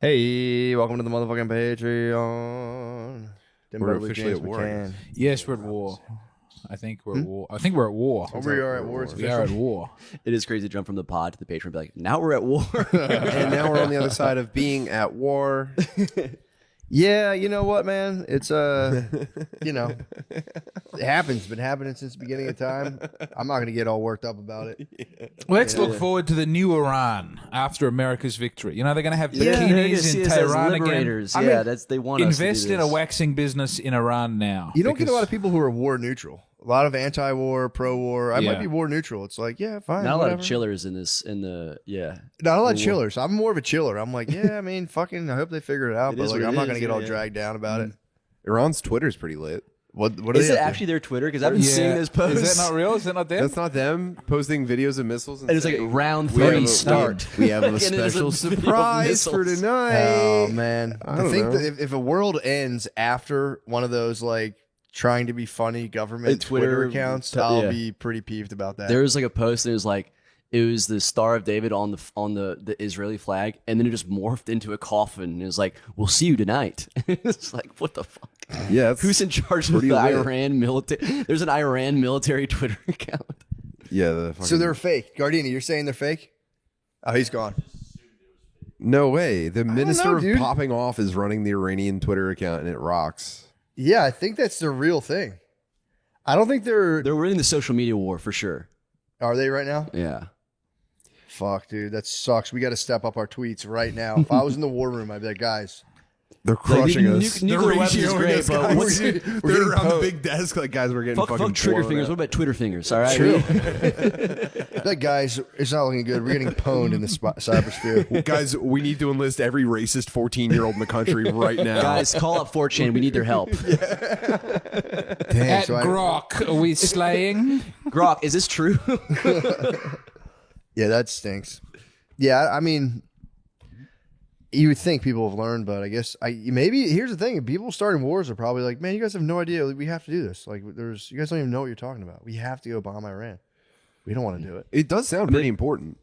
Hey, welcome to the motherfucking Patreon. We're officially at war. Yes, we're at war. I think we're at war. I think we're at war. Oh, we are at war. It's We are at official. war. It is crazy to jump from the pod to the Patreon and be like, now we're at war. And now we're on the other side of being at war. Yeah, you know what, man? It's you know, it happens. It's been happening since the beginning of time. I'm not gonna get all worked up about it. Let's look forward to the new Iran after America's victory. You know, they're going to have They're gonna bikinis see in us as Tehran again. liberators. I Yeah, mean, that's they want us to Invest do in a this. waxing business in Iran now. You don't get a because- lot of people who are war neutral. A lot of anti-war, pro-war. I might Yeah. be war neutral. It's like, yeah, fine. Not a lot of whatever. chillers in this. In the Not a lot of chillers. I'm more of a chiller. I'm like, yeah, I mean, fucking. I hope they figure it out. It But is like, what I'm it not is, gonna get all yeah. dragged down about it. Iran's Twitter's pretty lit. What are is they it up to? actually their Twitter? Because I've been Yeah. seeing those posts. Is that not real? Is that not them? That's not them posting videos of missiles. And it's like saying, round "We have 3 a- start. We have a And it is special video of surprise for missiles. tonight. Oh man, I I don't think know. that if a world ends after one of those like trying to be funny government Twitter Twitter, accounts, yeah. I'll be pretty peeved about that. There was like a post and it was the Star of David on the Israeli flag, and then it just morphed into a coffin. And it was like, "We'll see you tonight." It's like, what the fuck? Yeah, that's, Who's in charge of pretty the lit. Iran military? There's an Iran military Twitter account. yeah. The fucking, So they're fake. Gardini, you're saying they're fake? Oh, he's gone. no way. The minister know, of dude. popping off is running the Iranian Twitter account, and it rocks. Yeah, I think that's the real thing. I don't think they're. They're winning the social media war for sure. Are they right now? Yeah. Fuck, dude, that sucks. We got to step up our tweets right now. If I was in the war room, I'd be like, guys, They're crushing us. Nuclear weapons is great, but what's, They're getting around the poked. big desk like, guys, we're getting fuck fucking trigger blown fingers. What out. about Twitter fingers? All right. true. That guys, it's not looking good. We're getting pwned in the cybersphere. Guys, we need to enlist every racist 14-year-old in the country right now. Guys, call up 4chan. We need their help. Dang, At so Grok, are we slaying? Grok, is this true? yeah, that stinks. Yeah, I mean, you would think people have learned, but I guess maybe here's the thing: people starting wars are probably like, man, you guys have no idea. We have to do this. Like, you guys don't even know what you're talking about. We have to go bomb Iran. We don't want to do it. It does sound pretty important.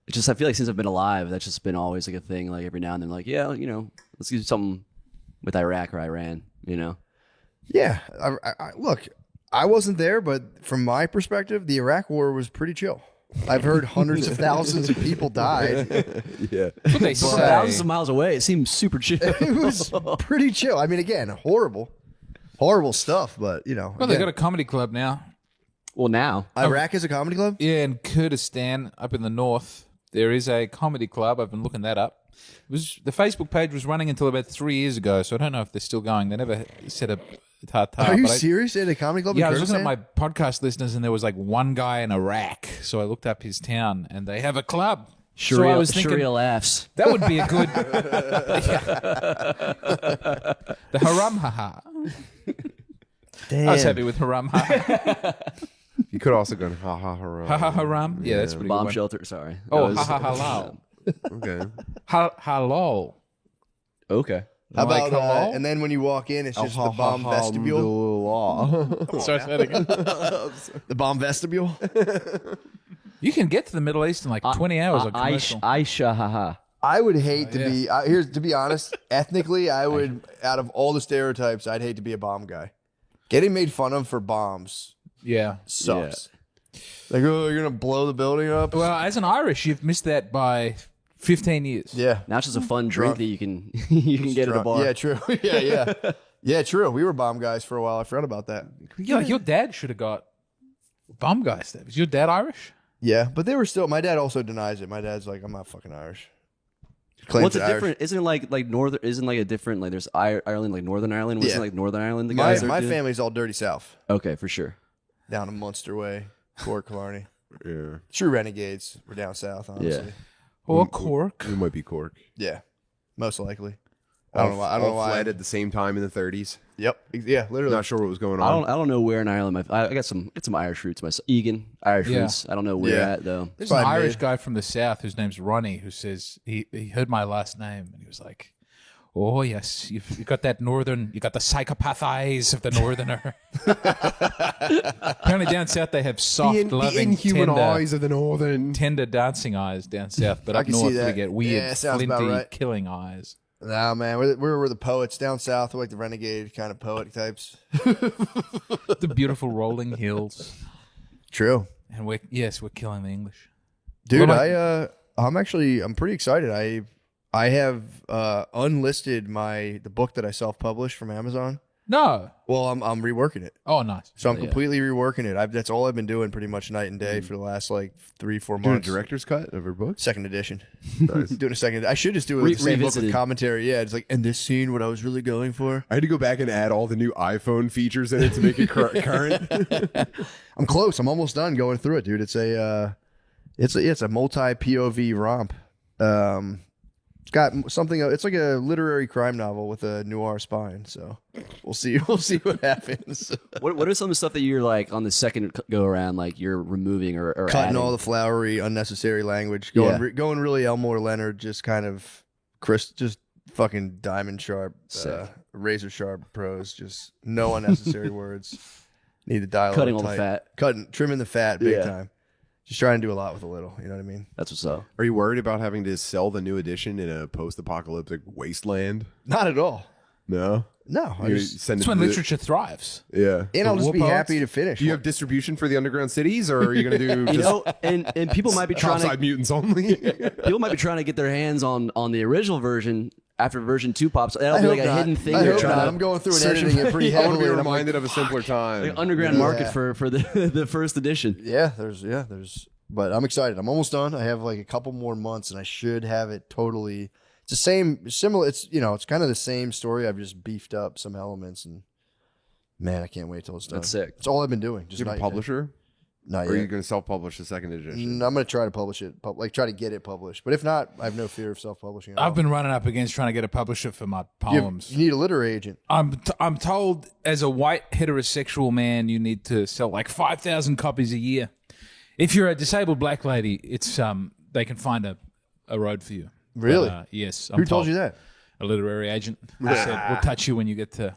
It's just I feel like since I've been alive, that's just been always like a thing. Like every now and then, like let's do something with Iraq or Iran. Yeah, look, I wasn't there, but from my perspective, the Iraq War was pretty chill. I've heard hundreds of thousands of people died. Yeah. That's what they From say. thousands of miles away, it seems super chill. It was pretty chill. I mean, again, horrible stuff, but Well, again, they've got a comedy club now. Well, now Iraq is a comedy club. Yeah, in Kurdistan, up in the north, there is a comedy club. I've been looking that up. The Facebook page was running until about 3 years ago, so I don't know if they're still going. They never set a tartar. Are you but serious? At a comedy club? Yeah, I in was looking Kurdistan? at my podcast listeners, and there was like one guy in Iraq. So I looked up his town, and they have a club. So I Sharia, was thinking Sharia laughs. that would be a good. The haram haha. Damn. I was happy with haram haha. You could also go ha ha ha. Ha ha haram. Yeah, that's pretty Bomb good. shelter. Sorry. Oh, That ha was- ha halal. Okay. Halal. Okay. How Like about halal? and then when you walk in, it's just the bomb vestibule. Sorry, say that again. The bomb vestibule. You can get to the Middle East in like 20 hours on commercial. Aisha, haha. I would hate to yeah. be here's to be honest. Ethnically, I would out of all the stereotypes, I'd hate to be a bomb guy. Getting made fun of for bombs Yeah. sucks. Like, oh, you're gonna blow the building up. Well, as an Irish, you've missed that by 15 years. Yeah, Now it's just a fun drink Drunk. that you can you can get at a bar. Yeah, true. Yeah, true. We were bomb guys for a while. I forgot about that. Yeah, your dad should have got bomb guy stuff. Is your dad Irish? Yeah, but they were still. My dad also denies it. My dad's like, I'm not fucking Irish. Claims What's it it Irish. different? Isn't it like northern? Isn't like a different like there's Ireland like Northern Ireland? Wasn't Yeah. it like Northern Ireland? The My guys are doing? family's all dirty south, Okay, for sure. down in Munster Way, Cork, Killarney. Yeah. True renegades. We're down south, honestly. Or Cork? We might be Cork. Yeah, most likely. I don't know why. I don't know why. Fled at the same time in the 30s. Yep. Yeah, literally. Not sure what was going I on. don't know where in Ireland. I got some Irish roots myself. Egan Irish Yeah. roots. I don't know where Yeah. at though. There's an Probably Irish made. guy from the south whose name's Ronnie who says he heard my last name and he was like, Oh yes, you've got that northern. You got the psychopath eyes of the northerner. Apparently down south they have soft, The loving, inhuman tender, eyes of the northern. tender dancing eyes down south, but I up can see north that. we get weird, Yeah, sounds about flinty, right. killing eyes. Nah, man, we're the poets down south. We're like the renegade kind of poet types. The beautiful rolling hills, True, and we're killing the English. dude. What about- I'm pretty excited. I have unlisted the book that I self-published from Amazon. No, Well, I'm reworking it. oh nice. So I'm completely reworking it. That's all I've been doing pretty much night and day for the last like 3-4 Doing a months. director's cut of her book. Second edition. Doing a second. I should just do it with the same book with Revisited. commentary. Yeah, it's like, in this scene, what I was really going for. I had to go back and add all the new iPhone features in it to make it current. I'm close. I'm almost done going through it, dude. It's a multi POV romp. It's got something. It's like a literary crime novel with a noir spine. So we'll see. We'll see what happens. What are some of the stuff that you're like on the second go around, like you're removing or Cutting adding? all the flowery, unnecessary language. Yeah. Going really Elmore Leonard. Just kind of just fucking diamond sharp, Sick. razor sharp prose. Just no unnecessary words. Need to dial Cutting it all the tight. fat. Trimming the fat big Yeah. time. Just trying to do a lot with a little. You know what I mean? That's what's up. Are you worried about having to sell the new edition in a post-apocalyptic wasteland? Not at all. No. No, I You just, send it That's when to the- literature thrives. Yeah. and I'll The just be war happy poets? to finish. Do you have distribution for the underground cities, or are you going to do You just know, and people might be trying topside to mutants only? people might be trying to get their hands on the original version after version 2 pops. That'll I be hope like a not. hidden thing I they're hope trying not. to I'm going through and search editing it pretty I want to heavily. be and I'm like, reminded of a simpler time. like underground Yeah. market for the first edition. there's but I'm excited. I'm almost done. I have like a couple more months and I should have it totally. It's the same, similar. It's it's kind of the same story. I've just beefed up some elements and man, I can't wait till it's done. That's sick. It's all I've been doing. Just Do you have a not- publisher? Not Or are you yet. going to self-publish the second edition? I'm going to try to publish it, try to get it published. But if not, I have no fear of self-publishing. at all. I've been running up against trying to get a publisher for my You, poems. you need a literary agent. I'm told as a white heterosexual man you need to sell like 5,000 copies a year. If you're a disabled black lady, it's they can find a road for you. Really? But, yes. Who told you that? A literary agent. They said we'll touch you when you get to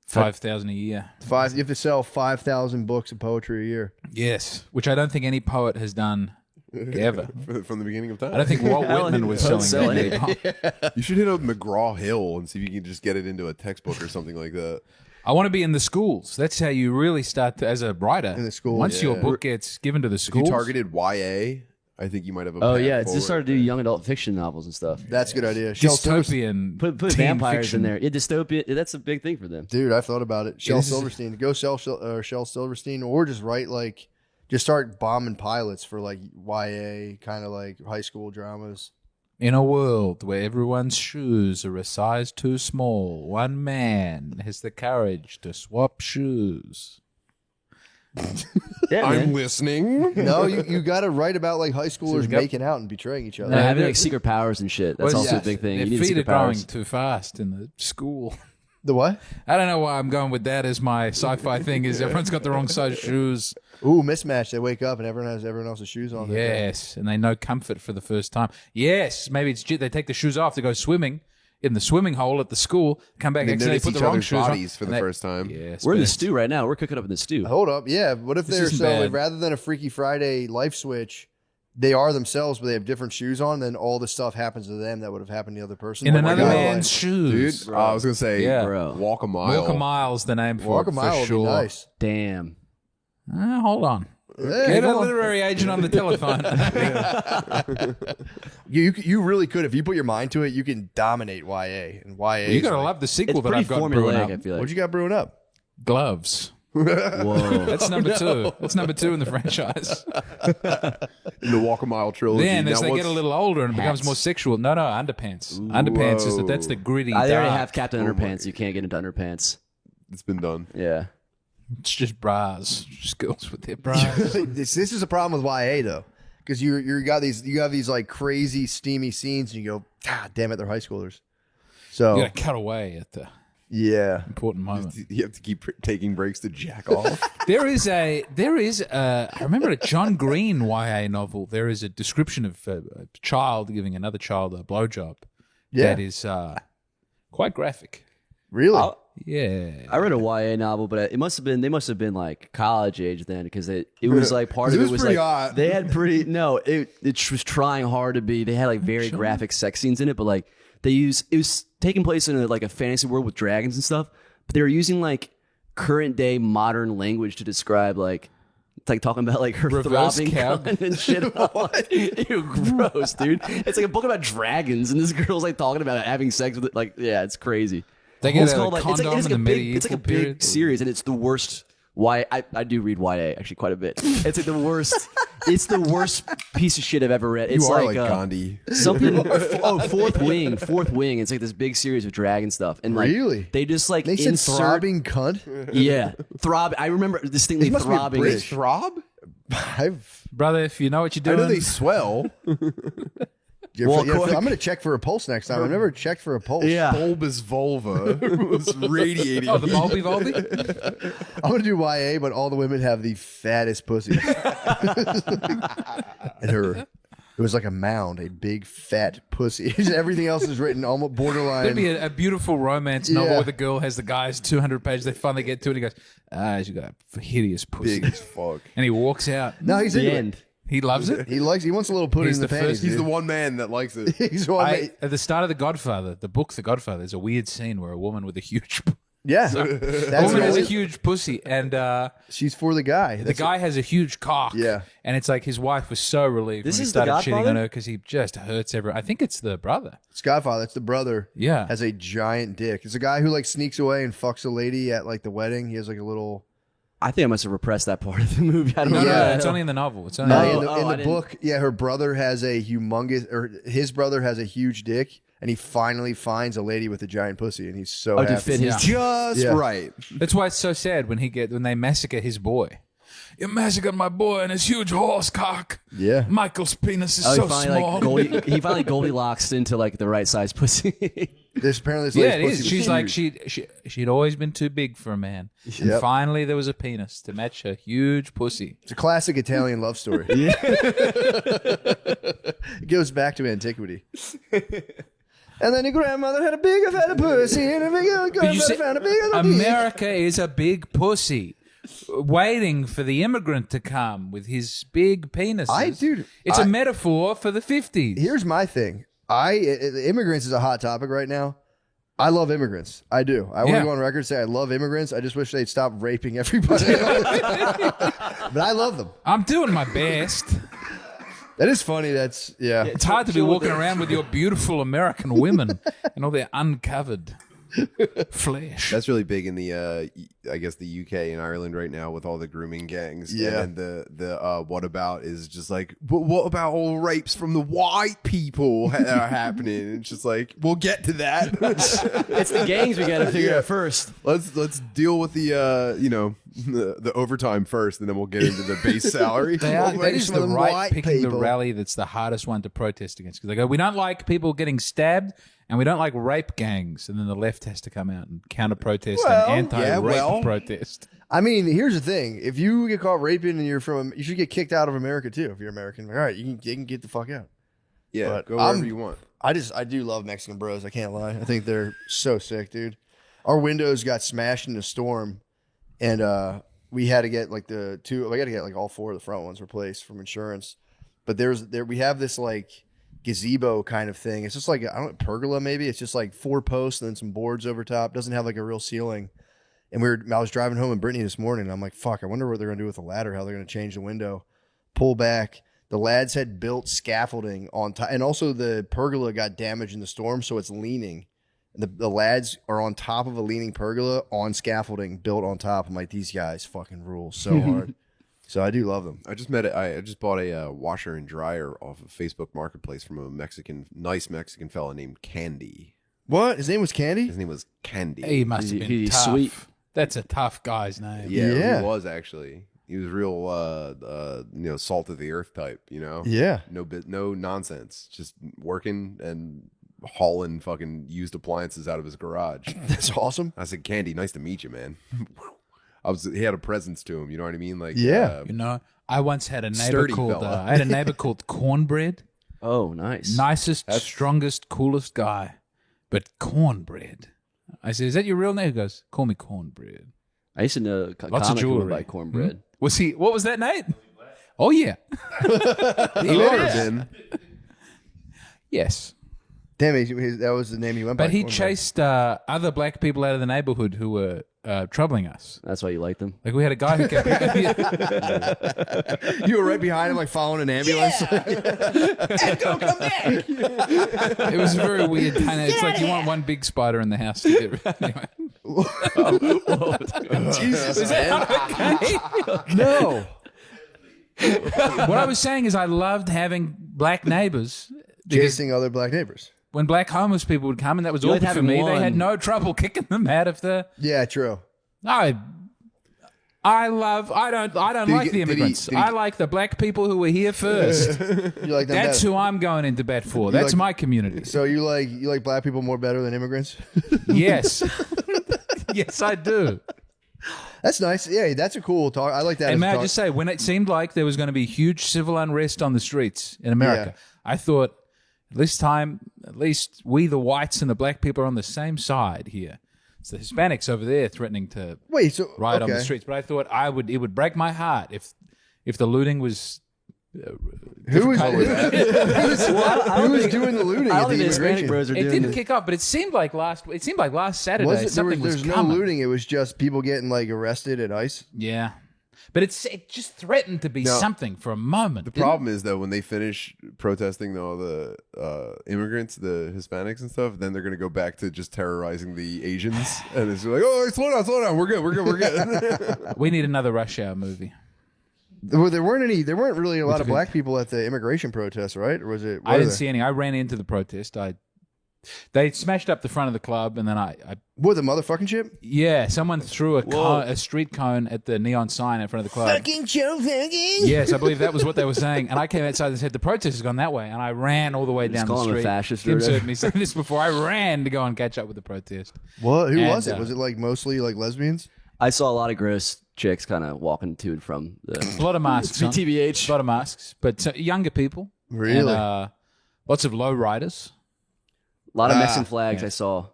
5,000 a year. You have to sell 5,000 books of poetry a year. Yes, which I don't think any poet has done ever. From the beginning of I time? don't think Walt Hell, Whitman was poets selling sell that many poems. You should hit up McGraw-Hill and see if you can just get it into a textbook or something like that. I want to be in the schools. That's how you really start to, as a writer. In the schools, Once your yeah. book gets given to the If you schools. targeted YA, I think you might have a Oh path yeah, it's forward. just started to do young adult fiction novels and stuff. That's a good idea. Shel Silverstein. dystopian. Put teen vampires fiction. in there. Yeah, dystopia. That's a big thing for them. Dude, I've thought about it. Shel this is- Silverstein. Go Shel Silverstein, or just write just start bombing pilots for like YA, kind of like high school dramas. In a world where everyone's shoes are a size too small, one man has the courage to swap shoes. Yeah, I'm man. listening. No, you got to write about like high schoolers Yep. making out and betraying each other. No, having they're- like secret powers and shit. That's Well, also yes. a big thing. Their You need feet are secret growing powers. too fast in the school. The what? I don't know why I'm going with that as my sci-fi thing. Is everyone's got the wrong size shoes? Ooh, mismatch. They wake up and everyone has everyone else's shoes on. Yes, and they know comfort for the first time. Yes, maybe it's they take the shoes off to go swimming in the swimming hole at the school. Come back, They accidentally notice put each the wrong other's shoes on. bodies for the and first time. Yes, We're in the best. stew right now. We're cooking up in the stew. Hold up. Yeah. What if they're isn't bad. rather than a Freaky Friday life switch, they are themselves, but they have different shoes on, then all the stuff happens to them that would have happened to the other person. in Oh my another God. man's Dude, shoes. I was going to say, Yeah. Bro. walk a mile. Walk a mile's the name for Walk it, a mile for would sure. be nice. Damn. Hold on. Hey, Get a come on. literary agent on the telephone. You really could if you put your mind to it. You can dominate YA and YA. You is gotta like- love the It's sequel that pretty I've got brewing formulaic, up. I feel What like. you got brewing up? Gloves. Whoa. That's number two. That's number two in the franchise. In the walk a mile trilogy. Then, as Now they what's- get a little older and it becomes Hats. more sexual, no, underpants. Underpants is that's the gritty. I already dark. have Captain Underpants. You can't get into Underpants. It's been done. Yeah. It's just bras. Just girls with their bras. this is a problem with YA though, because you have these like crazy steamy scenes, and you go, God damn it, they're high schoolers. So You gotta cut away at the yeah, important moment. You have to keep taking breaks to jack off. There is I remember a John Green YA novel. There is a description of a child giving another child a blowjob. Yeah. That is quite graphic. Really? Yeah. I read a YA novel, but they must have been like college age then, because it was like part of It it was was pretty like hot. they had pretty no, it was trying hard to be. They had like very graphic sex scenes in it, but like it was taking place in a fantasy world with dragons and stuff. But they were using like current day modern language to describe like. It's like talking about like her Reverse throbbing cow. cunt and shit. Ew, gross, dude. It's like a book about dragons, and this girl's like talking about having sex with it. Like, yeah, it's crazy. They get It's a called, condom it's in the a big, medieval it's like a period. big series, and it's the worst. Why I do read YA actually quite a bit. It's like the worst. It's the worst piece of shit I've ever read. It's You are like like Gandhi. something. Fourth Wing. It's like this big series of dragon stuff, and like Really? they just like They said insert. throbbing cunt. Yeah, throb. I remember distinctly He must be a throbbing. British. Throb? I've. Brother, if you know what you're I know doing. they swell. I'm going to check for a pulse next time. I've never checked for a pulse. Yeah. Bulbous vulva was radiating. Oh, the Volby Volby? I'm going to do YA, but all the women have the fattest pussies. And it was like a mound, a big fat pussy. Everything else is written almost borderline. It'd be a beautiful romance novel Yeah. where the girl has the guy's 200 pages. They finally get to it. He goes, she got a hideous pussy. Big as fuck. And he walks out. No, he's The into it. end. He loves it. He wants a little pudding He's in the the panties. first- He's the dude. one man that likes it. He's the one. At the start of The Godfather, the book The Godfather, there's a weird scene where a woman with a huge Yeah, a that's woman has a right. huge pussy, and She's for the guy. the guy has a huge cock. Yeah. And it's like his wife was so relieved This when he is The started cheating on Godfather? her because he just hurts everyone. I think it's the brother. It's Godfather. It's the brother. Yeah. Has a giant dick. It's a guy who like sneaks away and fucks a lady at like the wedding. He has like a little. I think I must have repressed that part of the movie. I don't No, know. no, it's only in the novel. It's only In Oh, I the didn't- book, yeah, her brother has a humongous, or his brother has a huge dick, and he finally finds a lady with a giant pussy, and he's so Oh, to happy. fit his. Just Yeah. right. That's why it's so sad when they massacre his boy. You massacred my boy and his huge horse cock. Yeah. Michael's penis is Oh, so he finally small. he finally Goldilocks into like the right size pussy. This apparently this Yeah, lady's it pussy is. was She's like huge. she'd always been too big for a man, and Yep. finally there was a penis to match her huge pussy. It's a classic Italian love story. It goes back to antiquity. And then your grandmother had a bigger, fatter pussy, and a bigger But you see, grandmother found a bigger dick. America is a big pussy, waiting for the immigrant to come with his big penis. It's a metaphor for the 50s. Here's my thing. Immigrants is a hot topic right now. I love immigrants. I do. I want Yeah. to go on record and say I love immigrants. I just wish they'd stop raping everybody. But I love them. I'm doing my best. That is funny. Yeah. It's hard to be walking around with your beautiful American women and all their uncovered flesh. That's really big in the, I guess the UK and Ireland right now with all the grooming gangs. Yeah. And the what about is just like, but what about all rapes from the white people that are happening? It's just like, we'll get to that. It's the gangs we got to figure out first. let's deal with the the overtime first, and then we'll get into the base salary. That is some the of them right white picking the people. rally that's the hardest one to protest against. Because they go, we don't like people getting stabbed and we don't like rape gangs. And then the left has to come out and counter-protest Well, and anti-rape yeah, well. protest. I mean, here's the thing. If you get caught raping and you should get kicked out of America too. If you're American, all right, you can get the fuck out. Yeah, But go wherever I'm- you want. I do love Mexican bros. I can't lie. I think they're so sick, dude. Our windows got smashed in a storm, and we had to get like we got to get like all four of the front ones replaced from insurance. But we have this like gazebo kind of thing. It's just like I don't know, pergola maybe. It's just like 4 posts and then some boards over top. Doesn't have like a real ceiling. And I was driving home with Brittany this morning, and I'm like, fuck, I wonder what they're gonna do with the ladder. How they're gonna change the window, pull back. The lads had built scaffolding on top, and also the pergola got damaged in the storm, so it's leaning. The lads are on top of a leaning pergola on scaffolding built on top. I'm like, these guys fucking rule so hard. So I do love them. I just bought a washer and dryer off of Facebook Marketplace from a nice Mexican fella named Candy. What? His name was Candy? His name was Candy. He must have been He's tough. sweet. That's a tough guy's name. Yeah. He was actually. He was real, salt of the earth type. Yeah. No nonsense. Just working and hauling fucking used appliances out of his garage. That's awesome. I said, Candy, nice to meet you, man. He had a presence to him. You know what I mean? Like, Yeah. You know, I once had a neighbor Sturdy called fella. I had a neighbor called Cornbread. Oh, nice. Nicest, strongest, coolest guy. but cornbread. I said, "Is that your real name?" He goes, "Call me cornbread." I used to know a Lots of comic who would jewelry. buy cornbread. Was he? What was that, Nate? Oh yeah, He would have been. yes. Damn, that was the name he went by. But he Cornbread. chased other black people out of the neighborhood who were troubling us. That's why you like them. Like we had a guy who kept picking You were right behind him, like following an ambulance. Echo, come back! It was very weird. Kind of, it's like you want one big spider in the house to get rid. Anyway. Jesus, Is that okay? no. What I was saying is I loved having black neighbors. Because Chasing other black neighbors. when black homeless people would come, and that was You all like for having me, they one. had no trouble kicking them out of the. Yeah, true. I don't like the immigrants. did he- I like the black people who were here first. You like them That's better. who I'm going into bat for. That's like- my community. So you like black people more better than immigrants? Yes. Yes, I do. That's nice. Yeah, that's a cool talk. I like that. And as may a I talk. just say, when it seemed like there was going to be huge civil unrest on the streets in America, I thought, this time, at least we, the whites and the black people, are on the same side here. It's the Hispanics over there threatening to Wait, so riot on the okay. streets. But I thought it would break my heart if the looting was. Who was kind of- who was doing the looting? I at don't the think the Hispanic immigration? bros are It doing didn't it. kick off, but it seemed like last Saturday Was it, something was there's no coming. looting. It was just people getting like arrested at ICE. Yeah, but it just threatened to be No. something for a moment. The problem is though, when they finish protesting all the immigrants, the Hispanics and stuff, then they're gonna go back to just terrorizing the Asians, and it's like, oh, slow down, we're good. We need another Rush Hour movie. Well, there weren't really a lot of black people at the immigration protests, right? Or was it? I didn't see any. I ran into the protest. They smashed up the front of the club, and then I What, the motherfucking ship? yeah, someone threw a street cone at the neon sign in front of the club. Fucking Joe fucking. Yes, I believe that was what they were saying. And I came outside and said, the protest has gone that way. And I ran all the way down the calling him a street. fascist or Tim's whatever. heard me say this before. I ran to go and catch up with the protest. What? Who And, was it? Was it like mostly like lesbians? I saw a lot of gross chicks kind of walking to and from the A lot of masks on. TBH. A lot of masks. But younger people. Really? And, lots of low riders. A lot of Mexican flags yeah. I saw.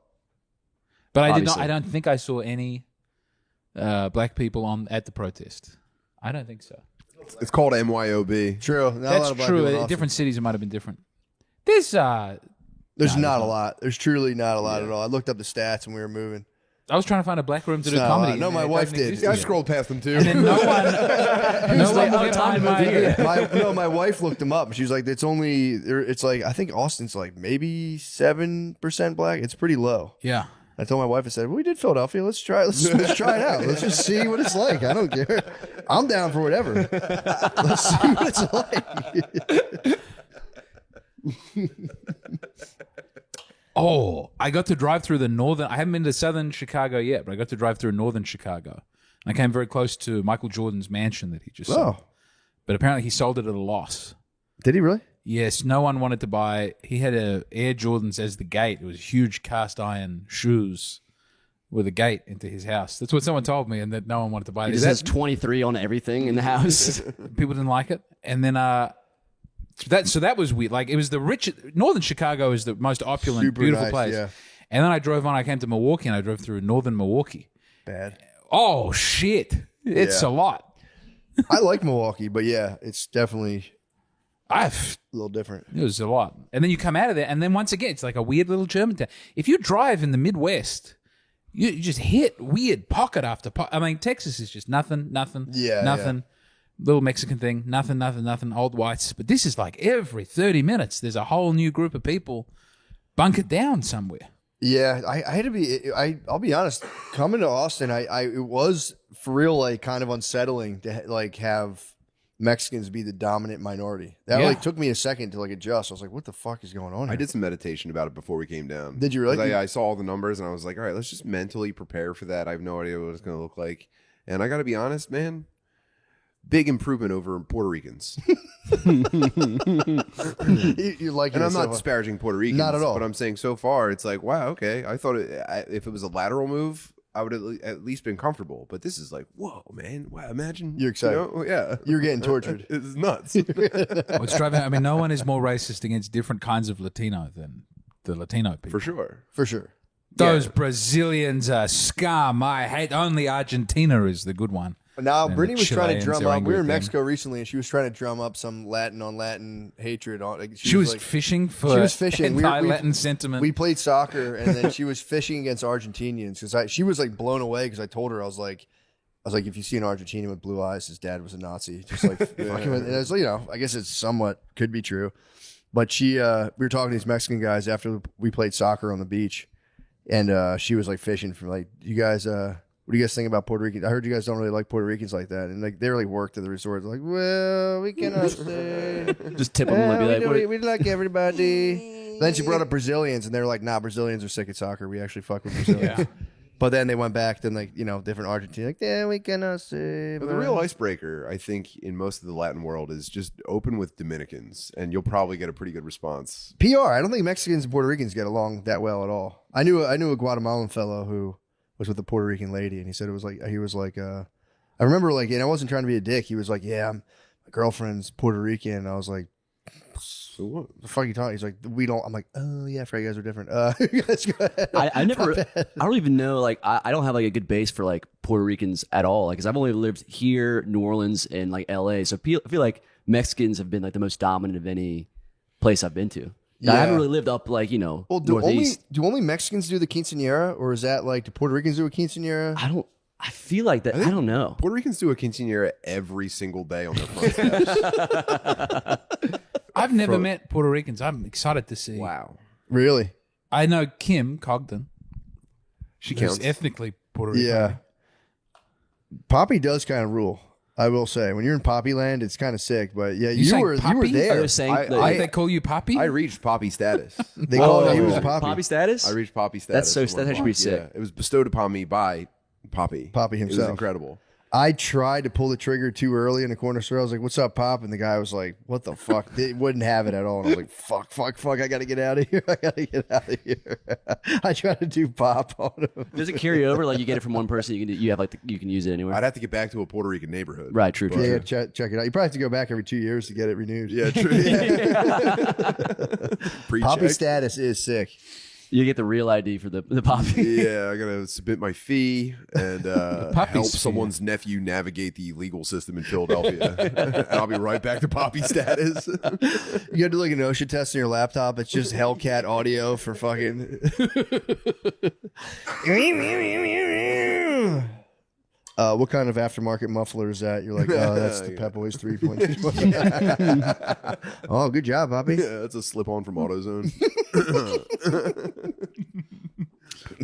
But I Obviously. don't think I saw any black people at the protest. I don't think so. It's called MYOB. True. Not a lot That's of black true. people in In Austin. different cities, it might have been different. There's There's not a lot. There's truly not a lot at all. I looked up the stats when we were moving. I was trying to find a black room to do It's not a lot. comedy. No, and my it wife doesn't did. exist Yeah, I yet. scrolled past them too. And then no one will get behind my idea. My wife looked them up. She was like, it's like, I think Austin's like maybe 7% black. It's pretty low. Yeah. I told my wife, I said, well, we did Philadelphia. Let's try it out. Let's just see what it's like. I don't care. I'm down for whatever. Let's see what it's like. Oh, I got to drive through the northern. I haven't been to southern Chicago yet, but I got to drive through northern Chicago. And I came very close to Michael Jordan's mansion that he just sold. Oh, But apparently he sold it at a loss. did he really? Yes, no one wanted to buy. He had Air Jordans as the gate. It was huge cast iron shoes with a gate into his house. That's what someone told me, and that no one wanted to buy It it. just has 23 on everything in the house. People didn't like it, and then that was weird. Like it was the rich. Northern Chicago is the most opulent, Super beautiful nice, place. yeah. And then I drove on. I came to Milwaukee, and I drove through northern Milwaukee. Bad. Oh shit! It's Yeah. a lot. I like Milwaukee, but yeah, it's definitely I a little different. It was a lot. And then you come out of there, and then once again, it's like a weird little German town. If you drive in the Midwest, you just hit weird pocket after pocket. I mean, Texas is just nothing. Yeah, nothing. Little Mexican thing, nothing. Old whites. But this is like every 30 minutes, there's a whole new group of people bunkered down somewhere. Yeah, I had to be. I'll be honest. Coming to Austin, it was for real like kind of unsettling to like have Mexicans be the dominant minority. That Yeah. like took me a second to like adjust. I was like, what the fuck is going on here? I did some meditation about it before we came down. Did you really? 'Cause I saw all the numbers and I was like, all right, let's just mentally prepare for that. I have no idea what it's going to look like. And I got to be honest, man, big improvement over Puerto Ricans. You like And it I'm so not much. disparaging Puerto Ricans. Not at all. But I'm saying so far, it's like, wow, okay. I thought if it was a lateral move, I would at least been comfortable. But this is like, whoa, man. Wow, imagine. You're excited. You know? Yeah. You're getting tortured. It's nuts. What's driving? I mean, no one is more racist against different kinds of Latino than the Latino people. For sure. For sure. Those Brazilians are scum. I hate. Only Argentina is the good one. Now, And Brittany the was trying to Chileans drum are up. angry We were in with them. Mexico recently, and she was trying to drum up some Latin on Latin hatred. She was like, fishing for she was fishing. anti-Latin sentiment. We played soccer, and then she was fishing against Argentinians because she was like blown away because I told her I was like, if you see an Argentinian with blue eyes, his dad was a Nazi. Just like fucking with, and it was, I guess it's somewhat could be true, but we were talking to these Mexican guys after we played soccer on the beach, and she was like fishing for like, you guys. What do you guys think about Puerto Rican? I heard you guys don't really like Puerto Ricans like that, and like they really worked at the resort. Like, well, we cannot say. Just tip them and be like, we like everybody. Then she brought up Brazilians, and they're like, nah, Brazilians are sick at soccer. We actually fuck with Brazilians. Yeah. But then they went back, then like, different Argentine, like, yeah, we cannot say. But the real icebreaker, I think, in most of the Latin world is just open with Dominicans, and you'll probably get a pretty good response. PR. I don't think Mexicans and Puerto Ricans get along that well at all. I knew a Guatemalan fellow who was with a Puerto Rican lady, and he said it was like I remember like, and I wasn't trying to be a dick. He was like, yeah, my girlfriend's Puerto Rican. And I was like, So what? the fuck are you talking? He's like, we don't. I'm like, oh yeah, I forgot you guys are different. You guys go ahead. I never, I don't even know, like, I don't have like a good base for like Puerto Ricans at all. Like, cause I've only lived here, New Orleans, and like LA. So I feel like Mexicans have been like the most dominant of any place I've been to. Yeah. I haven't really lived up like, Well, do Northeast. only Mexicans do the quinceañera, or is that like do Puerto Ricans do a quinceañera? I feel like that. I don't know. Puerto Ricans do a quinceañera every single day on their front steps. I've never met Puerto Ricans. I'm excited to see. Wow. Really? I know Kim Cogden. She Who's counts. ethnically Puerto Rican. Yeah. Poppy does kind of rule. I will say, when you're in Poppy Land, it's kind of sick. But yeah, you saying were Poppy? there. Are they saying I- that- Why do they call you Poppy? I reached Poppy status. They called he was a Poppy. Poppy. status? I reached Poppy status. That's at one actually point. pretty sick. Yeah, it was bestowed upon me by Poppy. Poppy It was himself. incredible. I tried to pull the trigger too early in the corner store. I was like, "What's up, Pop?" And the guy was like, "What the fuck?" They wouldn't have it at all. And I was like, "Fuck! I gotta get out of here! I gotta get out of here!" I tried to do Pop on him. Does it carry over? Like you get it from one person, you have like you can use it anywhere. I'd have to get back to a Puerto Rican neighborhood. Right, true. Yeah, check it out. You probably have to go back every 2 years to get it renewed. Yeah, true. Pre-check. Poppy status is sick. You get the real ID for the Poppy. Yeah, I gotta submit my fee and Poppy's help fee. someone's nephew navigate the legal system in Philadelphia. And I'll be right back to Poppy status. You gotta do like an OSHA test on your laptop. It's just Hellcat audio for fucking. What kind of aftermarket muffler is that? You're like, oh, that's the Pep Boys 3.2. Oh, good job, Poppy. Yeah, that's a slip-on from AutoZone.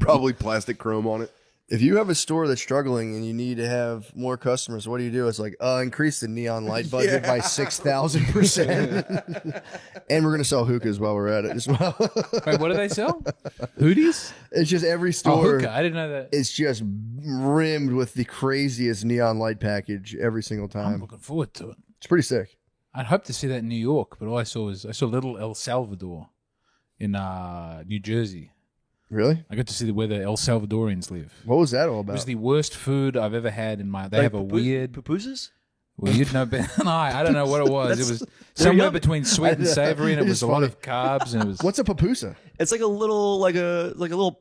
Probably plastic chrome on it. If you have a store that's struggling and you need to have more customers, what do you do? It's like, increase the neon light budget by 6,000%. And we're going to sell hookahs while we're at it as well. Wait, what do they sell? Hooties? It's just every Oh, store. hookah. I didn't know that. It's just rimmed with the craziest neon light package every single I'm time. looking forward to it. It's pretty sick. I'd hope to see that in New York, but all I saw little El Salvador in New Jersey. Really? I got to see where the El Salvadorians live. What was that all It was about? the worst food I've ever had in my. They have a weird. pupusas. Well, you'd know better than I don't know what it was. It was they're somewhere yummy. between sweet and savory, and it It was is a lot funny. of carbs, and it was. What's a papusa? It's like a little, like a little.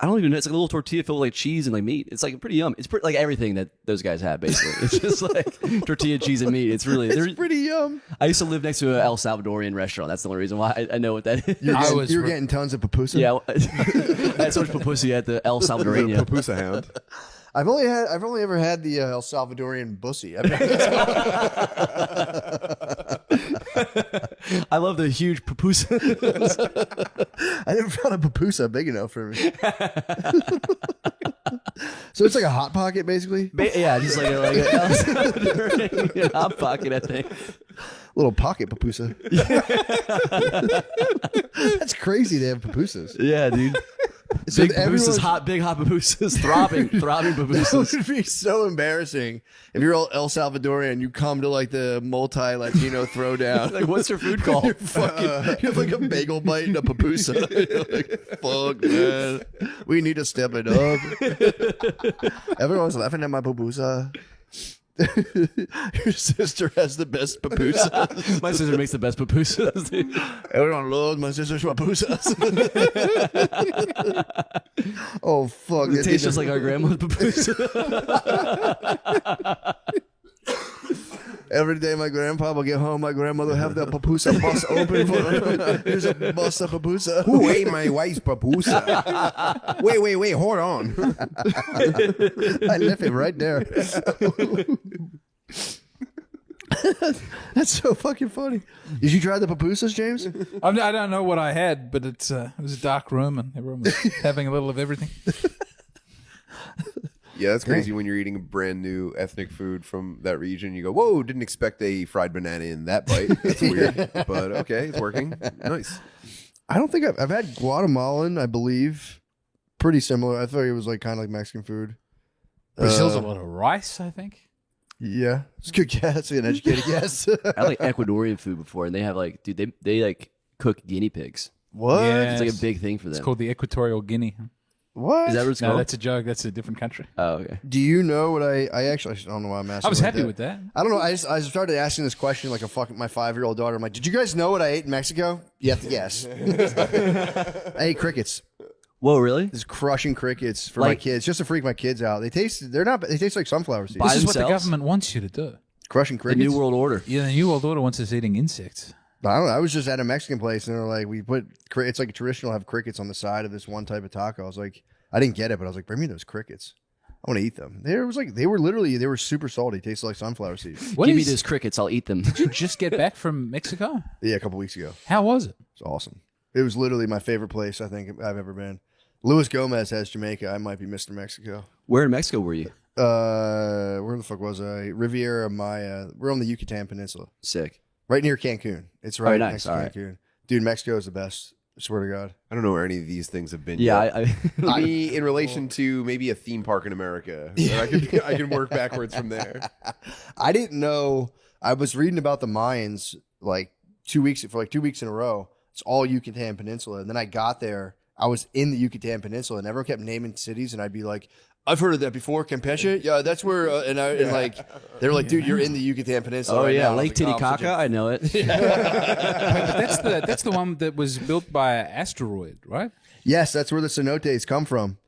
I don't even know. It's like a little tortilla filled with like cheese and like meat. It's like pretty yum. It's pretty like everything that those guys have basically. It's just like tortilla, cheese, and meat. It's really. It's pretty yum. I used to live next to an El Salvadorian restaurant. That's the only reason why I know what that is. You're, I getting, was you're re- getting tons of papusa. Yeah, I had so much pussy at the El Salvadorian. Papusa hound. I've only ever had the El Salvadorian bussy. I love the huge pupusas. I never found a papusa big enough for me. So it's like a hot pocket, basically. Yeah, just like a El Salvadorian hot pocket, I think. Little pocket papusa. That's crazy. They have papusas. Yeah, dude. So Big everyone's- pupusas, big hot pupusas, throbbing That pupusas. would be so embarrassing if you're El Salvadorian. You come to like the multi-Latino throwdown. Like, what's your food called? You're fucking, you have like a bagel bite and a papusa. You're like, fuck, man. We need to step it up. Everyone's laughing at my papusa. Your sister has the best pupusas. My sister makes the best pupusas. Dude. Everyone loves my sister's pupusas. Oh fuck! It tastes just like our grandma's pupusas. Every day my grandpa will get home, my grandmother will have the papusa bus open for him. Here's a bus of papusa. Who ate my wife's papusa? Wait, hold on. I left it right there. That's so fucking funny. Did you try the papusas, James? I don't know what I had, but it was a dark room and everyone was having a little of everything. Yeah, that's crazy when you're eating a brand new ethnic food from that region. You go, whoa, didn't expect a fried banana in that bite. That's weird. But okay, it's working. Nice. I don't think I've had Guatemalan, I believe. Pretty similar. I thought it was like kind of like Mexican food. Brazil's a lot of rice, I think. Yeah. It's a good guess. An educated guess. I had like Ecuadorian food before, and they have like, dude, they like cook guinea pigs. What? Yeah. It's like a big thing for them. It's called the Equatorial Guinea. What? Is that what it's No, called? that's a joke. That's a different country. Oh, okay. Do you know what I actually don't know why I'm asking. I was like happy with that. I don't know. I started asking this question like my 5-year-old daughter. I'm like, did you guys know what I ate in Mexico? You have to guess. I ate crickets. Whoa, really? Just crushing crickets for my Like- kids, just to freak my kids out. They taste like sunflower seeds. By This is what the themselves? government wants you to do. Crushing The crickets. New World Order. Yeah, the New World Order wants us eating insects. I don't know. I was just at a Mexican place and they're like, it's like traditional to have crickets on the side of this one type of taco. I was like, I didn't get it, but I was like, bring me those crickets. I want to eat them. They were super salty. Tasted like sunflower seeds. What Give me is- those crickets, I'll eat them. Did you just get back from Mexico? Yeah, a couple weeks ago. How was it? It's awesome. It was literally my favorite place I think I've ever been. Luis Gomez has Jamaica. I might be Mr. Mexico. Where in Mexico were you? Where the fuck was I? Riviera Maya. We're on the Yucatan Peninsula, Sick. right near Cancun. It's right nice. next to All right. Cancun. Dude, Mexico is the best. I swear to God. I don't know where any of these things have been Yeah, yet. I Me in relation to maybe a theme park in America. And I can work backwards from there. I didn't know. I was reading about the Mayans like 2 weeks in a row. It's all Yucatan Peninsula. And then I got there. I was in the Yucatan Peninsula, and everyone kept naming cities, and I'd be like, "I've heard of that before, Campeche. Yeah, that's where." And like, they were like, "Dude, you're in the Yucatan Peninsula." Oh right yeah, now." I was Lake like, "Oh, I'm such Titicaca. I know it. But that's the one that was built by an asteroid, right? Yes, that's where the cenotes come from.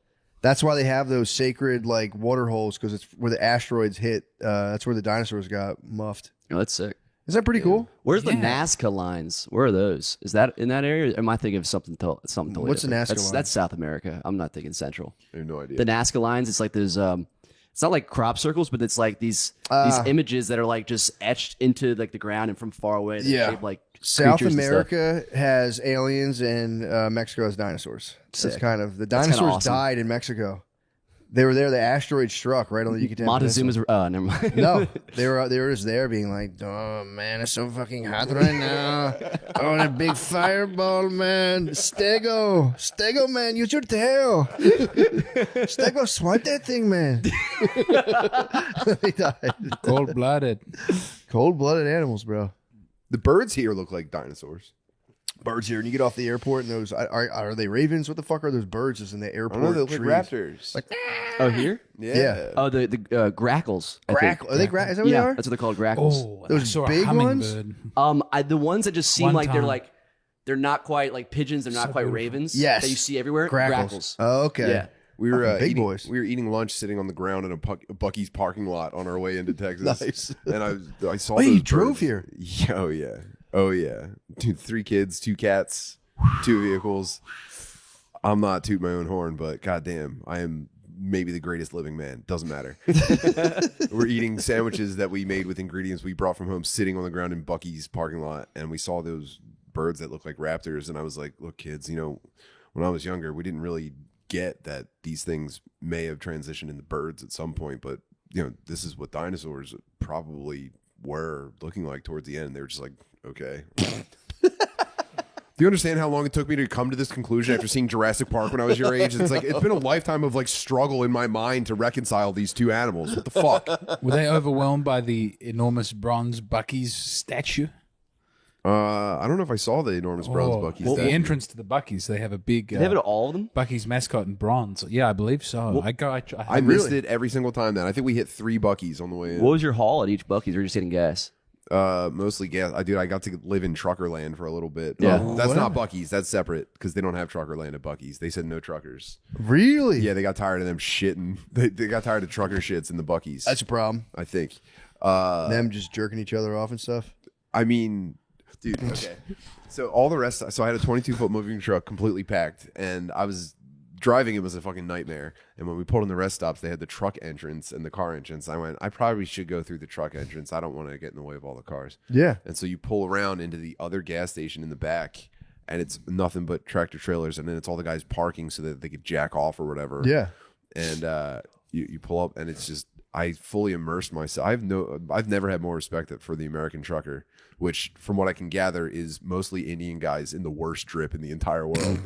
That's why they have those sacred like water holes because it's where the asteroids hit. That's where the dinosaurs got muffed. Oh, that's sick. Is that pretty cool? Where's the Yeah. Nazca lines? Where are those? Is that in that area? Or am I thinking of something totally What's the different? Nazca line? That's South America. I'm not thinking Central. I have no idea. The Nazca lines, it's like there's it's not like crop circles, but it's like these images that are like just etched into like the ground and from far away. They're Yeah. shaped like South creatures and stuff. America has aliens and Mexico has dinosaurs. It's Sick. kind of the That's kinda dinosaurs awesome. died in Mexico. They were there. The asteroid struck right on the Yucatan Montezuma's. Peninsula. Never mind. No, they were just there being like, "Oh man, it's so fucking hot right now. Oh, that big fireball, man. Stego, man, use your tail. Stego, swipe that thing, man." They died. Cold-blooded. Cold-blooded animals, bro. The birds here look like dinosaurs. Birds here, and you get off the airport, and those are they ravens? What the fuck are those birds just in the I airport? don't know, they look like trees? raptors. Like Oh, here? Yeah. Oh, the grackles. I think. grackle. Are they grackle? Is that what Yeah, they are? that's what they're called. Grackles. Oh, Those I saw a big ones? hummingbird. The ones that just seem One like time. they're not quite like pigeons. They're not So quite beautiful. ravens. Yes. that you see everywhere. Grackles. Oh, okay. Yeah. We were Fucking big eating, boys. We were eating lunch, sitting on the ground in a Bucky's parking lot on our way into Texas. Nice. And I saw. Wait, those you drove birds. here? Yeah, oh yeah. Dude, 3 kids, 2 cats, 2 vehicles. I'm not tooting my own horn, but goddamn, I am maybe the greatest living man. Doesn't matter. We're eating sandwiches that we made with ingredients we brought from home, sitting on the ground in Bucky's parking lot, and we saw those birds that look like raptors. And I was like, "Look, kids, when I was younger, we didn't really get that these things may have transitioned into birds at some point, but this is what dinosaurs probably were looking like towards the end." They were just like, okay. Do you understand how long it took me to come to this conclusion after seeing Jurassic Park when I was your age? It's like it's been a lifetime of like struggle in my mind to reconcile these 2 animals. What the fuck? Were they overwhelmed by the enormous bronze Bucky's statue? I don't know if I saw the enormous bronze Buc-ee's. The entrance to the Buc-ee's, they have a big They have it at all of them. Buc-ee's mascot in bronze. Yeah, I believe so. I missed it every single time. Then I think we hit 3 Buc-ee's on the way in. What was your haul at each Buc-ee's? Or just getting gas? Mostly gas. I got to live in Truckerland for a little bit. Yeah. That's not Buc-ee's. That's separate because they don't have Truckerland at Buc-ee's. They said no truckers. Really? Yeah, they got tired of them shitting. They got tired of trucker shits in the Buc-ee's. That's a problem. I think. Them just jerking each other off and stuff. I mean, dude. Okay. So all the rest. So I had a 22-foot moving truck completely packed, and I was driving. It was a fucking nightmare. And when we pulled in the rest stops, they had the truck entrance and the car entrance. I went, I probably should go through the truck entrance. I don't want to get in the way of all the cars. Yeah. And so you pull around into the other gas station in the back, and it's nothing but tractor trailers, and then it's all the guys parking so that they could jack off or whatever. Yeah. And you pull up, and it's just I fully immersed myself. I've never had more respect for the American trucker, which, from what I can gather, is mostly Indian guys in the worst drip in the entire world.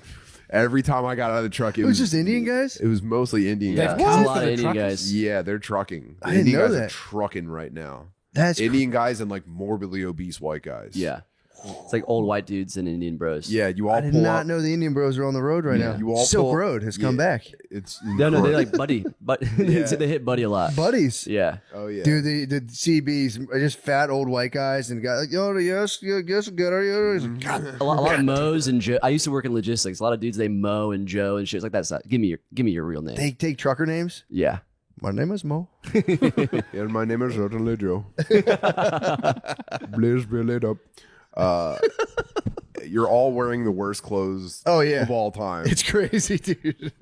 Every time I got out of the truck, It was just Indian guys? It was mostly Indian They've guys. There's a come lot for of the Indian truckers. guys. Yeah, they're trucking. I didn't Indian know guys that. are trucking right now. That's Indian guys and like morbidly obese white guys. Yeah. It's like old white dudes and Indian bros. Yeah, you all I did pull not up. know the Indian bros are on the road right now. You all Silk pull- Road has come Yeah. back. It's No, they're like buddy. But Yeah. they hit buddy a lot. Buddies. Yeah. Oh yeah, Dude, the CBs are just fat old white guys and guys like, yo, yes, yes, good. Are you? God. A lot of mows and Joe. I used to work in logistics. A lot of dudes they mow and Joe and shit. It's like that's not. Give me your real name. They take trucker names. Yeah. My name is Mo. Yeah, my name is certainly Joe. Please build it up. You're all wearing the worst clothes Oh, yeah. of all time. It's crazy, dude.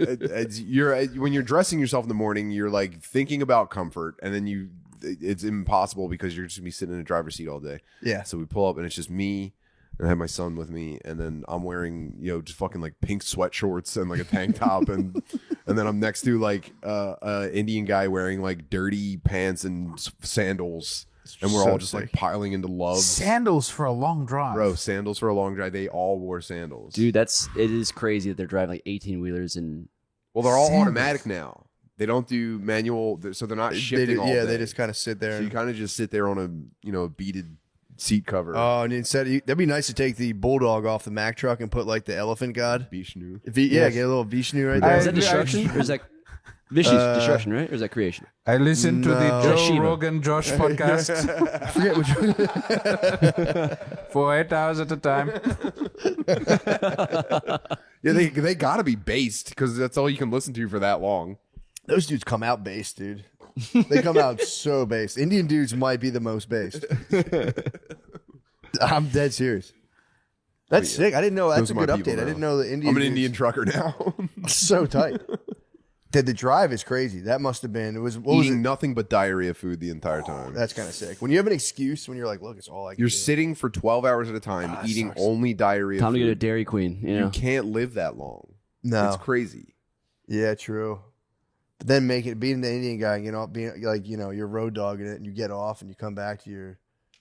When you're dressing yourself in the morning, you're like thinking about comfort, and then it's impossible because you're just gonna be sitting in a driver's seat all day. Yeah. So we pull up, and it's just me, and I have my son with me, and then I'm wearing just fucking like pink sweatshorts and like a tank top, and then I'm next to like a Indian guy wearing like dirty pants and sandals. And we're So all just like sick. piling into love. Sandals for a long drive. Bro, sandals for a long drive. They all wore sandals. Dude, it is crazy that they're driving like 18 wheelers and Well, they're all Sandals. automatic now. They don't do manual, so they're not shifting all day. they just kind of sit there. So you kind of just sit there on a beaded seat cover. Oh, and that'd be nice to take the bulldog off the Mack truck and put like the elephant god. Vishnu. Get a little Vishnu right there. is that destruction or is that Vishnu's destruction, right? Or is that creation? I listened to the No. Joe Shiva. Rogan Josh podcast I forget which one. for 8 hours at a time. Yeah, they got to be based because that's all you can listen to for that long. Those dudes come out based, dude. They come out so based. Indian dudes might be the most based. I'm dead serious. That's sick. I didn't know. That's Those a are my good people update. now. I didn't know the Indian. I'm an dudes- Indian trucker now. So tight. The drive is crazy. That must have been. It was. What was Eating it? nothing but diarrhea food the entire time. That's kind of sick. When you have an excuse, when you're like, look, it's all I can You're do. sitting for 12 hours at a time that eating sucks. only diarrhea Time to food. go to Dairy Queen. You know. You can't live that long. No. It's crazy. Yeah, true. But then being the Indian guy, being like, you're road dogging it, and you get off, and you come back to your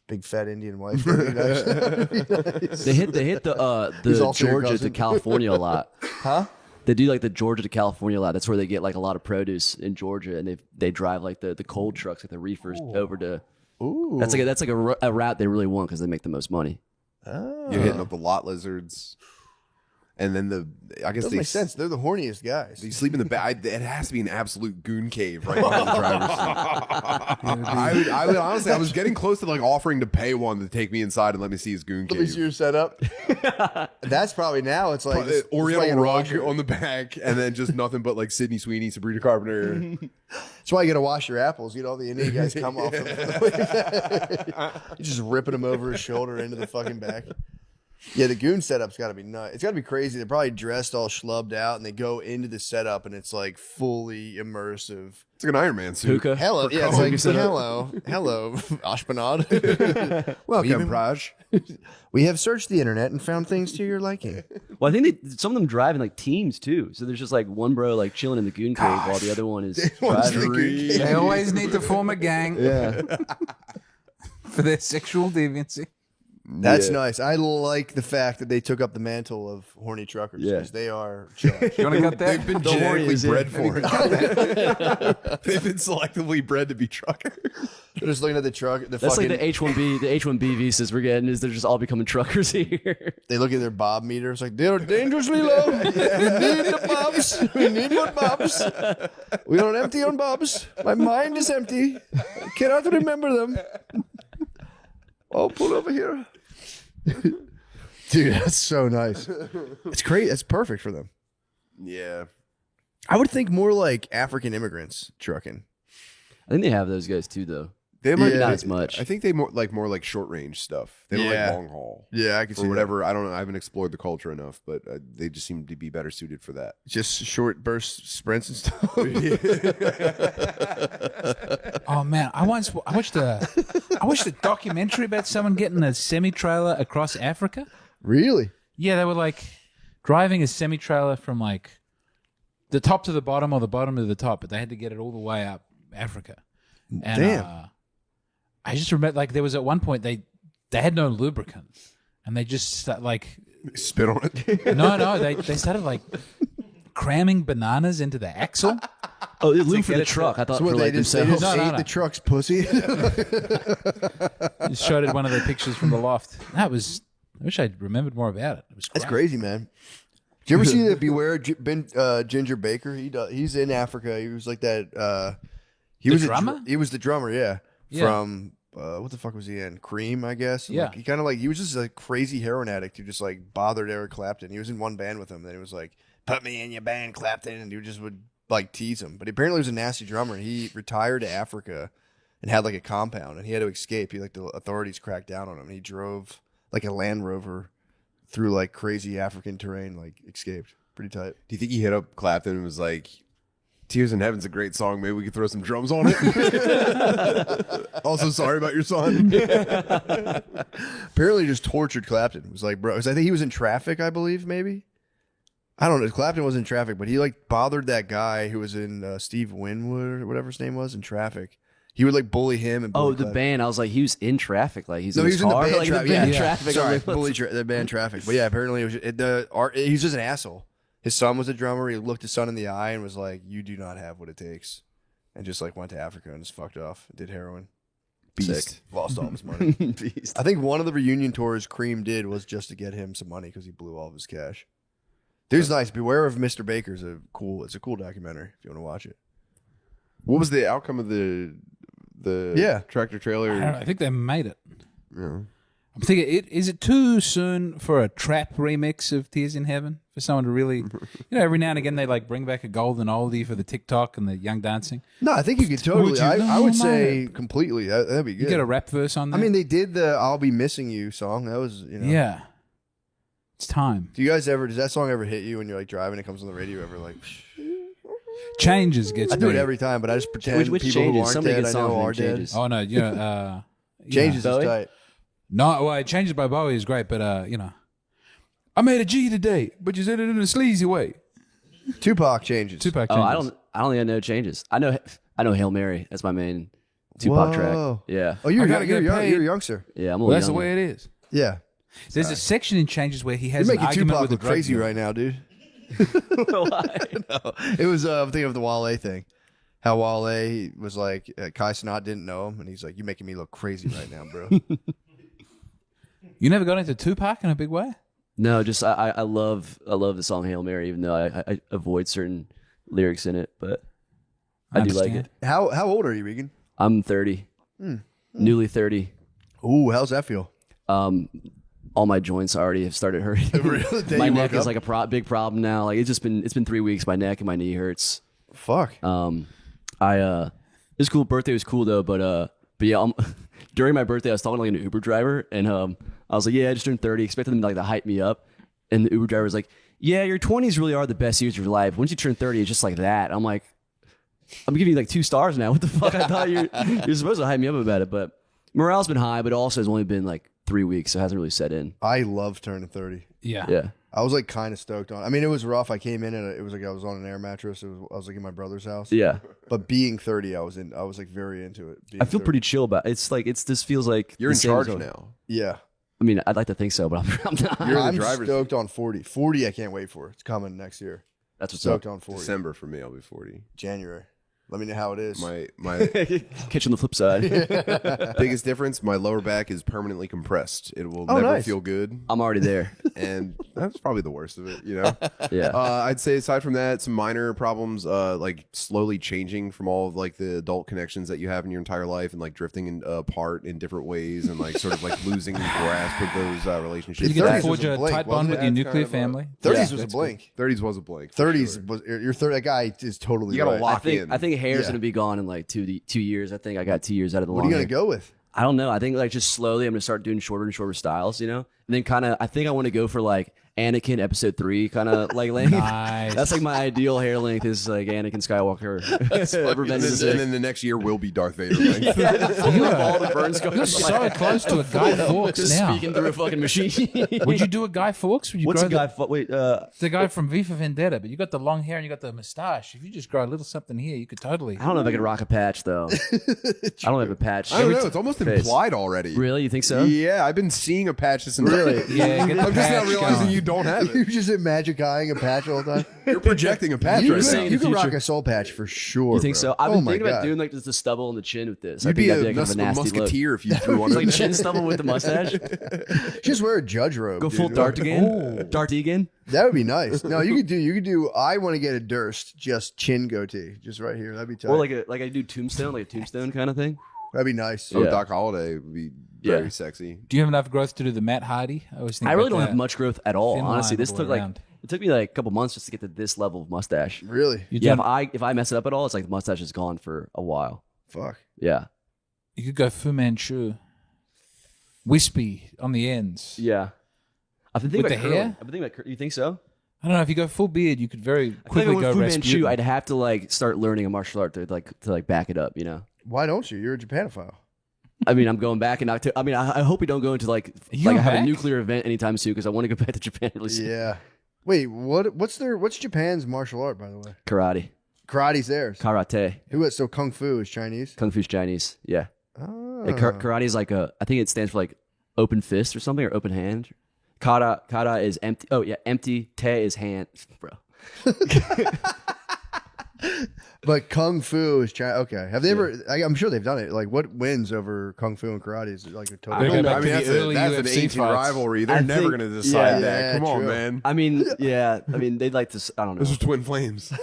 big fat Indian wife. That'd be nice. They hit the He's also your Georgia to cousin. California a lot. Huh? They do like the Georgia to California a lot. That's where they get like a lot of produce in Georgia, and they drive like the cold trucks, like the reefers, over to. Ooh. That's like a route they really want because they make the most money. Oh. You're hitting up the lot lizards. And then I guess Doesn't they make sense. They're the horniest guys. They sleep in the back. It has to be an absolute goon cave right behind the driver's seat. I would honestly, I was getting close to like offering to pay one to take me inside and let me see his goon Let me see cave. your setup. That's probably now. It's like just- Oriental it's like rug a- on the back, and then just nothing but like Sydney Sweeney, Sabrina Carpenter. That's why you got to wash your apples. All the Indian guys come off. You're just ripping them over his shoulder into the fucking back. Yeah, the goon setup's got to be nuts. It's got to be crazy. They're probably dressed all schlubbed out, and they go into the setup, and it's like fully immersive. It's like an Iron Man suit. Hookah. Hello, yeah, it's like hello, Ashpanad. Welcome, Praj. We have searched the internet and found things to your liking. Well, I think some of them drive in like teams too. So there's just like one bro like chilling in the goon cave while the other one is One's the driving. goon cave. They always need to form a gang Yeah, for their sexual deviancy. That's nice. I like the fact that they took up the mantle of horny truckers because they are trash. You want to cut that? They've been genetically bred for it. They've been selectively bred to be truckers. They're just looking at the truck. That's like the H-1B. The H-1B visas we're getting is they're just all becoming truckers here. They look at their bob meters like they're dangerously low. We need the bobs. We need more bobs. We are empty on bobs. My mind is empty. I cannot remember them. Oh, pull over here. Dude, that's so nice. It's great. That's perfect for them. Yeah. I would think more like African immigrants trucking. I think they have those guys too, though. They might not as much. I think they more like short range stuff. They don't like long haul. Yeah, I can see Or whatever. that. I don't know. I haven't explored the culture enough, but they just seem to be better suited for that. Just short burst sprints and stuff. Oh man, I watched a documentary about someone getting a semi-trailer across Africa. Really? Yeah, they were like driving a semi-trailer from like the top to the bottom or the bottom to the top, but they had to get it all the way up Africa. And, Damn. I just remember like there was at one point they had no lubricant and they just Spit on it. no they started like cramming bananas into the axle. Oh, they lube for get the it truck. I thought So what, for they like just themselves. ate the truck's pussy? Just showed it one of the pictures from the loft. I wish I'd remembered more about it. It was That's great. crazy, man. Did you ever see the Beware Ginger Baker? He's in Africa. He was like that. He The was drummer? He was the drummer. Yeah. Yeah. From what the fuck was he in? Cream, I guess. Yeah. Like, he kind of like he was just a crazy heroin addict who just like bothered Eric Clapton. He was in one band with him. Then he was like, "Put me in your band, Clapton," and he just would like tease him. But apparently, he was a nasty drummer. And he retired to Africa and had like a compound, and he had to escape. The authorities cracked down on him. And he drove like a Land Rover through like crazy African terrain, like escaped. Pretty tight. Do you think he hit up Clapton and was like, "Tears in Heaven's a great song. Maybe we could throw some drums on it." Also, sorry about your son. Apparently, just tortured Clapton. It was like, bro, 'cause I think he was in traffic, I believe, maybe. I don't know. Clapton was in traffic, but he like bothered that guy who was in Steve Winwood or whatever his name was in traffic. He would like bully him and bully Oh, the Clapton. band. I was like, he was in traffic. Like he's No, in he his was in the car. band like, traffic. The band Yeah. traffic. Sorry, I'm like, the band traffic. But yeah, apparently it was he's just an asshole. His son was a drummer. He looked his son in the eye and was like, "You do not have what it takes," and just like went to Africa and just fucked off. Did heroin. Beast. Sick. Lost all his money. Beast. I think one of the reunion tours Cream did was just to get him some money because he blew all of his cash. Dude's nice. Beware of Mr. Baker's it's a cool documentary if you want to watch it. What was the outcome of the tractor trailer? I don't know, I think they made it. Yeah. I'm thinking, is it too soon for a trap remix of Tears in Heaven? For someone to really, every now and again they like bring back a golden oldie for the TikTok and the Young Dancing. No, I think you could totally. Would you? I would No, say mate. completely. That'd be good. You get a rap verse on I there. mean, they did the "I'll Be Missing You" song. That was, yeah, it's time. Do you guys ever? Does that song ever hit you when you're like driving? It comes on the radio. Ever like? Changes gets I do it me. every time, but I just pretend Which people who changes? aren't Somebody dead gets I know songs are named dead. Changes. Oh no, yeah. Changes is Bowie? tight. No, well, Changes by Bowie is great, but I made a G today, but you said it in a sleazy way. Tupac Changes. Tupac Oh, Changes. I don't think I know Changes. I know Hail Mary. That's my main Tupac track. Whoa. Yeah. Oh, you're I gotta you're get young, paid. you're a youngster. Yeah, I'm a Well, little that's the younger. way it is. Yeah, There's a section in Changes where he you're has an making argument Tupac with a look drug crazy dealer. right now, dude. Why? It was I'm thinking of the Wale thing. How Wale was like Kai Cenat didn't know him, and he's like, "You're making me look crazy right now, bro." You never got into Tupac in a big way? No, just I love the song Hail Mary, even though I avoid certain lyrics in it, but I do like understand. it. How old are you, Regan? I'm 30, newly 30. Ooh, how's that feel? All my joints already have started hurting. Really? The day My you neck woke is up? like a big problem now. Like it's been 3 weeks. My neck and my knee hurts. Fuck. This cool birthday was cool though, but yeah, during my birthday I was talking to like an Uber driver, and I was like, yeah, I just turned 30, expecting them to hype me up, and the Uber driver was like, yeah, your 20s really are the best years of your life. Once you turn 30, it's just like that. I'm like, I'm giving you like 2 stars now. What the fuck? I thought you're supposed to hype me up about it, but morale's been high, but also has only been like 3 weeks, so it hasn't really set in. I love turning 30. Yeah. Yeah. I was like kind of stoked on. I mean, it was rough. I came in and it was like I was on an air mattress. I was like in my brother's house. Yeah. But being 30, I was like very into it. Being I feel 30. pretty chill about it. It's like this feels like You're the in same charge as- now. Yeah. I mean, I'd like to think so, but I'm not. You're in the I'm driver's stoked on 40. 40, I can't wait for. It's coming next year. That's what's Stoked up. on 40. December for me. I'll be 40. January. Let me know how it is. My Catch on the flip side. biggest difference: my lower back is permanently compressed. It will Oh, never nice. feel good, I'm already there. and that's probably the worst of it. You know. Yeah. I'd say aside from that, some minor problems, like slowly changing from all of like the adult connections that you have in your entire life, and like drifting apart in different ways, and like sort of like losing grasp of those relationships. You get to 30s forge was a a blink, tight bond wasn't with it? your That's nuclear kind of a- family. 30s Yeah, was a that's blink. 30s was a blank. for 30s sure. was your third. That guy is totally. You gotta right. lock in. I think hair's Yeah. gonna be gone in like 2 years. I think I got 2 years out of the What are long you gonna hair. go with? I don't know. I think like just slowly I'm gonna start doing shorter and shorter styles, and then kind of I think I want to go for like Anakin episode 3 kind of like length. Nice. That's like my ideal hair length is like Anakin Skywalker. and, Revenge of the then, Sith. and then the next year will be Darth Vader. length. You have all the burn scars. You're so close to a Guy Fawkes Just now. speaking through a fucking machine. Would you do a Guy Fawkes? Would you What's grow a guy? Wait, the guy from V for Vendetta, but you got the long hair and you got the mustache. If you just grow a little something here, you could totally. I don't know if I could rock a patch though. I don't have a patch. I don't know. It's almost face. implied already. Really? You think so? Yeah, I've been seeing a patch this entire. Yeah, get the I'm just now patch realizing going. you don't have You it. just magic eyeing a patch all the time. You're projecting a patch You right could, now. in you the could rock future. a soul patch for sure. You think bro. so? I've Oh been my thinking about God. doing like just the stubble and the chin with this. I You'd be think a that'd be like a nasty look. musketeer if you threw one It's of like those. chin stubble with the mustache. Just wear a judge robe. Go dude. full Dart again. Dart again. That would be nice. No, you could do. I want to get a Durst, just chin goatee, just right here. That'd be tight. Or like I do tombstone, like a tombstone kind of thing. That'd be nice. Oh, Yeah. Doc Holliday would be Yeah. very sexy. Do you have enough growth to do the Matt Hardy? I always think I really about don't that. have much growth at all. Thin Honestly, line this all the took way like around. it took me like a couple months just to get to this level of mustache. Really? You Yeah, don't- if I mess it up at all, it's like the mustache is gone for a while. Fuck. Yeah, You could go Fu Manchu, wispy on the ends. yeah. I've been thinking With about the curling. hair? I've been thinking about. You think so? I don't know if you go full beard, you could very I feel quickly like go with Fu Rasputin. Manchu, I'd have to like start learning a martial art to like back it up. You know. Why don't you? You're a Japanophile. I mean, I'm going back in October. I mean, I hope we don't go into like You I going have a back? nuclear event anytime soon because I want to go back to Japan really soon. Yeah. Wait, what's Japan's martial art, by the way? Karate, Karate's theirs. karate, So Kung Fu is Chinese? kung fu's Chinese. Yeah. Oh. Yeah, karate is like I think it stands for like open fist or something or open hand. Kata is empty. Oh yeah, empty. Te is hand, bro. But Kung Fu is China. Okay. Have they ever? I'm sure they've done it. Like, what wins over Kung Fu and karate? Is it like a I total? don't know. I mean, Back to the early that's an UFC ancient fights. rivalry. They're I never think- going to decide yeah, that. Come on, true. man. I mean, yeah. I mean, they'd like to. I don't know. Those are twin flames.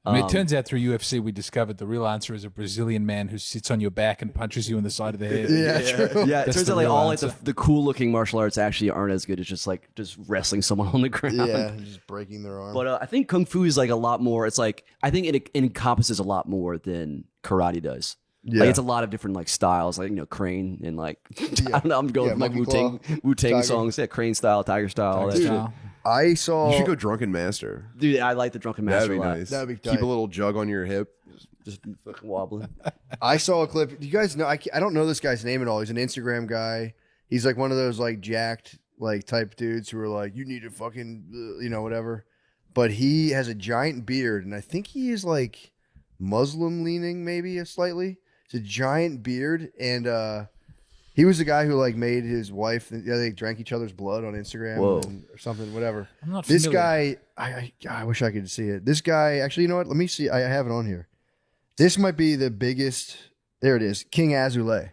I mean, it turns out through UFC, we discovered the real answer is a Brazilian man who sits on your back and punches you in the side of the head. Yeah, true. Yeah, it That's turns the out like real all like answer. the cool looking martial arts actually aren't as good as just wrestling someone on the ground. Yeah, just breaking their arm. But I think kung fu is like a lot more. It's like I think it encompasses a lot more than karate does. Yeah. Like it's a lot of different like styles, like crane and like I don't know. I'm going Yeah, from like monkey Wu Tang tiger. songs, yeah, crane style, tiger style, all that Tiger shit. style. I saw. You should go Drunken Master. Dude, I like the drunken master That'd be a lot. nice. That'd be Keep tight. a little jug on your hip. Just fucking wobbling. I saw a clip. Do you guys know? I don't know this guy's name at all. He's an Instagram guy. He's like one of those like jacked like type dudes who are like, you need to fucking whatever. But he has a giant beard, and I think he is like Muslim leaning, maybe slightly. It's a giant beard, and he was the guy who like made his wife. They drank each other's blood on Instagram Whoa. or something, whatever. I'm not This familiar. guy, I wish I could see it. This guy, actually, you know what? Let me see. I have it on here. This might be the biggest. There it is, King Azulay.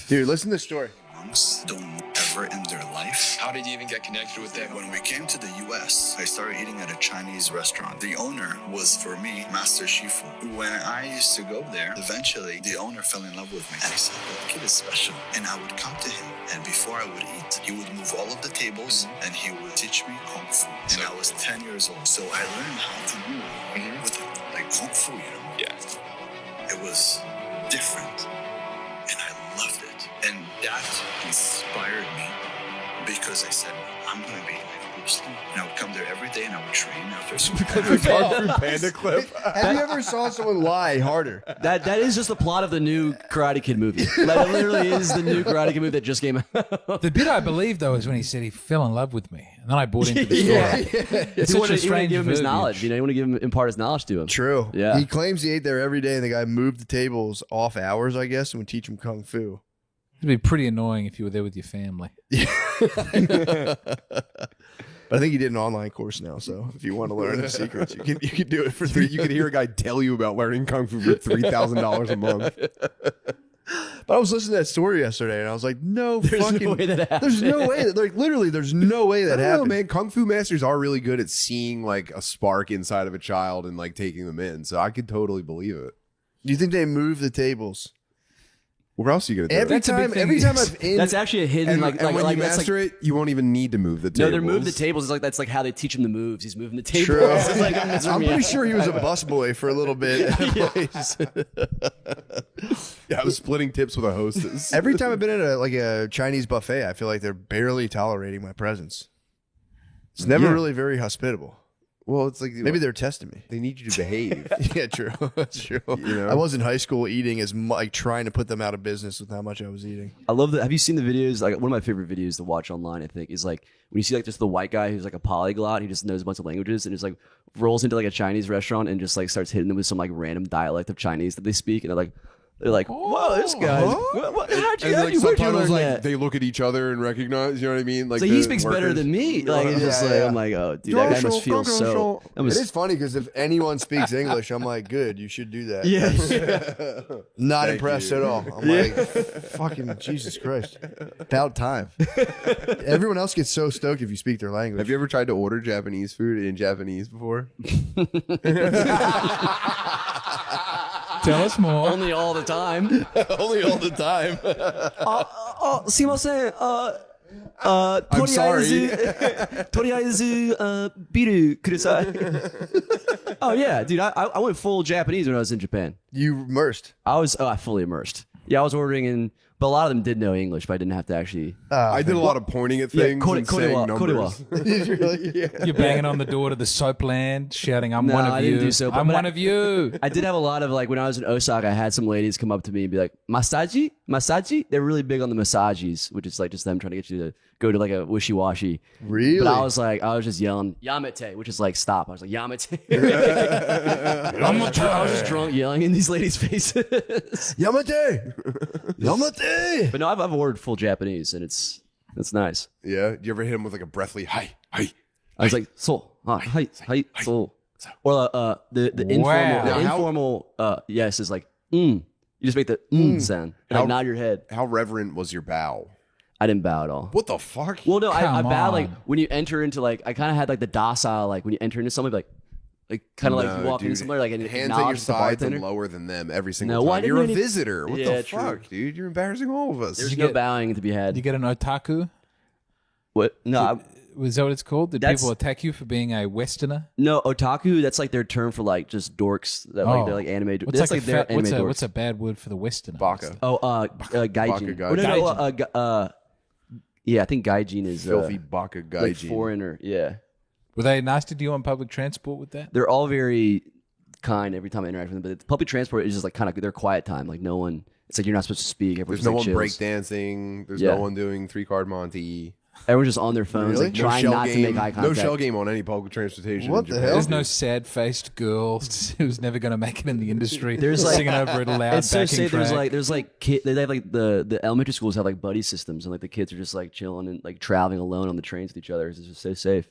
Dude, listen to this story. Monks don't ever in their life. How did you even get connected with them? When we came to the US, I started eating at a Chinese restaurant. The owner was, for me, Master Shifu. When I used to go there, eventually the owner fell in love with me. And he said, that kid is special. And I would come to him, and before I would eat, he would move all of the tables, and he would teach me Kung Fu. And I was 10 years old, so I learned how to move with it, like Kung Fu, Yeah. It was different, and I loved it. And that inspired me because I said, I'm going to be like Bruce Lee. And I would come there every day and I would train after Panda clip. Have you ever saw someone lie harder? That is just the plot of the new Karate Kid movie. Like, it literally is the new Karate Kid movie that just came out. The bit I believe, though, is when he said he fell in love with me. And then I bought into the story. It's You such want a to strange give him his verbiage. knowledge. You want to give him impart his knowledge to him. True. Yeah. He claims he ate there every day, and the guy moved the tables off hours, I guess, and would teach him Kung Fu. It'd be pretty annoying if you were there with your family. But I think you did an online course now, so if you want to learn the secrets, you can do it for For you could hear a guy tell you about learning kung fu for $3,000 a month. But I was listening to that story yesterday, and I was like, There's no way that happened. There's no way that, like, literally, there's no way that I don't know, happened. man. Kung fu masters are really good at seeing like a spark inside of a child and like taking them in. So I could totally believe it. Do you think they move the tables Where else are you gonna do every it? That's a big time? thing. Every time I've in, That's actually a hidden And, like and when you that's master like, it, you won't even need to move the no, tables. they're moving the tables. It's like that's like how they teach him the moves. He's moving the tables. True. It's like, I'm pretty sure he was a busboy for a little bit. Yeah, I was splitting tips with a hostess. Every time I've been at a Chinese buffet, I feel like they're barely tolerating my presence. It's never Yeah. really very hospitable. Well, it's like Maybe they're testing me. they need you to behave. Yeah, true. That's true. You know? I was in high school eating as like trying to put them out of business with how much I was eating. I love that. Have you seen the videos? Like one of my favorite videos to watch online, I think, is like when you see like just the white guy who's like a polyglot. He just knows a bunch of languages and just like rolls into like a Chinese restaurant and just like starts hitting them with some like random dialect of Chinese that they speak, and they're like, whoa, this guy. How'd you And where'd you subtitles, learn like that? they look at each other and recognize. You know what I mean? Like So the he speaks better workers. than me. Like it's just Yeah, like yeah. I'm like, oh, dude, that guy must feel so. That It was, is funny because if anyone speaks English, I'm like, good, you should do that. yeah. Not Thank impressed you. at all. I'm like, fucking Jesus Christ. About time. Everyone else gets so stoked if you speak their language. Have you ever tried to order Japanese food in Japanese before? Tell us more. Only all the time. Only all the time. すいません。I'm sorry. とりあえず、ビールください。Oh yeah, dude, I went full Japanese when I was in Japan. You immersed. I was fully immersed. Yeah, I was ordering in, but a lot of them did know English, but I didn't have to actually. I did a lot of pointing at things and saying numbers. You're banging on the door to the soap land, shouting, I'm No, one of I you. didn't do soap, I'm but one of you. I did have a lot of like when I was in Osaka, I had some ladies come up to me and be like, "Masaji, masaji." They're really big on the massages, which is like just them trying to get you to go to like a wishy-washy. Really? But I was just yelling "Yamete," which is like stop. I was like "Yamete." I was just drunk yelling in these ladies' faces. Yamate! Yamate! But no, I've ordered full Japanese and it's nice. Yeah. Do you ever hit him with like a breathly hi, hi? I was like so, hi, so, or the informal, Wow. the Now, how- informal yes is like You just make the sound and How- like nod your head. How reverent was your bow? I didn't bow at all. What the fuck? Well, no, I Come bow like on. when you enter into like I kind of had like the docile like when you enter into something like kind of like you walk into somewhere like and hands at your acknowledge the sides and bartender. lower than them every single No, why time. didn't You're a any- visitor. What Yeah, the true. fuck, dude? You're embarrassing all of us. There's You no get- bowing to be had. You get an otaku? What? No, Was that what it's called? Did That's- people attack you for being a Westerner? no, otaku. That's like their term for like just dorks that like they're like anime. What's That's like, like their anime dorks. what's a bad word for the Westerner? Baka. Oh, gaijin. Baka Oh, no, gaijin. yeah, I think gaijin is Filthy baka like gaijin. foreigner. Yeah, Were they nice to you on public transport with that? they're all very kind every time I interact with them. But public transport is just like kind of their quiet time. Like no one. It's like you're not supposed to speak. Everyone's There's no just, one like, chills. breakdancing. There's Yeah. no one doing 3-card Monty. Everyone's just on their phones, Really? like trying not to make eye No contact. shell game on any public transportation. What in the Japan. hell? There's no sad-faced girl who's never going to make it in the industry. There's like- singing over a loud It's so backing safe. track. There's like kid. They have like the elementary schools have like buddy systems, and like the kids are just like chilling and like traveling alone on the trains with each other. It's just so safe.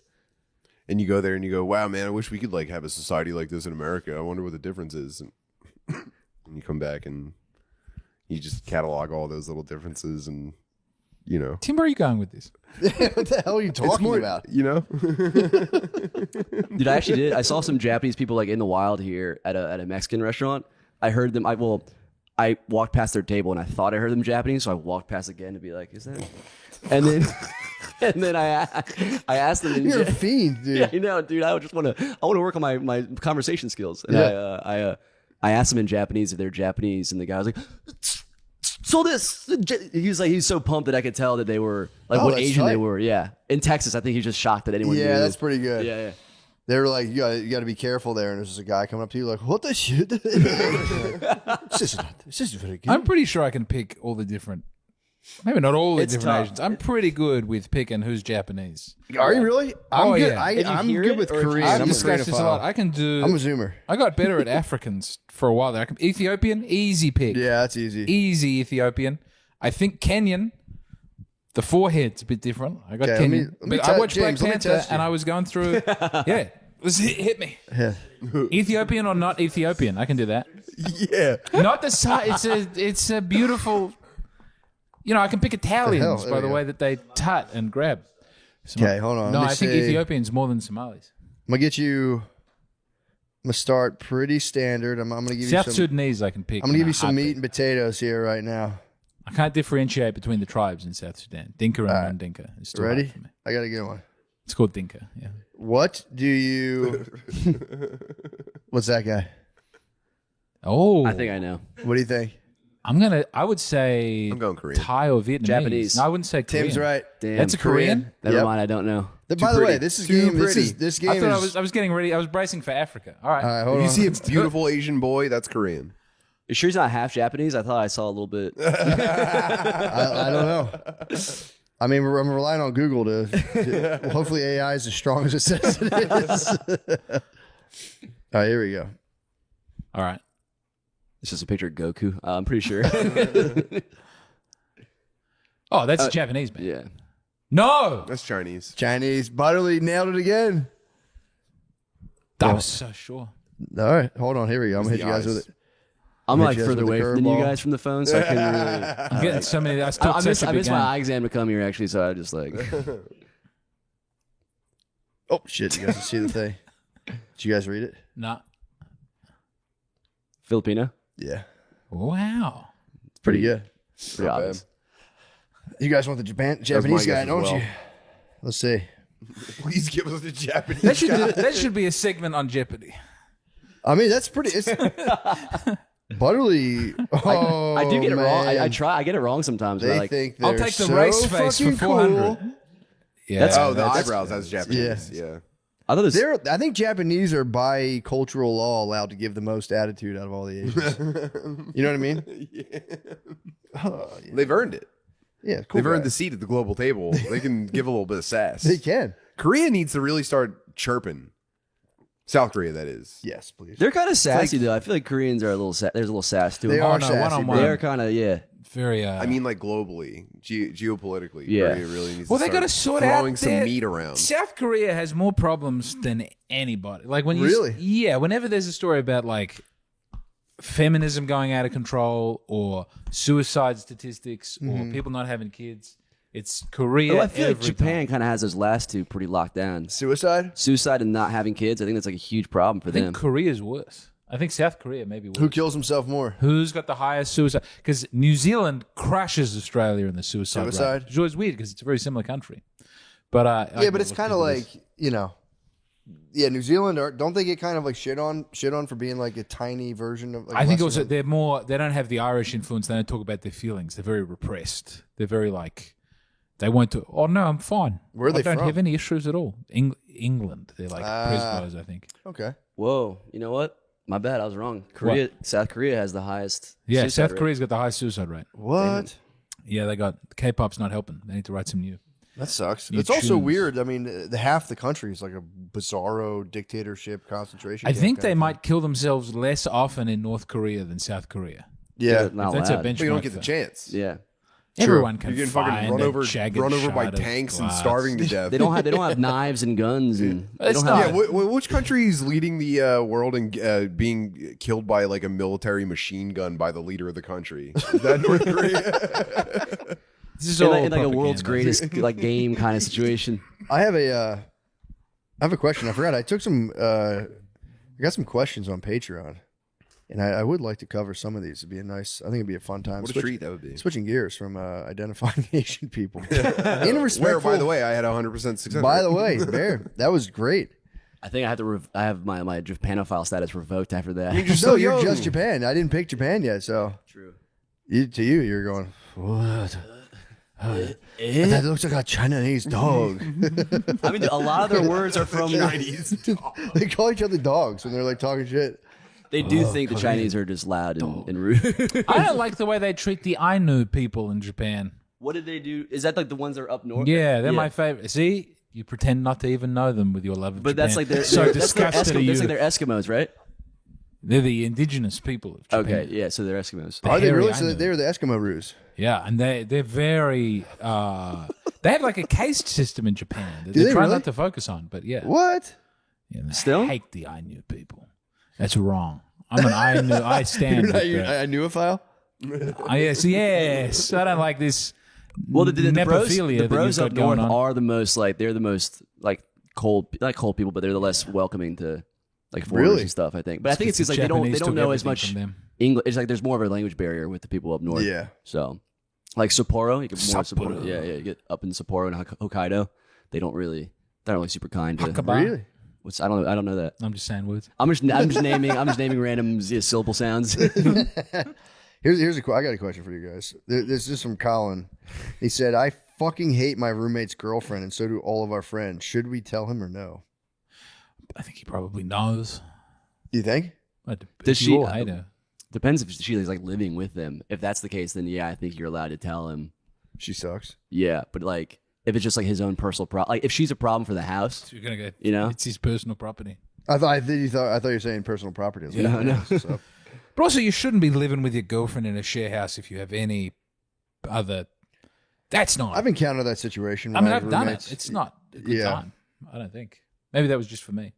And you go there and you go, wow, man, I wish we could like have a society like this in America. I wonder what the difference is. And you come back and you just catalog all those little differences and, you know. Tim, where are you going with this? What the hell are you talking about? You know? Dude, I actually did. I saw some Japanese people like in the wild here at a Mexican restaurant. I heard them. I walked past their table and I thought I heard them Japanese, so I walked past again to be like, "Is that?" And then, I asked them. You're a fiend, dude. Yeah, you know, dude. I want to work on my conversation skills. And I asked him in Japanese if they're Japanese, and the guy was like, "So this." He's so pumped that I could tell that they were like Oh, what that's Asian they tight. were. Yeah, in Texas, I think he's just shocked that anyone. Yeah, knew. that's pretty good. Yeah. They were like, you got to be careful there. And there's just a guy coming up to you like, what the shit? This is very good. I'm pretty sure I can pick all the different, maybe not all the It's different tough. Asians. I'm pretty good with picking who's Japanese. Are you really? I'm good. yeah. If you I'm hear good it with or if you Korean. see I've I'm a discussed this a lot. I can do. I'm a zoomer. I got better at Africans for a while there. Ethiopian, easy pick. Yeah, that's easy. Easy Ethiopian. I think Kenyan, the forehead's a bit different. I got Okay, let me- Kenyan. let me But I te- watched James, let me Black Panther test you. and I was going through. Yeah. Hit me. Yeah. Ethiopian or not Ethiopian? I can do that. Yeah. Not the size. It's a beautiful. You know, I can pick Italians There by we the go. way that they tut and grab. Okay, hold on. No, Let me I think see. Ethiopians more than Somalis. I'm gonna get you. I'm gonna start pretty standard. I'm gonna give you South some. Sudanese, I can pick. I'm gonna in give a you some heartbeat. meat and potatoes here right now. I can't differentiate between the tribes in South Sudan. Dinka and non-Dinka. It's still hard Ready? for me. I got a good one. It's called Dinka. Yeah. What do you? What's that guy? Oh, I think I know. What do you think? I would say I'm going Korean. Thai or Vietnamese. Japanese. No, I wouldn't say Korean. Tim's right. Damn. That's a Korean? Never Yep. mind. I don't know. By the way, pretty. this is Too game. pretty. This I game thought is. I was getting ready. I was bracing for Africa. All right. All right, hold If you on. see a beautiful Asian boy, that's Korean. You sure he's not half Japanese? I thought I saw a little bit. I don't know. I mean, I'm relying on Google to well, hopefully AI is as strong as it says it is. All right, here we go. All right. It's just a picture of Goku. I'm pretty sure. Oh, that's Japanese, man. Yeah. No, That's Chinese. Chinese. Butterly nailed it again. I was so sure. All right, hold on. Here we go. I'm going to hit the you guys eyes. with it. I'm Hit like you guys further with the away than you curveball. guys from the phone, so I couldn't really. I'm getting so many. I took I such a big missed my game. eye exam to come here actually, so I just like. Oh, shit. You guys can see the thing. Did you guys read it? No. Filipino. Yeah. Wow. It's pretty good. Pretty obvious. You guys want the Japanese guess guy, as don't well. you? Let's see. Please give us the Japanese. That should be a segment on Jeopardy. I mean, that's pretty. It's Butterly. Oh, I do get it wrong. I man. try. I get it wrong sometimes. But They I like, think I'll they're take the so race face for fucking 400. cool. Yeah. Oh, the eyebrows. That's Japanese. Yeah. I thought this. I think Japanese are by cultural law allowed to give the most attitude out of all the Asians. You know what I mean? They've earned it. Yeah, cool. They've earned the guys. seat at the global table. They can give a little bit of sass. They can. Korea needs to really start chirping. South Korea, that is. Yes, please. They're kind of sassy though. I feel like Koreans are a little. There's a little sass to They them. are no, sassy. one-on-one. bro. They are kind of Very. I mean, like globally, geopolitically. Yeah. Korea really needs well, to they got to start sort out throwing some their- meat around. South Korea has more problems than anybody. Like when you Really? yeah, whenever there's a story about like feminism going out of control or suicide statistics or people not having kids, it's Korea. Oh, I feel like every Japan time. kind of has those last two pretty locked down. Suicide? Suicide and not having kids. I think that's like a huge problem for I think them. Korea's worse. I think South Korea may be worse. Who kills himself more? Who's got the highest suicide? Because New Zealand crushes Australia in the suicide rate. Suicide? Which is always weird because it's a very similar country. But Yeah, but it's kind of like, you know, yeah, New Zealand, don't they get kind of like shit on for being like a tiny version of like I think less also of a- they're more. They don't have the Irish influence. They don't talk about their feelings. They're very repressed. They're very like. They won't do. Oh no, I'm fine. Where are they I don't from? have any issues at all. England. They're like presbyters, I think. Okay. Whoa, you know what? My bad, I was wrong. Korea, South Korea has the highest. Yeah, suicide South rate. Korea's got the highest suicide rate. What? Yeah, they got K-pop's not helping. They need to write some new. That sucks. New It's also tunes. weird. I mean, the half the country is like a bizarro dictatorship concentration. I camp think kind they of thing. might kill themselves less often in North Korea than South Korea. Yeah. Not That's allowed. a benchmark. But you don't get the for- chance. Yeah, Everyone can You're getting find fucking run a over, jagged by shard of tanks and glass. starving to death. they don't have knives and guns and they It's don't not- have. Yeah, which country is leading the world in being killed by like a military machine gun by the leader of the country? Is that North Korea? This is In all like a world's propaganda. greatest like game kind of situation. I have a question. I forgot. I took some. I got some questions on Patreon, and I would like to cover some of these. It'd be a nice. I think it'd be a fun time. What a treat that would be. Switching gears from identifying Asian people. In respect, Where, by the way, I had 100% success. by rate. the way, Bear, that was great. I think I have to. I have my Japanophile status revoked after that. You're No, so you're young. just Japan. I didn't pick Japan yet, so True. to you, you're going. What? That looks like a Chinese dog. I mean, a lot of their words are from. They call each other dogs when they're like talking shit. They do think the Chinese are just loud and rude. I don't like the way they treat the Ainu people in Japan. What did they do? Is that like the ones that are up north? Yeah, they're my favorite. See, you pretend not to even know them with your love of But Japan. that's like their. so that's their disgusted Eskimo, at you. that's like their Eskimos, right? They're the indigenous people of Japan. Okay, yeah, so they're Eskimos. Are they hairy really? So Ainu. they're the Eskimo Roos. Yeah, and they're very. They have like a caste system in Japan that Do they they try really? not to focus on, but yeah. What? Yeah, they Still? hate the Ainu people. That's wrong. I'm an Ainu. I stand with that. I knew a file. Yes. I don't like this. Well, the bros, nepophilia the that bros you've up got going north on. are the most like they're the most like cold, not cold people, but they're the less welcoming to like foreigners Really? and stuff. I think, but I think it's the just like they Japanese don't took know as everything much from them. English. It's like there's more of a language barrier with the people up north. Yeah. So, like Sapporo, you get more Sapporo. Sapporo. Yeah, you get up in Sapporo and Hokkaido. They're not really super kind to. Hakaba. Really? What's I don't know that. I'm just saying words. I'm just naming random syllable sounds. Here's I got a question for you guys. This is from Colin. He said, "I fucking hate my roommate's girlfriend, and so do all of our friends. Should we tell him or no? I think he probably knows. Do you think? But Does you she- all hate her. Depends if she's like living with them. If that's the case, then yeah, I think you're allowed to tell him. She sucks. Yeah, but like if it's just like his own personal problem, like if she's a problem for the house, So you're gonna go. You know? it's his personal property. I thought you were saying personal property. I was like, No, no. So, But also, you shouldn't be living with your girlfriend in a share house if you have any other. That's not. I've encountered that situation. I with mean, my I've done it. roommates. It's not a good Yeah. time. I don't think. Maybe that was just for me.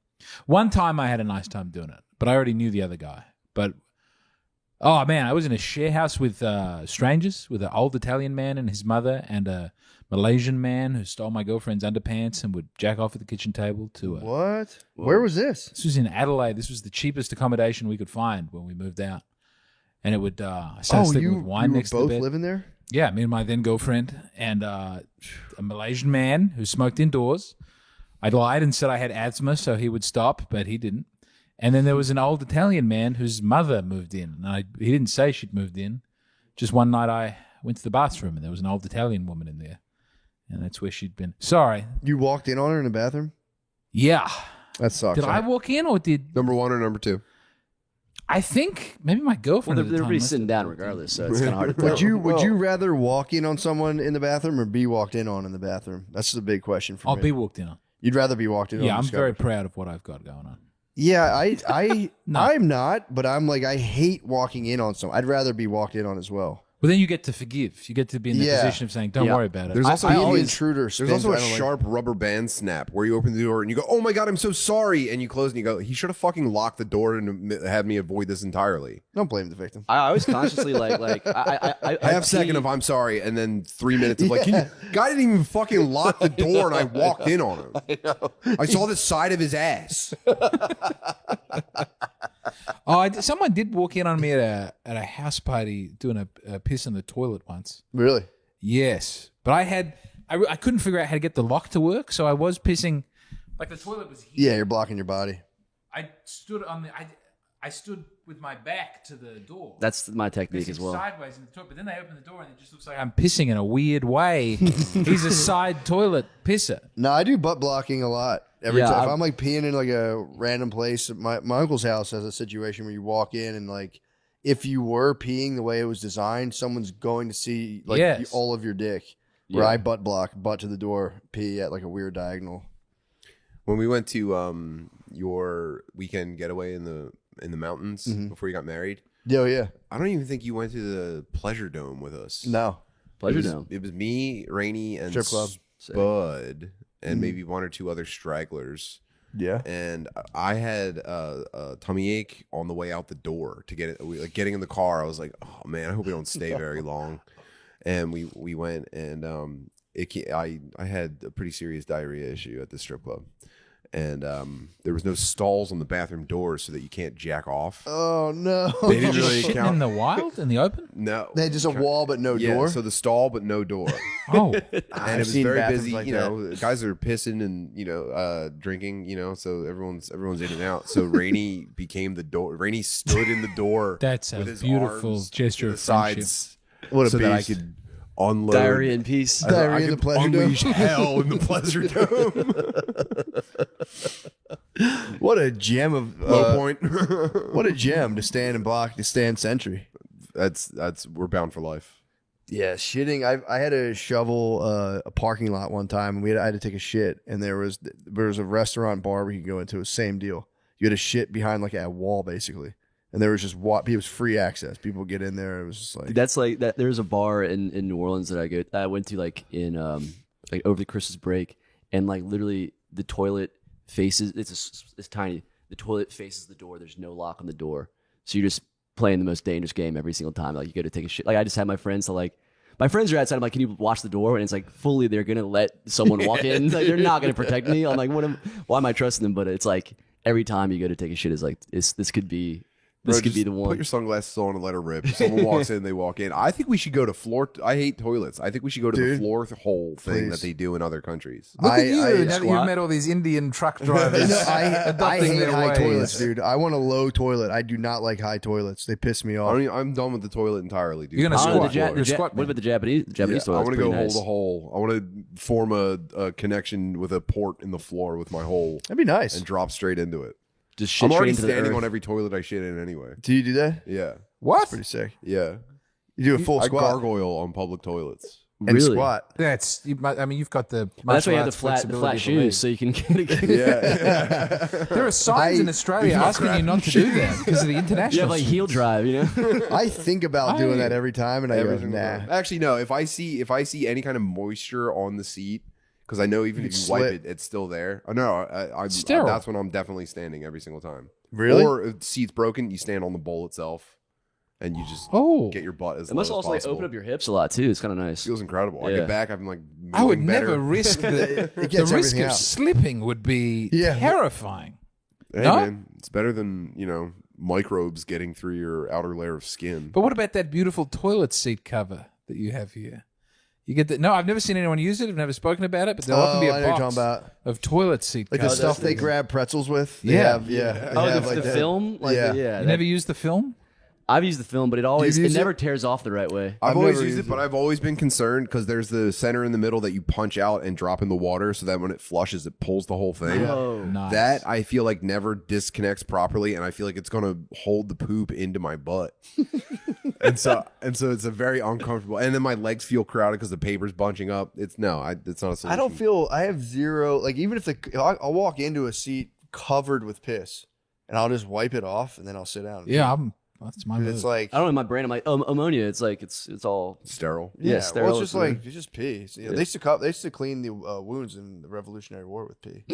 One time I had a nice time doing it, but I already knew the other guy. But oh man, I was in a share house with strangers, with an old Italian man and his mother, and a Malaysian man who stole my girlfriend's underpants and would jack off at the kitchen table. To What? Where was this? this was in Adelaide. This was the cheapest accommodation we could find when we moved out, and it would. I started sleeping with wine you were next to the both bed. living there? Yeah, me and my then girlfriend and a Malaysian man who smoked indoors. I lied and said I had asthma, so he would stop, but he didn't. And then there was an old Italian man whose mother moved in. And he didn't say she'd moved in. Just one night I went to the bathroom and there was an old Italian woman in there. And that's where she'd been. Sorry. You walked in on her in the bathroom? Yeah. That sucks. Did I walk in or did... Number one or number two? I think maybe my well, girlfriend they're at the time pretty must sitting have down walked in. regardless, so it's kind of hard to tell. Would you rather walk in on someone in the bathroom or be walked in on in the bathroom? That's the big question for I'll me. be walked in on. You'd rather be walked in on. Yeah, I'm discovered. very proud of what I've got going on. Yeah, I No. I'm not, but I'm like I hate walking in on someone. I'd rather be walked in on as well. Well, then you get to forgive. You get to be in the Yeah. position of saying, don't Yeah. worry about it. There's also I being always- the intruder There's spins, also I a don't like- sharp rubber band snap where you open the door and you go, "Oh my god, I'm so sorry," and you close and you go, "He should have fucking locked the door and had me avoid this entirely." Don't blame the victim. I always consciously I Half second of "I'm sorry," and then 3 minutes of like, "Guy didn't even fucking lock the door," and I walked in on him. I saw the side of his ass. Someone did walk in on me at a house party doing a piss in the toilet once. Really? Yes, but I couldn't figure out how to get the lock to work, so I was pissing. Like the toilet was here. Yeah, you're blocking your body. I stood on the. I stood with my back to the door. That's my technique Pissing as well. sideways in the toilet, but then they open the door and it just looks like I'm pissing in a weird way. He's a side toilet pisser. No, I do butt blocking a lot. Every Yeah, time if I'm- I'm like peeing in like a random place, my uncle's house has a situation where you walk in and like if you were peeing the way it was designed, someone's going to see like Yes. all of your dick. Where Yeah. I butt to the door, pee at like a weird diagonal. When we went to your weekend getaway in the mountains before you got married, Oh yeah. I don't even think you went to the Pleasure Dome with us. No. Pleasure it was, dome. It was me, Rainey, and Strip club. Spud, and maybe one or two other stragglers. Yeah. And I had a tummy ache on the way out the door to get it. Like getting in the car, I was like, "Oh man, I hope we don't stay very long." And we went, and I had a pretty serious diarrhea issue at the strip club, and there was no stalls on the bathroom doors so that you can't jack off. Oh no. They didn't really Shitting in count. the wild, in the open. No, They had just a wall but no yeah, door. so the stall but no door. Oh, And it I've was seen very bathrooms busy. like You know, guys are pissing and drinking. So everyone's in and out. So Rainey became the door. Rainey stood in the door. That's a with his beautiful arms gesture to the of friendship. sides, What a so that I beast. could unload Diarrhea in peace. Diarrhea I in the could Pleasure Dome. unleash hell in the Pleasure Dome. What a gem of Low point. what a gem to stand and block to stand sentry. That's we're bound for life. Yeah, shitting. I had to shovel a parking lot one time, and I had to take a shit, and there was a restaurant bar we could go into. It was same deal. You had to shit behind like a wall, basically. and there was just it was free access. People get in there. It was just like That's like that. There's a bar in New Orleans that I went to like in like over the Christmas break, and like literally the toilet faces. It's tiny. The toilet faces the door. There's no lock on the door, so you're just playing the most dangerous game every single time. Like you go to take a shit. Like I just had my friends to like. My friends are outside. I'm like, can you watch the door? And it's like fully they're gonna let someone walk in. Like, they're not gonna protect me. I'm like, why am I trusting them? But it's like every time you go to take a shit is like this could be. This could be the one. Put your sunglasses on and let her rip. If someone walks in, they walk in. I think we should go to floor. I hate toilets. I think we should go to the floor hole thing that they do in other countries. Look at you. Now that squat. you've met all these Indian truck drivers. I adopting hate their high ways. toilets, dude. I want a low toilet. I do not like high toilets. They piss me off. I'm done with the toilet entirely, dude. You're gonna I squat. wanna You're squat, What about the Japanese? The Japanese I toilet's want to go pretty nice. hold a hole. I want to form a connection with a port in the floor with my hole That'd be nice. and drop straight into it. Just shit I'm straight already into the standing earth. on every toilet I shit in anyway. Do you do that? Yeah, What? Pretty sick. yeah. You do a full I squat gargoyle on public toilets. and Really? squat. That's. I mean, you've got the. Well, that's why you have martial the arts flat flexibility shoes, to so you can get Yeah, There are signs in Australia asking you not to do that because of the international. You have like heel drive, you know. I think about doing that every time, and I go, single nah. time. Actually, no. If I see any kind of moisture on the seat, because I know even if you wipe slip. it, it's still there. Oh, no, Sterile. that's when I'm definitely standing every single time. Really? Or if the seat's broken, you stand on the bowl itself, and you just get your butt as It low must as also like possible. open up your hips a lot too. It's kind of nice. Feels incredible. I Yeah. get back, I'm like, I would moving better. never risk the gets risk everything of out. slipping would be Yeah. terrifying. Hey, No? man, it's better than microbes getting through your outer layer of skin. But what about that beautiful toilet seat cover that you have here? You get that? No, I've never seen anyone use it. I've never spoken about it, but there'll often be I a know what you're box talking about. of toilet seat Like the covers. stuff they grab pretzels with. They Yeah. have, yeah. They Oh, have the like that. film? Like, Yeah. You never used the film? I've used the film, but it use never it? tears off the right way. I've I've always never used it, used but I've always been concerned because there's the center in the middle that you punch out and drop in the water so that when it flushes, it pulls the whole thing. Oh, Nice. That I feel like never disconnects properly, and I feel like it's gonna hold the poop into my butt, and so it's a very uncomfortable. And then my legs feel crowded because the paper's bunching up. It's not a solution. I don't feel. I have zero. Like even if I'll walk into a seat covered with piss, and I'll just wipe it off, and then I'll sit down. Yeah, that's my 'Cause move. it's like I don't know. In my brain, I'm like, ammonia. It's like it's all. sterile. yeah, sterile well, it's just is like it's just pee. It's, they used to clean the wounds in the Revolutionary War with pee.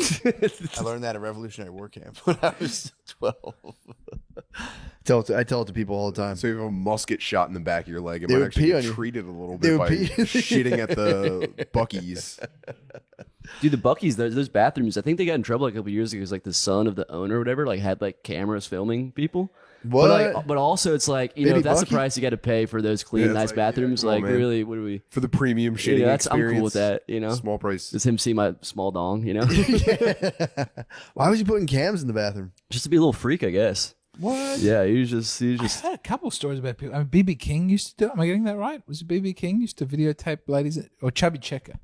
I learned that at Revolutionary War camp when I was 12. I tell it to people all the time. So you have a musket shot in the back of your leg. It They might would actually pee get on you. treated a little They bit would by pee. shitting at the Buc-ee's. Dude, the Buc-ee's, those bathrooms. I think they got in trouble a couple years ago because like the son of the owner or whatever like had like cameras filming people. What? But also it's like you know Baby if that's Bucky? the price you got to pay for those clean Yeah, it's nice like, yeah, bathrooms. come on, Like man. really, what do we? For the premium shitting I'm experience. cool with that. You know, Small price. just him see my small dong. You know, Why was he putting cams in the bathroom? just to be a little freak, I guess. What? Yeah, he was just I've had a couple stories about people. I mean, BB King used to do it. Am I getting that right? Was it BB King used to videotape ladies or Chubby Checker?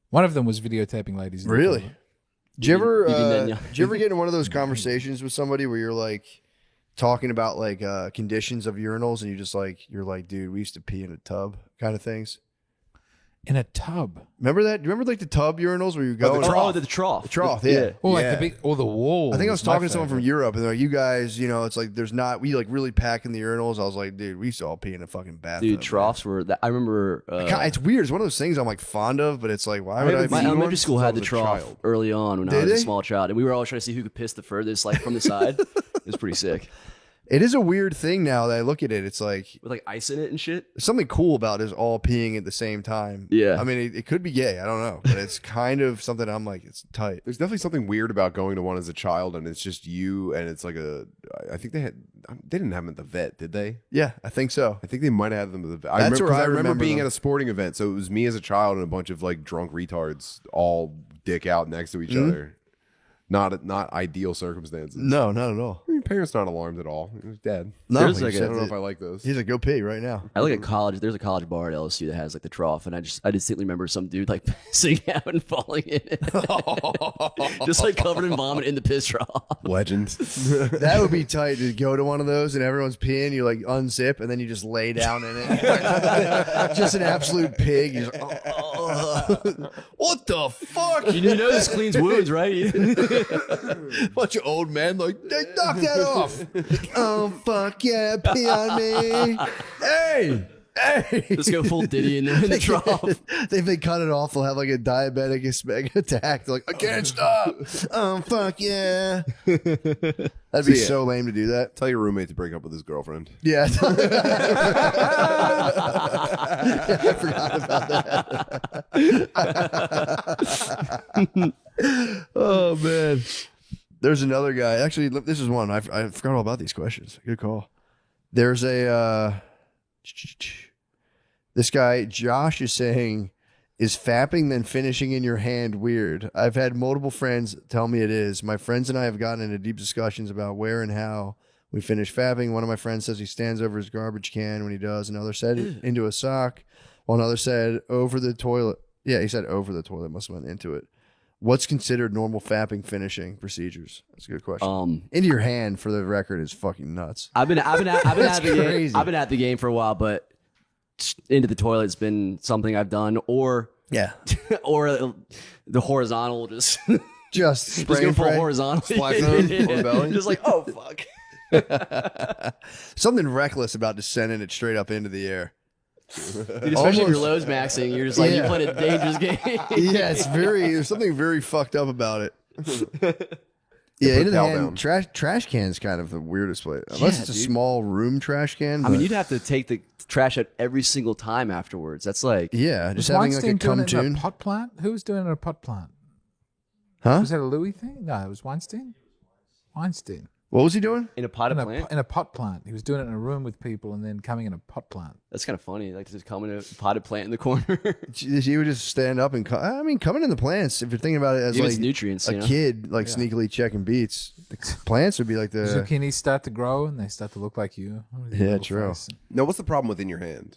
One of them was videotaping ladies. in the Really? toilet. Did you ever? Bibi Nenya. Did you ever get in one of those conversations with somebody where you're like talking about like conditions of urinals, and you're like, dude, we used to pee in a tub, kind of things. In a tub. Remember that? Do you remember like the tub urinals where you go? and- the trough. The trough, yeah. Or like Yeah. the big, or the wall. I think I was my talking to someone from favorite. Europe, and they're like, "You guys, it's like we like really pack in the urinals." I was like, "Dude, we used to all pee in a fucking bathtub." Dude, troughs were. I remember. It's weird. It's one of those things I'm like fond of, but it's like, why would I? My be elementary school had the as a trough child. early on when I Did was a they? small child, and we were always trying to see who could piss the furthest, like from the side. It was pretty sick, It is a weird thing now that I look at it. It's like with like ice in it and shit. there's something cool about is all peeing at the same time. Yeah. I mean, it could be gay. I don't know, but it's kind of something I'm like, it's tight. There's definitely something weird about going to one as a child, and it's just you, and it's like I think they didn't have them at the vet, did they? Yeah, I think so. I think they might have had them at the vet. That's where I I remember remember being them. at a sporting event, so it was me as a child and a bunch of like drunk retards all dick out next to each other. Not ideal circumstances. No, not at all. I mean, parents not alarmed at all. It was dead. No, There's he like I said don't know that- if I like those. he's like, go pee right now. I look at college. There's a college bar at LSU that has like the trough, and I distinctly remember some dude like pissing out and falling in it, just like covered in vomit in the piss trough. Legend. That would be tight to go to one of those and everyone's peeing. You like unzip and then you just lay down in it. Just an absolute pig. You're just, What the fuck? You know this cleans wounds, right? Bunch of old men like, hey, knock that off. Oh, fuck yeah, pee on me. Hey. Let's go full Diddy in the trough. If they cut it off, they'll have like a diabetic attack. They're like, I can't stop. Oh, fuck yeah. That'd be so lame to do that. Tell your roommate to break up with his girlfriend. Yeah. I forgot about that. Oh, man. There's another guy. Actually, look, this is one. I forgot all about these questions. Good call. There's a... This guy, Josh, is saying, is fapping then finishing in your hand weird? I've had multiple friends tell me it is. My friends and I have gotten into deep discussions about where and how we finish fapping. One of my friends says he stands over his garbage can when he does. Another said into a sock, while another said over the toilet. Yeah, he said over the toilet. Must have went into it. What's considered normal fapping finishing procedures? That's a good question. Into your hand, for the record, is fucking nuts. I've been at crazy. the game for a while, but into the toilet's been something I've done, or or the horizontal, just spray go and full pray. horizontal, Splash zone on the belly. just like, oh fuck. Something reckless about just sending it straight up into the air. Dude, especially if you're lows maxing, you're just like, you Yeah. played a dangerous game. Yeah, there's something very fucked up about it. Yeah, into the hand, trash can is kind of the weirdest place. Unless it's a small room trash can. I mean, but- you'd have to take the trash out every single time afterwards. That's like, yeah, just Was having like a Weinstein doing cum it in a tune. pot plant? Who was doing it in a pot plant? Huh? Was that a Louis thing? No, it was Weinstein. Weinstein. What was he doing? in a potted plant. In a pot plant. He was doing it in a room with people and then coming in a pot plant. That's kind of funny. Like just come in a potted plant in the corner. He would just stand up and coming in the plants. If you're thinking about it as Give like its nutrients, a you know? kid, like sneakily checking beats, the plants would be like the Zucchinis start to grow and they start to look like you. With your Yeah, little true. face. No, what's the problem with in your hand?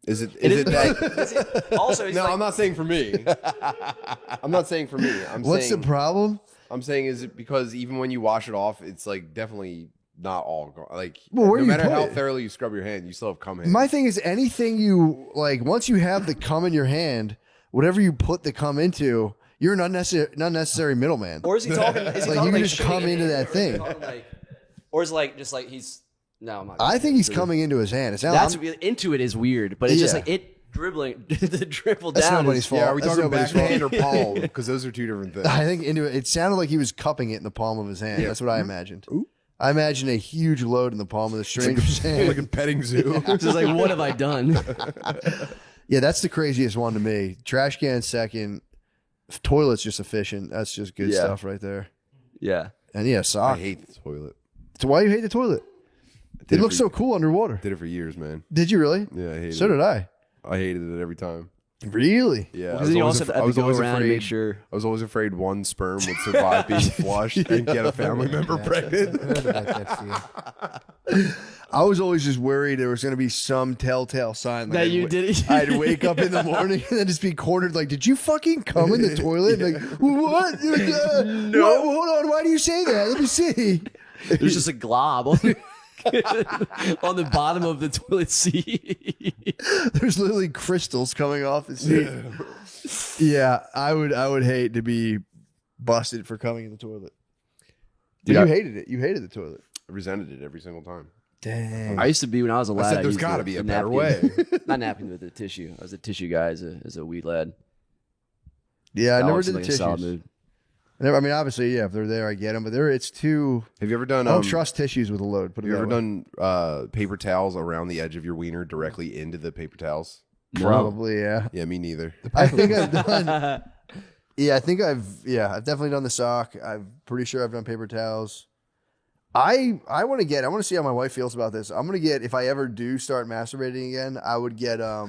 Is it that? Also, No, I'm not saying for me. I'm not saying for me. What's the problem? I'm saying is it because even when you wash it off, it's like definitely not all gone. Like Well, where no do you matter put how it? thoroughly you scrub your hand, you still have cum hands. My thing is anything you like. Once you have the cum in your hand, whatever you put the cum into, you're an unnecessary middleman. or is he talking? Is he Like, talking you can like just come shitting into it, that or is he thing. talking like- or is it like just like he's no? I'm not. I think he's coming into his hand. It's not, That's I'm- into it is weird, but it's just Yeah. like it dribbling the dribble That's down. nobody's is- fault. yeah, are we That's talking nobody's backhand fault. or palm? Because those are two different things. I think into it. It sounded like he was cupping it in the palm of his hand. Yeah. That's what I imagined. I imagined a huge load in the palm of the stranger's like hand. a petting zoo. It's just like, what have I done? Yeah, that's the craziest one to me. Trash can second. Toilet's just efficient. That's just good Yeah. stuff right there. Yeah. And yeah, I sock. hate the toilet. So why do you hate the toilet? It looks so cool underwater. Did it for years, man. Did you really? Yeah, I hated So it. did I. I hated it every time. Really? Yeah, Because then you also have to go around and make sure. I was always afraid one sperm would survive being flushed and get a family member pregnant. I heard about that fear. I was always just worried there was going to be some telltale sign like That you did it. I'd wake up in the morning and then just be cornered like, did you fucking come in the toilet? Like, what? No. Hold on. Why do you say that? Let me see. There's just a glob on on the bottom of the toilet seat. There's literally crystals coming off the seat. Yeah, I would hate to be busted for coming in the toilet. But Dude, you I- hated it. You hated the toilet. I resented it every single time. Dang. I used to be when I was a lad. said there's used gotta be a better way. Not napkin with the tissue. I was a tissue guy as a weed lad. Yeah, I never Always did the like a solid tissues. move. I mean, obviously, yeah, if they're there, I get them. But it's too. Have you ever done? I don't trust tissues with a load. Put it Have you that ever way. done paper towels around the edge of your wiener directly into the paper towels? Probably, yeah. Yeah, me neither. I think I've done. Yeah, I think I've definitely done the sock. I'm pretty sure I've done paper towels. I want to see how my wife feels about this. I'm gonna get, if I ever do start masturbating again, I would get I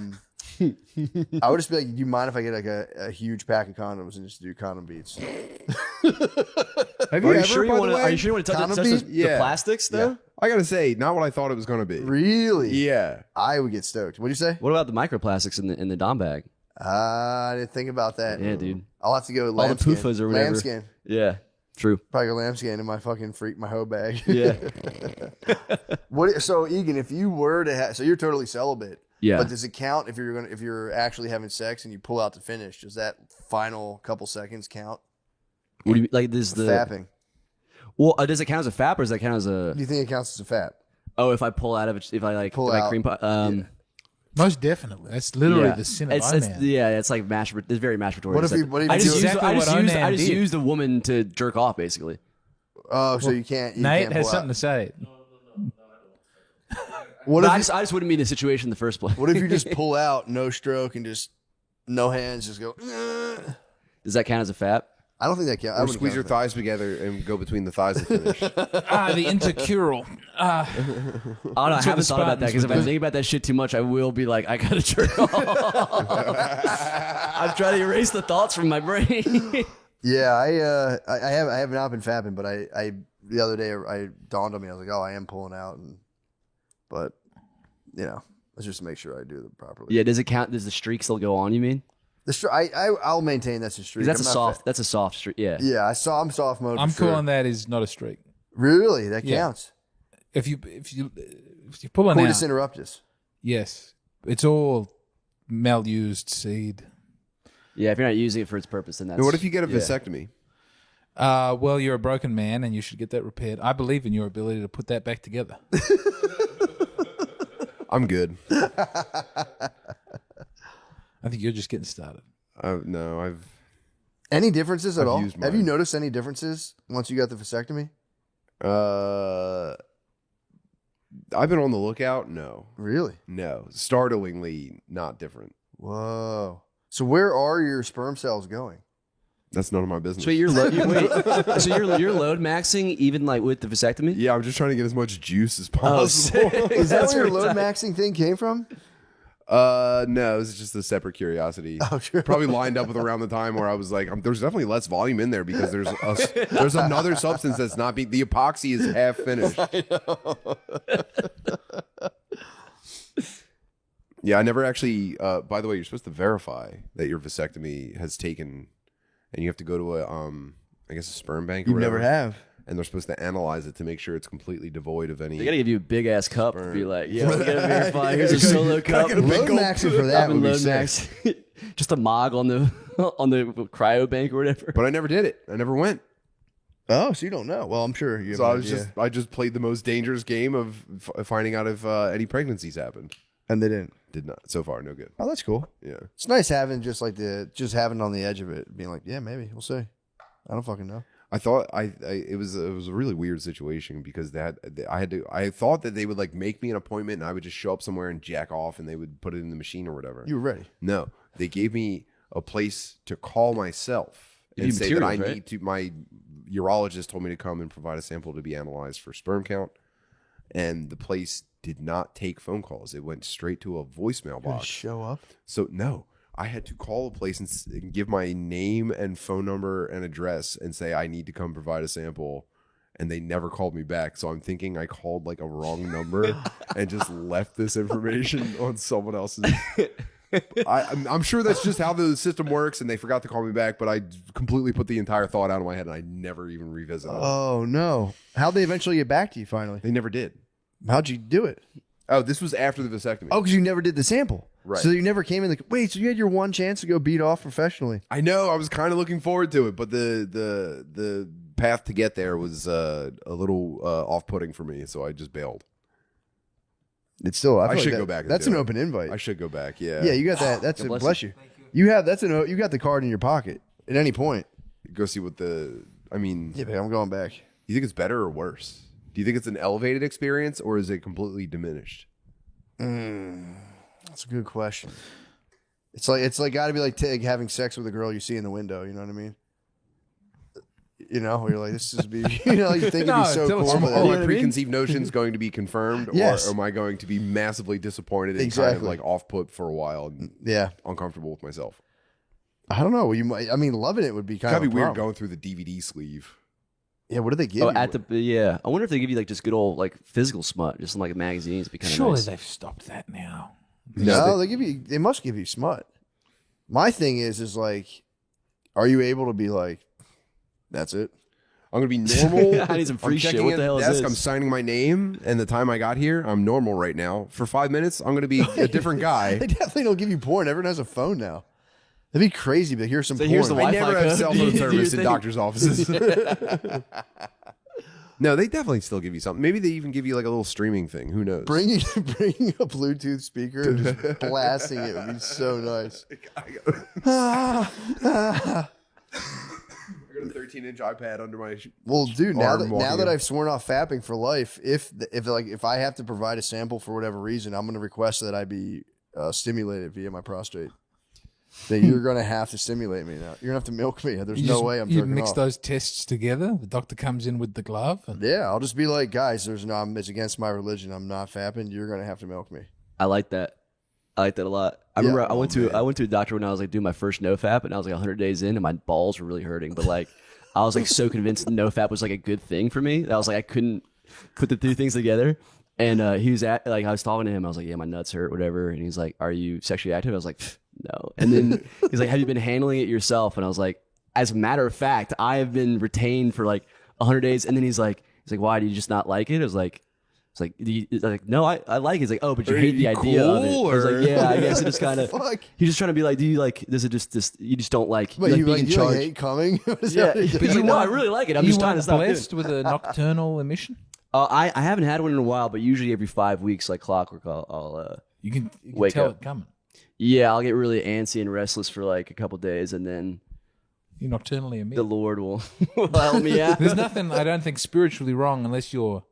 would just be like, do you mind if I get like a huge pack of condoms and just do condom beats? Have Are you sure you want to? Are you sure you want to touch, Condom touch bead? the Yeah. plastics though? I gotta say, not what I thought it was gonna be. Really? Yeah, I would get stoked. What'd you say? What about the microplastics in the Dom bag? I didn't think about that. Yeah, dude. I'll have to go with All the lambskin. PUFAs or whatever. Lambskin. Yeah, true. Probably go lambskin in my fucking my hoe bag. Yeah. So Egan, if you were to have, so you're totally celibate. Yeah. But does it count if you're actually having sex and you pull out to finish? Does that final couple seconds count? What do you like? This the Fapping. Well, does it count as a fap or does that count as a? Do you think it counts as a fap? Oh, if I pull out of it, if I like Pull if I out. cream pie. Most definitely. That's literally Yeah. the sin of It's Onan. it's like it's very masturbatory. What if It's he- like- what if I he just do- used Exactly I just what used Onan I just did. used a woman to jerk off basically. Oh, so you can't. You Nate can't has pull something out. to say. What But if I you- just wouldn't be in the situation in the first place. What if you just pull out, no stroke, and just no hands, just go? Does that count as a fap? I don't think that counts. I Or wouldn't squeeze your count thighs together and go between the thighs to finish. The intercural. I don't know. I what haven't the thought about that because if I Spartans think about that shit too much, I will be like, I gotta jerk off. I'm trying to erase the thoughts from my brain. that. Yeah, I have not been fapping, but I the other day I dawned on me. I was like, oh, I am pulling out, but let's just make sure I do it properly. Yeah, does it count? Does the streak still go on? You mean? I'll maintain that's a streak. 'Cause that's I'm a not soft. That's a soft streak. Yeah. Yeah, I'm soft mode. I'm for sure. calling that is not a streak. Really, that Yeah. counts. If you pull an Coitus out, interruptus. yes, it's all malused seed. Yeah. If you're not using it for its purpose, then that's. Now, what if you get a yeah. vasectomy? Well, you're a broken man, and you should get that repaired. I believe in your ability to put that back together. I'm good. I think you're just getting started. No, I've Any differences at I've all? used Have you mine. noticed any differences once you got the vasectomy? I've been on the lookout. No, Really? startlingly not different. Whoa. So where are your sperm cells going? That's none of my business. So you're load maxing even like with the vasectomy? Yeah, I'm just trying to get as much juice as Oh, possible. sick. Is that That's where your pretty load tight. maxing thing came from? No, it's just a separate curiosity. Oh, sure. Probably lined up with around the time where I was like, there's definitely less volume in there because there's another substance that's not being. The epoxy is half finished. Yeah, I never actually. By the way, you're supposed to verify that your vasectomy has taken, and you have to go to I guess a sperm bank. Or You never whatever, have. and they're supposed to analyze it to make sure it's completely devoid of any. They gotta give you a big ass cup and be like, yeah, we gotta verify. Here's a solo cup. Load maxing for that I've would been be load sick. max. Just a mog on the cryo bank or whatever. But I never did it. I never went. Oh, so you don't know? Well, I'm sure you have So an I was idea. I just played the most dangerous game of finding out if any pregnancies happened. And they didn't. Did not so far. No good. Oh, that's cool. Yeah. It's nice having just having it on the edge of it, being like, yeah, maybe we'll see. I don't fucking know. I thought it was a really weird situation because I thought that they would like make me an appointment and I would just show up somewhere and jack off and they would put it in the machine or whatever. You were ready. No, they gave me a place to call myself Give and you say that I materials, right? need to. My urologist told me to come and provide a sample to be analyzed for sperm count, and the place did not take phone calls. It went straight to a voicemail box. Show up. So no, I had to call a place and give my name and phone number and address and say I need to come provide a sample, and they never called me back. So I'm thinking I called like a wrong number and just left this information on someone else's. I'm sure that's just how the system works, and they forgot to call me back. But I completely put the entire thought out of my head, and I never even revisited it. Oh no! How'd they eventually get back to you finally? They never did. How'd you do it? Oh, this was after the vasectomy. Oh, because you never did the sample. Right. So you never came in. Wait, so you had your one chance to go beat off professionally. I know. I was kind of looking forward to it, but the path to get there was a little off-putting for me, so I just bailed. It's still. I, feel should like go back and That's do an it. open invite. I should go back. Yeah. Yeah, you got that. That's God a bless bless you. You have that's an. You got the card in your pocket at any point. Go see what the. I mean, Yeah, babe, I'm going back. you think it's better or worse? Do you think it's an elevated experience or is it completely diminished? That's a good question. It's like got to be like having sex with a girl you see in the window. You know what I mean? You know, where you're like, this is be. You know, you think No, it'd be so tell us cool. more. but Are then- my preconceived notions going to be confirmed, Yes. or am I going to be massively disappointed and kind of Exactly. like off put for a while and Yeah, uncomfortable with myself? I don't know. You might. I mean, loving it would be It's kind gotta of be weird problem. going through the DVD sleeve. Yeah, what do they give Oh, you? at the yeah. I wonder if they give you like just good old like physical smut, just in like magazines. It'd be kind of Surely nice. they've stopped that now. No, they give you. They must give you smut. My thing is like, are you able to be like, that's it? I'm gonna be normal. I need some free I'm shit. checking What in the hell at is desk, this? I'm signing my name, and the time I got here, I'm normal right now. For 5 minutes, I'm gonna be a different guy. They definitely don't give you porn. Everyone has a phone now. That'd be crazy, but here's some porn. here's the I Wi-Fi never have code. cell Do phone you- do service you in think- doctors' offices. No, they definitely still give you something. Maybe they even give you like a little streaming thing. Who knows? Bringing a Bluetooth speaker and just blasting it would be so nice. I got a 13-inch iPad under my. Well, dude, now arm that walking in. I've sworn off fapping for life, if I have to provide a sample for whatever reason, I'm going to request that I be stimulated via my prostate. That you're going to have to stimulate me now. You're going to have to milk me. There's no way I'm You jerking mix off. those tests together. The doctor comes in with the glove. And Yeah, I'll just be like, guys, it's against my religion. I'm not fapping. You're going to have to milk me. I like that. I like that a lot. I Yeah. remember I went to a doctor when I was like doing my first NoFap, and I was like 100 days in, and my balls were really hurting. But like, I was like so convinced NoFap was like a good thing for me that I was like I couldn't put the two things together. And he was I was talking to him. I was like, yeah, my nuts hurt, whatever. And he's like, are you sexually active? I was like, no. And then he's like, have you been handling it yourself? And I was like, as a matter of fact, I have been retained for like 100 days. And then he's like, why do you just not like it? I was like, no, I like it. He's like, oh, but you hate the idea of it. I was or- like, yeah, I guess it just kind of. Fuck. He's just trying to be like, do you like? Does it just you just don't like? But you being in charge? hate coming? Yeah, but he's like, no, I really like it. I'm you just trying to weren't stop. blessed with a nocturnal emission. I haven't had one in a while, but usually every 5 weeks, like clockwork, I'll You can Wake tell up. it coming. yeah, I'll get really antsy and restless for like a couple days, and then You're nocturnally the emitted. Lord will help me out. There's nothing I don't think spiritually wrong unless you're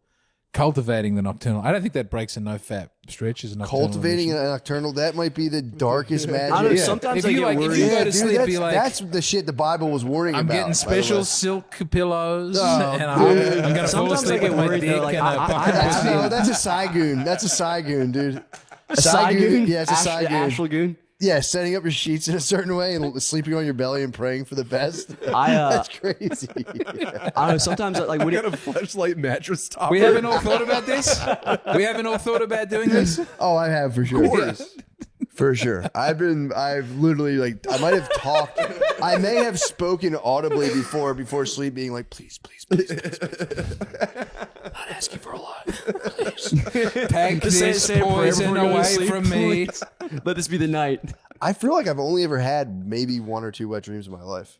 cultivating the nocturnal. I don't think that breaks a no-fap stretch as a nocturnal Cultivating emission. a nocturnal, that might be the darkest magic. I don't know. Yeah. Sometimes If I you get like- if worried. you go to dude, sleep, that's, be like, that's the shit the Bible was warning I'm about. getting by the special way. silk pillows, Oh, and I'm going to fall Sometimes I asleep get with my worried, dick though, like, and a I- pumpkin That's, pussy. no, that's a Saigoon. That's a Saigoon, dude. A Saigoon? Yeah, it's a Ash- Saigoon. Ash Lagoon? Yeah, setting up your sheets in a certain way and sleeping on your belly and praying for the best. That's crazy. I don't know. Sometimes like when I got a flashlight mattress topper. We haven't all thought about this? We haven't all thought about doing this? Oh, I have for sure. For sure. I've literally like, I might have talked. I may have spoken audibly before sleep, being like, please, please, please, please, please. Not asking for a lot. Please. Take this say a prayer poison before you go to away sleep, from me. please. Let this be the night. I feel like I've only ever had maybe 1 or 2 wet dreams in my life.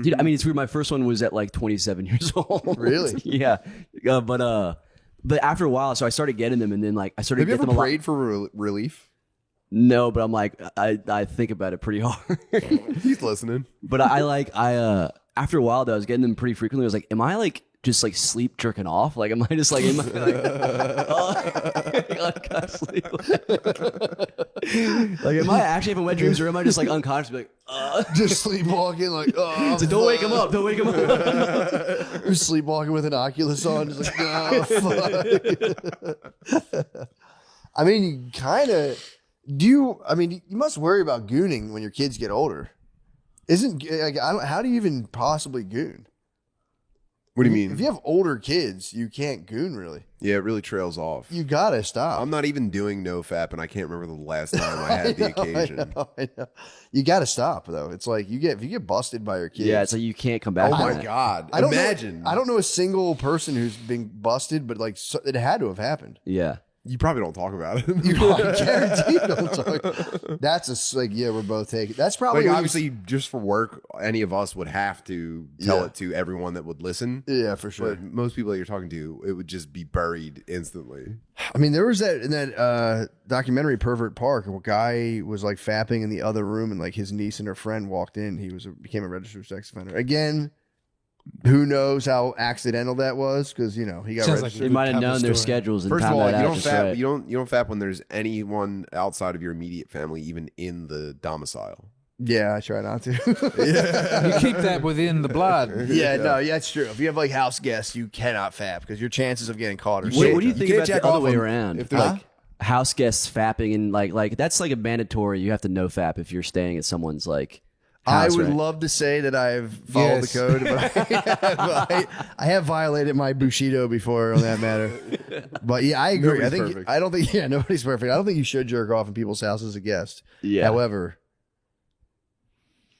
Dude, I mean, it's weird. My first one was at like 27 years old. Really? Yeah. But after a while, so I started getting them, and then like I started Have you getting ever them a lot. prayed for relief? No, but I'm like, I think about it pretty hard. He's listening. But after a while though, I was getting them pretty frequently. I was like, am I like just like sleep jerking off? Like, am I just like, am I like, I sleep? Like, am I actually having wet dreams, or am I just like unconscious? Like, Just sleepwalking, like, oh, so don't wake him up. Don't wake him up. You're sleepwalking with an Oculus on, just like, oh, fuck. I mean, you kind of you must worry about gooning when your kids get older. Isn't like how do you even possibly goon? What do you mean? If you have older kids, you can't goon really. Yeah, it really trails off. You gotta stop. I'm not even doing NoFap, and I can't remember the last time I had the occasion. I know. You gotta stop though. It's like if you get busted by your kids. Yeah, it's like you can't come back. Oh from my that. god! I don't Imagine. I don't know a single person who's been busted, but like it had to have happened. Yeah. You probably don't talk about it. I guarantee you don't talk. That's like, yeah, we're both taking. That's probably Like when you- obviously, just for work, any of us would have to tell Yeah. it to everyone that would listen. Yeah, for sure. But most people that you're talking to, it would just be buried instantly. I mean, there was that in that documentary Pervert Park, a guy was like fapping in the other room, and like his niece and her friend walked in. He became a registered sex offender. Again, who knows how accidental that was? Because he got Sounds like registered. They might have Cover known their story. schedules and First of timed all, that you out don't just fap. right. You don't fap when there's anyone outside of your immediate family, even in the domicile. Yeah, I try not to. You keep that within the blood. Yeah, no, yeah, it's true. If you have like house guests, you cannot fap because your chances of getting caught are. What do you You think can't about jack the other off way on- around? if they're Like, like- house guests fapping and like that's like a mandatory. You have to no fap if you're staying at someone's like I house, would right? love to say that I've followed Yes. the code, but I have violated my Bushido before on that matter. But yeah, I agree. Nobody's perfect. I don't think nobody's perfect. I don't think you should jerk off in people's houses as a guest. Yeah. However,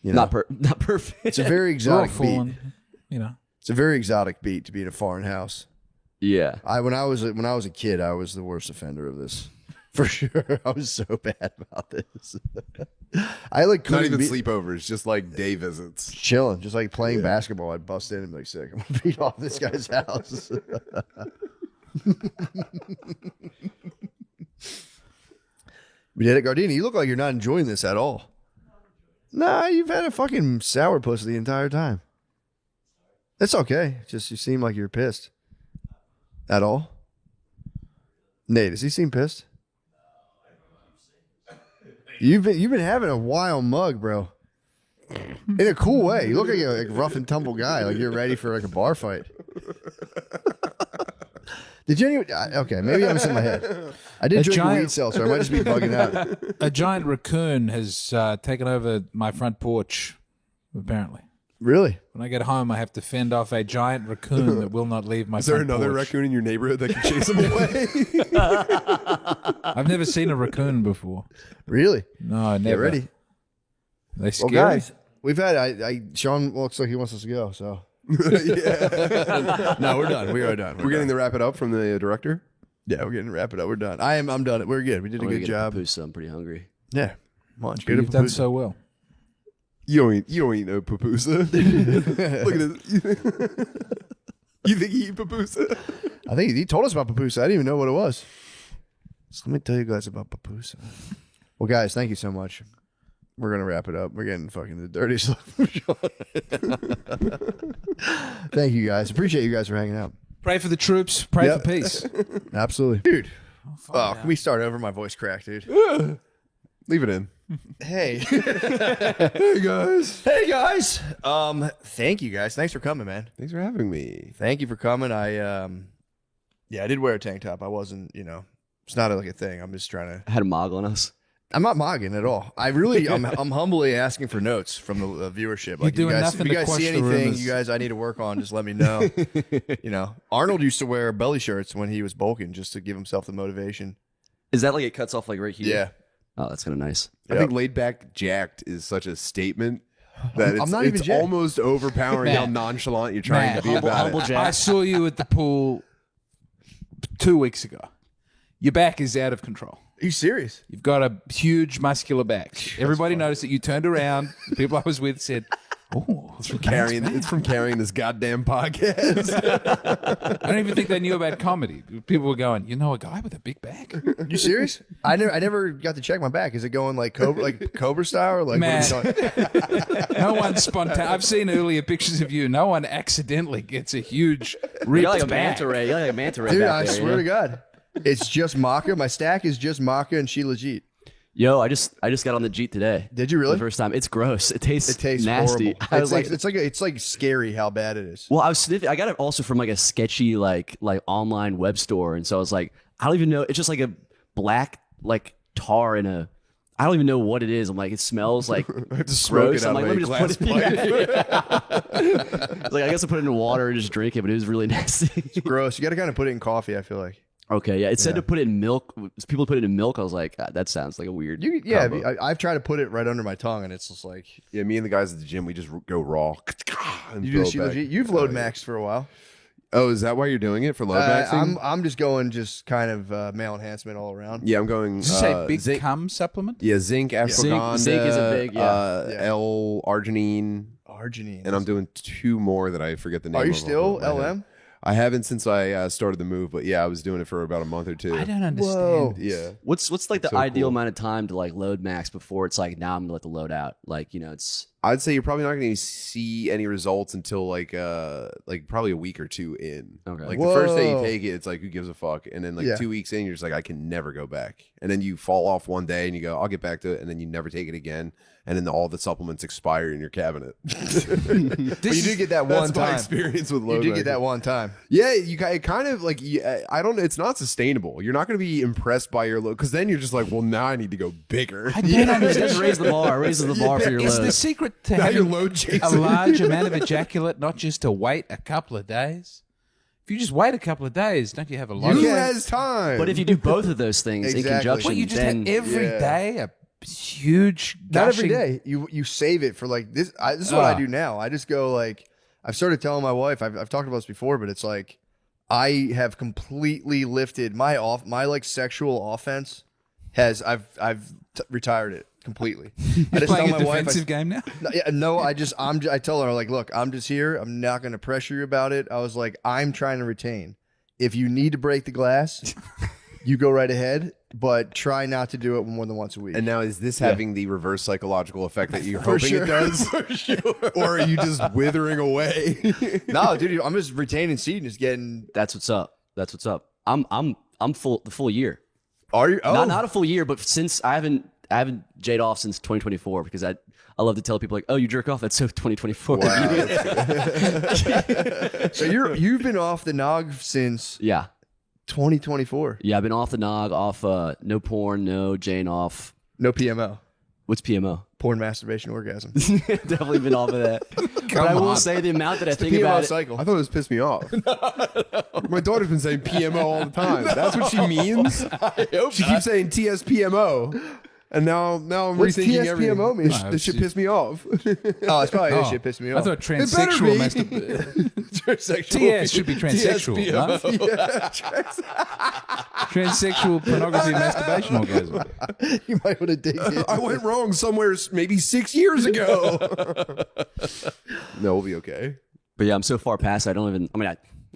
you know, not perfect. it's a very We're all exotic beat. falling, It's a very exotic beat to be in a foreign house. Yeah. When I was a kid, I was the worst offender of this. For sure. I was so bad about this. I like Not couldn't even be sleepovers, just like day visits. chilling, just like playing basketball. I'd bust in and be like, sick, I'm gonna beat off this guy's house. We did it, Gardini. You look like you're not enjoying this at all. Nah, you've had a fucking sourpuss the entire time. It's okay. Just you seem like you're pissed. At all? Nate, does he seem pissed? You've been having a wild mug, bro. In a cool way. You look like a rough and tumble guy, like you're ready for like a bar fight. Did you okay, maybe I'm just in my head. I did drink a weed seltzer. I might just be bugging out. A giant raccoon has taken over my front porch, apparently. Really? When I get home, I have to fend off a giant raccoon that will not leave my Is there front another porch. raccoon in your neighborhood that can chase him away? I've never seen a raccoon before. Really? No, never. Get ready. They Well, scary. guys, we've had Sean looks like he wants us to go, so no, we're done. We are done. We're getting the wrap it up from the director. we're getting to wrap it up. We're done. I'm done. We're good. We did a good job. I'm pretty hungry. Yeah. Munch. You've done so well. You don't eat no pupusa. Look at this. You think you eat pupusa? I think he told us about papusa. I didn't even know what it was. So let me tell you guys about papusa. Well, guys, thank you so much. We're gonna wrap it up. We're getting fucking the dirty stuff. Thank you guys. Appreciate you guys for hanging out. Pray for the troops. Pray Yep. for peace. Absolutely, dude. Oh, can we start over? My voice cracked, dude. Leave it in. Hey, Hey guys. hey guys. Thank you guys. Thanks for coming, man. Thanks for having me. Thank you for coming. I did wear a tank top. I wasn't, it's not like a thing. I'm just trying to. Had a mog on us. I'm not mogging at all. I'm humbly asking for notes from the viewership. Like, doing you guys, nothing if you to guys see quash the anything rumors. you guys I need to work on, just let me know. Arnold used to wear belly shirts when he was bulking just to give himself the motivation. Is that like it cuts off like right here? Yeah. Oh, that's kind of nice. I think laid back jacked is such a statement that I'm not even it's jacked. almost overpowering how Matt. nonchalant you're trying Matt, to be about humble it. jack. I saw you at the pool 2 weeks ago. Your back is out of control. Are you serious? You've got a huge muscular back. Everybody noticed that you turned around. The people I was with said, "Oh, It's from carrying this goddamn podcast. I don't even think they knew about comedy. People were going, "You know, a guy with a big back." You serious? I never got to check my back. Is it going like Cobra style or like Man. what are you talking- No one spontaneous. I've seen earlier pictures of you. No one accidentally gets a huge You ripped got like a back. manta ray. You got like a manta ray Dude, back I there, swear to God. It's just Maka. My stack is just Maka and Sheila Jeet. Yo, I just got on the Jeet today. Did you For really? the first time. It's gross. It tastes horrible. nasty. I was like, It's like scary how bad it is. well, I was sniffing. I got it also from like a sketchy like online web store, and so I was like, I don't even know. It's just like a black like tar in a. I don't even know what it is. I'm like, it smells like I have to smoke gross. it I'm out like, of let me a just glass put it. It's like I guess I put it in water and just drink it, but it was really nasty. Gross. You got to kind of put it in coffee, I feel like. Okay, yeah. It said to put it in milk. People put it in milk. I was like, that sounds like a weird. combo. I've tried to put it right under my tongue, and it's just like Yeah, me and the guys at the gym, we just go raw. And you throw do it Sheila back. Jeet. You've load maxed for a while. Oh, is that why you're doing it for load maxing? I'm just going kind of male enhancement all around. Yeah, I'm going. Did you say big zinc, cum supplement? yeah, zinc, ashwagandha, Zinc is a big, yeah. Yeah. L-arginine, Arginine. and I'm doing 2 more that I forget the name. Are you of still off the top of my head. LM? I haven't since I started the move, but yeah, I was doing it for about a month or 2. I don't understand. Whoa. Yeah, What's like the So ideal cool. amount of time to like load max before it's like now I'm gonna let the load out? Like it's I'd say you're probably not going to see any results until like probably a week or 2 in. Okay. Like the first day you Whoa. take it, it's like who gives a fuck, and then like Yeah. 2 weeks in, you're just like I can never go back, and then you fall off one day and you go I'll get back to it, and then you never take it again, and then all the supplements expire in your cabinet. But you did get that one That's my time. experience with You load. did get maxing. that one time. Yeah, it kind of like I don't. It's not sustainable. You're not going to be impressed by your load because then you're just like, well, now I need to go bigger. I don't understand. just raise the bar, raises the bar for your Is load. the secret to Now you're having load a chasing. large amount of ejaculate not just to wait a couple of days? If you just wait a couple of days, don't you have a lot Who of... has time? But if you do both of those things Exactly. in conjunction, What, you just then have every Yeah. day a huge Not every gushing- day. You save it for like this. This is what I do now. I just go like I've started telling my wife. I've talked about this before, but it's like I have completely lifted my like sexual offense. I've retired it completely. I just Playing tell a my wife. defensive game now. No, I tell her like, look, I'm just here. I'm not going to pressure you about it. I was like, I'm trying to retain. If you need to break the glass, you go right ahead, but try not to do it more than once a week. And now, is this having the reverse psychological effect that you're hoping sure. it does? For sure. Or are you just withering away? No, dude, I'm just retaining seed and just getting. That's what's up. That's what's up. I'm the full year. Are you? Oh. Not a full year, but since I haven't jade off since 2024 because I love to tell people like, oh, you jerk off. That's so 2024. Wow. So you've been off the nog since 2024. Yeah, I've been off the nog, off no porn, no Jane off. No PMO. What's PMO? Porn, masturbation, orgasm. Definitely been off of that. But I will say the amount that I think PMO about it. cycle. I thought it was pissed me off. My daughter's been saying PMO all the time. That's what she means. She keeps saying TSPMO. And now I'm What's rethinking everything. TSPMO mean? This shit pissed me off. Oh, it's probably this shit pissed me I off. thought be. transsexual TS should be transsexual. Huh? Transsexual pornography masturbation orgasm. You might want to dig in. I went wrong somewhere maybe 6 years ago. No, we'll be okay. But yeah, I'm so far past. I don't even. I mean,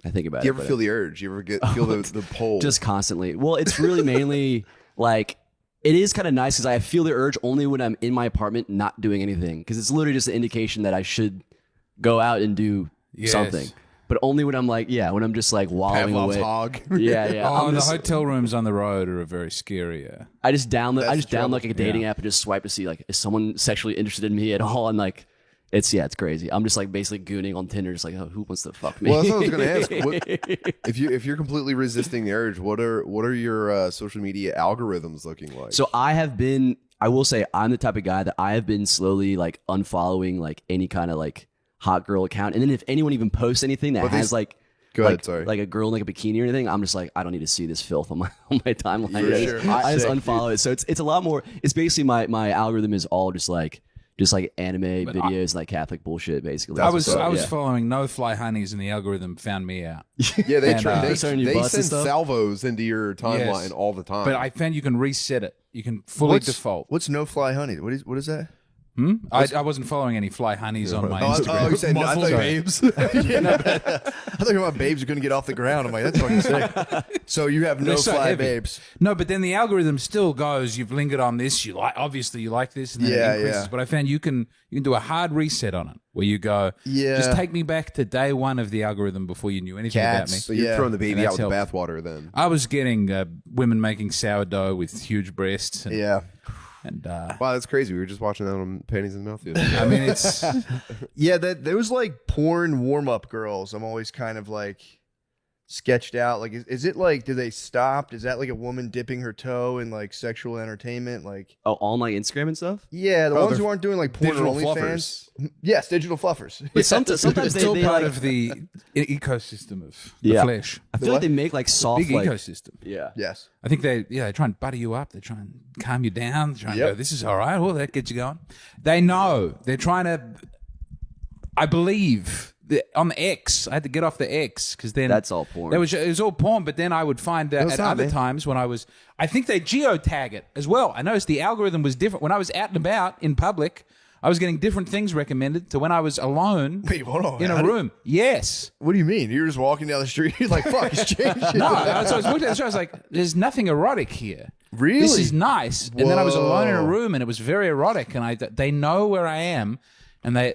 I think about Do you it. ever but feel the urge? You ever feel the pull? just constantly? Well, it's really mainly like. It is kind of nice because I feel the urge only when I'm in my apartment not doing anything because it's literally just an indication that I should go out and do something. But only when I'm like, when I'm just like wallowing Pavlov's away. hog. Yeah. Oh, I'm the just- hotel rooms on the road are very scary. I just download That's the trouble. like a dating app and just swipe to see like is someone sexually interested in me at all, and like it's crazy. I'm just like basically gooning on Tinder, just like, oh, who wants to fuck me? Well, that's what I was going to ask. If you're completely resisting the urge, what are your social media algorithms looking like? So I will say I'm the type of guy that I have been slowly like unfollowing like any kind of like hot girl account, and then if anyone even posts anything that has like. Go like, ahead, sorry. Like a girl in like a bikini or anything, I'm just like, I don't need to see this filth on my timeline. sure. I just unfollow it. So it's a lot more. It's basically my algorithm is all just like anime videos, like Catholic bullshit, basically. I was Yeah. following No Fly Honeys, and the algorithm found me out. yeah, they And, they showing you they butts and send stuff? salvos into your timeline Yes. all the time. But I found you can reset it. You can fully default. What's no fly honey? What is that? I wasn't following any Fly Honeys on my Instagram. Oh, you said I thought babes. I thought about babes are going to get off the ground. I'm like, that's fucking sick. So you have no They're so fly heavy. babes. No, but then the algorithm still goes. You've lingered on this. You like this, and then Yeah, it increases. yeah. But I found you can do a hard reset on it, where you go, Yeah. just take me back to day one of the algorithm before you knew anything Cats. about me. So you're Yeah. throwing the baby And out with that's the bathwater then. I was getting women making sourdough with huge breasts. And, Yeah. and Wow, that's crazy. We were just watching that on Panties in the Mouth the other day. I mean, it's Yeah, there was like porn warm-up girls. I'm always kind of like sketched out. Like, is it like, do they stop? Is that like a woman dipping her toe in like sexual entertainment? Like, Oh, on like Instagram and stuff. yeah, the Oh, ones they're who aren't doing like porn or digital OnlyFans. Yes, digital fluffers. But sometimes it's they, still they part like, of the ecosystem of the Yeah. flesh. I feel like they make like soft Big like ecosystem. yeah. Yes. I think they try and butter you up. They try and calm you down. They try and Yep. go, this is all right. Well, that gets you going. They know. They're trying to, I believe, on the X. I had to get off the X because then That's all porn. It was all porn, but then I would find that it's at not, other man. times when I think they geotag it as well. I noticed the algorithm was different. When I was out and about in public, I was getting different things recommended to when I was alone Wait, hold on. in a room. Yes. What do you mean? You're just walking down the street, you're like, fuck, it's changed. No, so I was looking at this, I was like, there's nothing erotic here. Really? This is nice. And then I was alone in a Whoa. room, and it was very erotic. And they know where I am, and You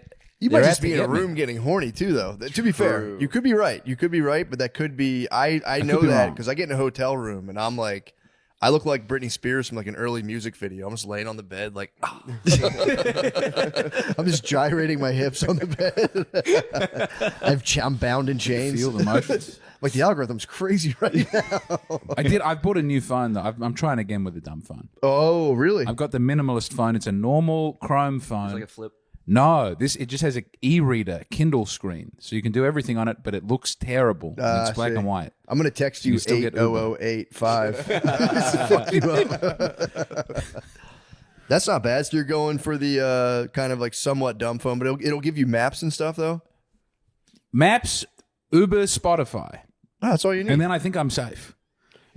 they're might out just to be in a get me. room getting horny too, though. To be fair, you could be right. You could be right, but that could be. I know be that wrong. because I get in a hotel room and I'm like, I look like Britney Spears from like an early music video. I'm just laying on the bed, like I'm just gyrating my hips on the bed. I'm bound in chains. Feel the motions. Like the algorithm's crazy right now. I bought a new phone though. I'm trying again with a dumb phone. Oh, really? I've got the minimalist phone. It's a normal Chrome phone. Like a flip. No, it just has a e-reader, Kindle screen, so you can do everything on it, but it looks terrible. And it's black see. and white. I'm gonna text you You still get Uber. 80085. Fuck you up. That's not bad. So you're going for the kind of like somewhat dumb phone, but it'll give you maps and stuff though. Maps, Uber, Spotify. Oh, that's all you need. And then I think I'm safe.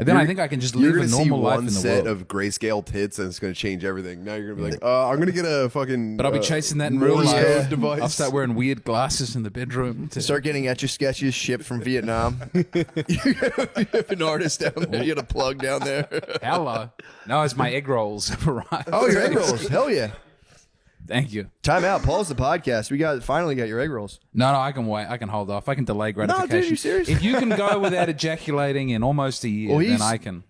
And then I think I can just live a normal life in the set world. of grayscale tits, and it's going to change everything. Now you're going to be like, I'm going to get a fucking. But I'll be chasing that in real Morse life. code device. I'll start wearing weird glasses in the bedroom. To Start getting etch a sketches shipped from Vietnam. You have an artist down there. You got a plug down there. Hello. No, it's my egg rolls have arrived. Oh, your egg rolls. Hell yeah. Thank you. Time out. Pause the podcast. We finally got your egg rolls. No, I can wait. I can hold off. I can delay gratification. dude, you serious? If you can go without ejaculating in almost a year, then I can.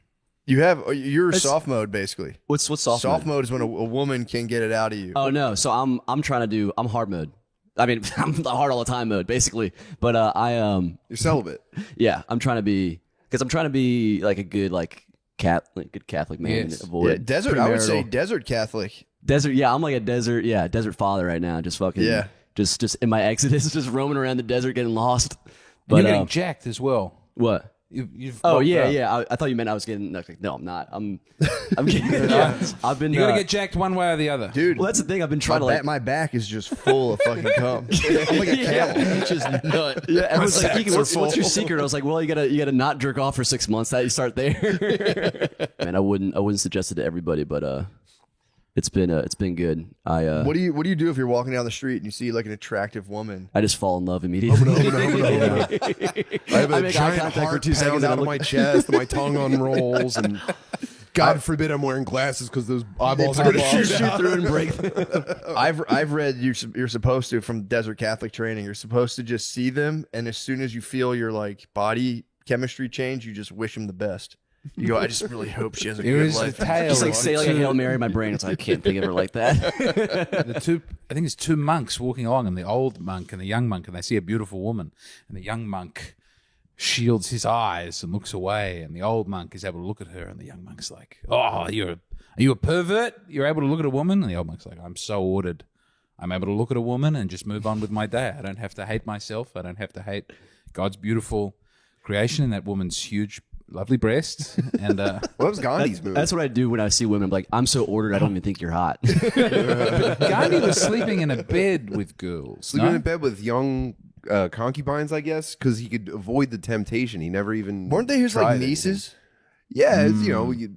You're soft mode basically. What's soft Soft mode? mode is when a woman can get it out of you. Oh no, so I'm hard mode. I mean, I'm hard all the time mode basically. But You're celibate. yeah, I'm trying to be like a good good Catholic man. Yes. Avoid Yeah, desert. I would say premarital. desert Catholic. Desert. Yeah, I'm like a desert father right now. Just fucking just in my exodus, just roaming around the desert, getting lost. But You're getting jacked as well. what? You've Oh bulked yeah, up. yeah. I thought you meant I was getting. No, I'm not. I'm getting. Yeah, I've been. You got to get jacked one way or the other. Dude, Well, that's the thing. I've been trying to like. my back is just full of fucking cum. I'm like a camel. It's just nut. Yeah, everyone's like, sacks Keegan, are what's your full. secret? I was like, well, you gotta not jerk off for 6 months. That you start there. Man, I wouldn't suggest it to everybody, but it's been good. What do you do if you're walking down the street and you see like an attractive woman? I just fall in love immediately. I have I a make eye giant contact for heart 2 seconds pound and I out of look- my chest, and my tongue unrolls, and God forbid I'm wearing glasses because those eyeballs are going to shoot out. through and break. them. I've read you're supposed to, from Desert Catholic training, you're supposed to just see them, and as soon as you feel your like body chemistry change, you just wish them the best. You go, I just really hope she has a There good is a life. tale. Just like say like a Hail Mary in my brain. It's like, I can't think of her like that. I think it's two monks walking along, and the old monk and the young monk, and they see a beautiful woman, and the young monk shields his eyes and looks away, and the old monk is able to look at her, and the young monk's like, "Oh, are you a pervert? You're able to look at a woman?" And the old monk's like, "I'm so ordered. I'm able to look at a woman and just move on with my day. I don't have to hate myself. I don't have to hate God's beautiful creation and that woman's huge, lovely breasts." And Well, that was Gandhi's move. That's what I do when I see women. I'm like, I'm so ordered, I don't even think you're hot. Gandhi was sleeping in a bed with girls. Sleeping no? in bed with young concubines, I guess, because he could avoid the temptation. He never even Weren't they his tried like it. nieces? Yeah, it's, you know, You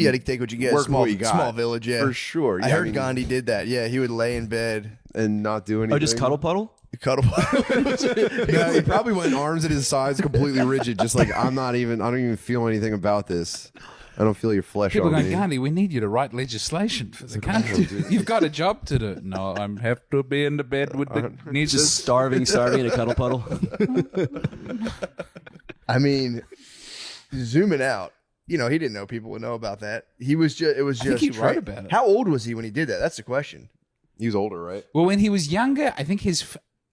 got to take what you get. Work Small, what you got. small village, yeah, for sure. I Yeah, heard mean, Gandhi did that. Yeah, he would lay in bed, and not do anything. Oh, just cuddle puddle? cuddle. No, he probably went arms at his sides, completely rigid, just like I don't even feel anything about this. I don't feel your flesh People on going, me. Gandhi, we need you to write legislation for the country. You've got a job to do. No, I have to be in the bed with the needs. Just starving in a cuddle puddle. I mean, zooming out, you know, he didn't know people would know about that. He was just, it was think just he wrote about it. How old was he when he did that? That's the question. He was older, right? Well, when he was younger, I think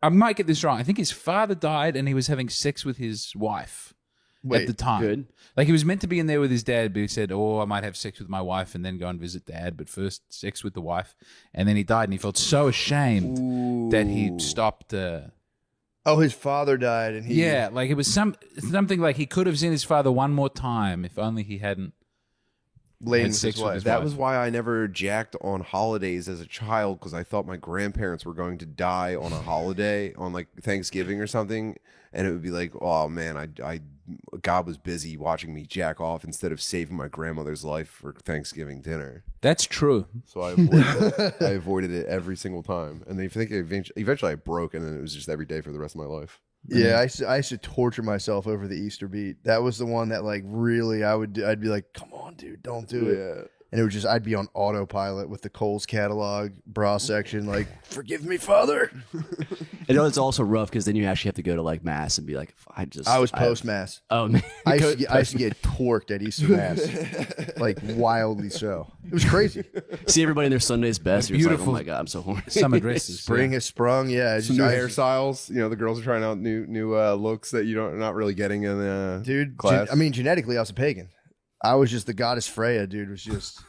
I might get this wrong. I think his father died and he was having sex with his wife at the time. good. Like he was meant to be in there with his dad, but he said, "Oh, I might have sex with my wife and then go and visit dad, but first sex with the wife." And then he died, and he felt so ashamed that he stopped. Oh, his father died, and he Yeah, like it was something like he could have seen his father one more time if only he hadn't. laid had with sex his with wife. his That wife. was why I never jacked on holidays as a child, because I thought my grandparents were going to die on a holiday, on like Thanksgiving or something, and it would be like, oh man, God was busy watching me jack off instead of saving my grandmother's life for Thanksgiving dinner. That's true. So I avoided it. I avoided it every single time, and I think eventually I broke, and then it was just every day for the rest of my life. Yeah, I used to torture myself over the Easter beat. That was the one that like really I'd be like, come on, dude, don't do it. Yeah. And it was just I'd be on autopilot with the Kohl's catalog bra section, like, forgive me, Father. And it's also rough because then you actually have to go to like mass and be like, I was post mass. Oh man, I used to get torqued at Easter mass, like wildly so. It was crazy. see everybody in their Sunday's best. You're just like, oh Beautiful. my god, I'm so horny. Summer dresses. Spring has sprung. Yeah, it's Some just, new hairstyles. You know, the girls are trying out new looks that are not really getting in the dude. class. I mean, genetically, I was a pagan. I was just the goddess Freya, dude. Was just.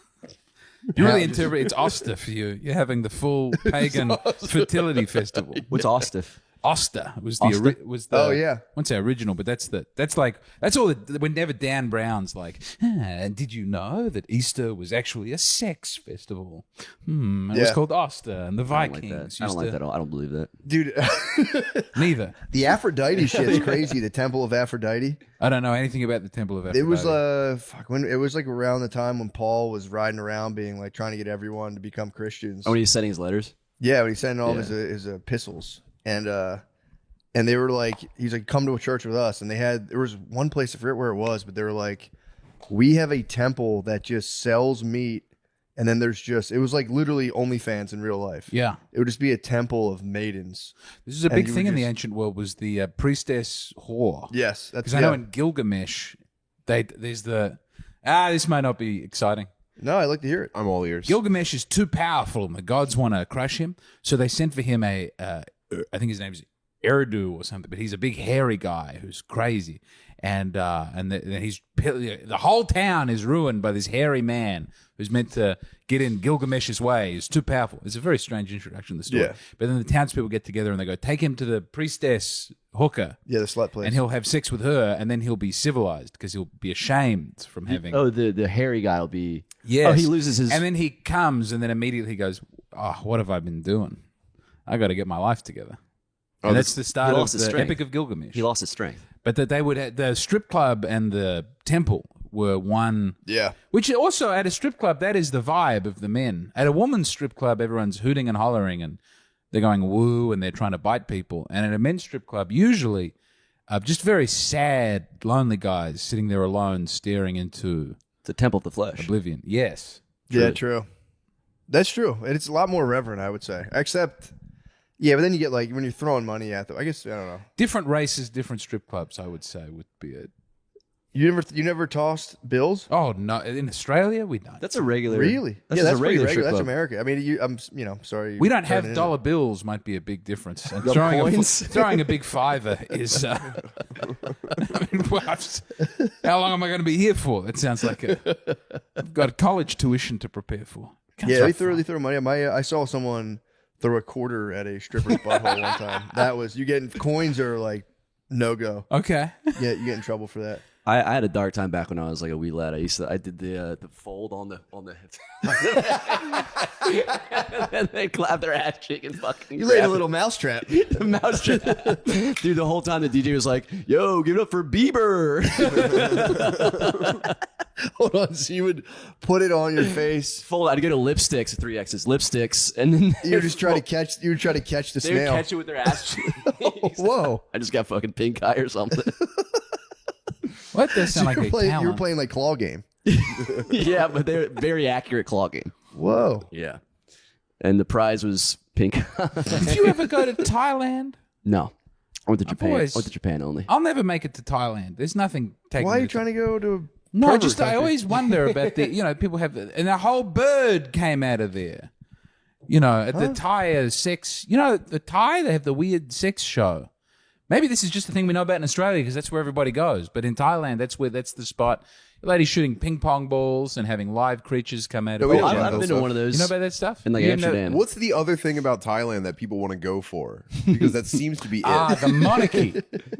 You really interpret it's Oster for you. You're having the full pagan fertility festival. What's Ostiff? Oster was Oster? Oh, yeah. I won't say original, but that's all whenever Dan Brown's like, did you know that Easter was actually a sex festival? It was called Oster, and the I don't like Vikings that. I don't like that at all. I don't believe that. Dude, Neither. the Aphrodite shit's crazy. The Temple of Aphrodite. I don't know anything about the Temple of Aphrodite. It was when it was like around the time when Paul was riding around being like trying to get everyone to become Christians. Oh, when he's sending his letters? Yeah, when he sent all of his epistles, and they were like, he's like, come to a church with us, and there was one place, I forget where it was, but they were like, we have a temple that just sells meat, and then it was like literally OnlyFans in real life. Yeah. It would just be a temple of maidens. This is a big thing in the ancient world, was the priestess whore. Yes, that's because I know in Gilgamesh, there's the this might not be exciting. No, I'd like to hear it. I'm all ears. Gilgamesh is too powerful, and the gods want to crush him. So they sent for him I think his name's Eridu or something, but he's a big hairy guy who's crazy, and the whole town is ruined by this hairy man who's meant to get in Gilgamesh's way. He's too powerful. It's a very strange introduction to the story. Yeah. But then the townspeople get together and they go, take him to the priestess hooker. Yeah, the slut place. And he'll have sex with her, and then he'll be civilized because he'll be ashamed from having. Oh, the hairy guy will be. Yes. Oh, he loses his. And then he comes, and then immediately he goes, "Oh, what have I been doing? I got to get my life together." And that's the start of the Epic of Gilgamesh. He lost his strength. But that they would the strip club and the temple were one. Yeah. Which also at a strip club, that is the vibe of the men. At a woman's strip club, everyone's hooting and hollering and they're going woo and they're trying to bite people. And at a men's strip club, usually just very sad, lonely guys sitting there alone, staring into the temple of the flesh. oblivion. Yes. Yeah, true. That's true. And it's a lot more reverent, I would say. Except, yeah, but then you get like, when you're throwing money at them, I guess, I don't know. Different races, different strip clubs, I would say, would be it. You never tossed bills? Oh, no. In Australia, we don't. That's a regular. Really? That's Yeah, just that's a pretty regular regular. strip That's club. America. I mean, sorry. We don't turning have it dollar bills, might be a big difference. And The throwing coins? throwing a big fiver is. I mean, how long am I going to be here for? That sounds like I've got a college tuition to prepare for. Yeah, they throw money. I saw someone throw a quarter at a stripper's butthole one time. That was, you getting coins are like no go. Okay. Yeah, you get in trouble for that. I had a dark time back when I was like a wee lad. I did the fold on the and they clap their ass cheek and fucking. You laid a little mousetrap. the mouse trap. Dude, the whole time the DJ was like, "Yo, give it up for Bieber." Hold on, so you would put it on your face. Fold. I'd go to lipsticks, 3X's, lipsticks, and then You just try to catch. You would try to catch the they would snail. catch it with their ass cheeks. Whoa! I just got fucking pink eye or something. What does sound like a you talent. were playing like claw game. Yeah, but they're very accurate claw game. Whoa! Yeah, and the prize was pink. Did you ever go to Thailand? No, I went to Japan. always- I went to Japan only. I'll never make it to Thailand. There's nothing taking Why are me you to trying to go to? No, pervert just I country? always wonder about people have, and a whole bird came out of there. At the Thai sex, the Thai, they have the weird sex show. Maybe this is just the thing we know about in Australia because that's where everybody goes. But in Thailand, that's the spot. Ladies shooting ping pong balls and having live creatures come out of we their don't I've genitals. been to one of those. You know about that stuff? in like You know- Amsterdam. What's the other thing about Thailand that people want to go for? Because that seems to be it. The monarchy.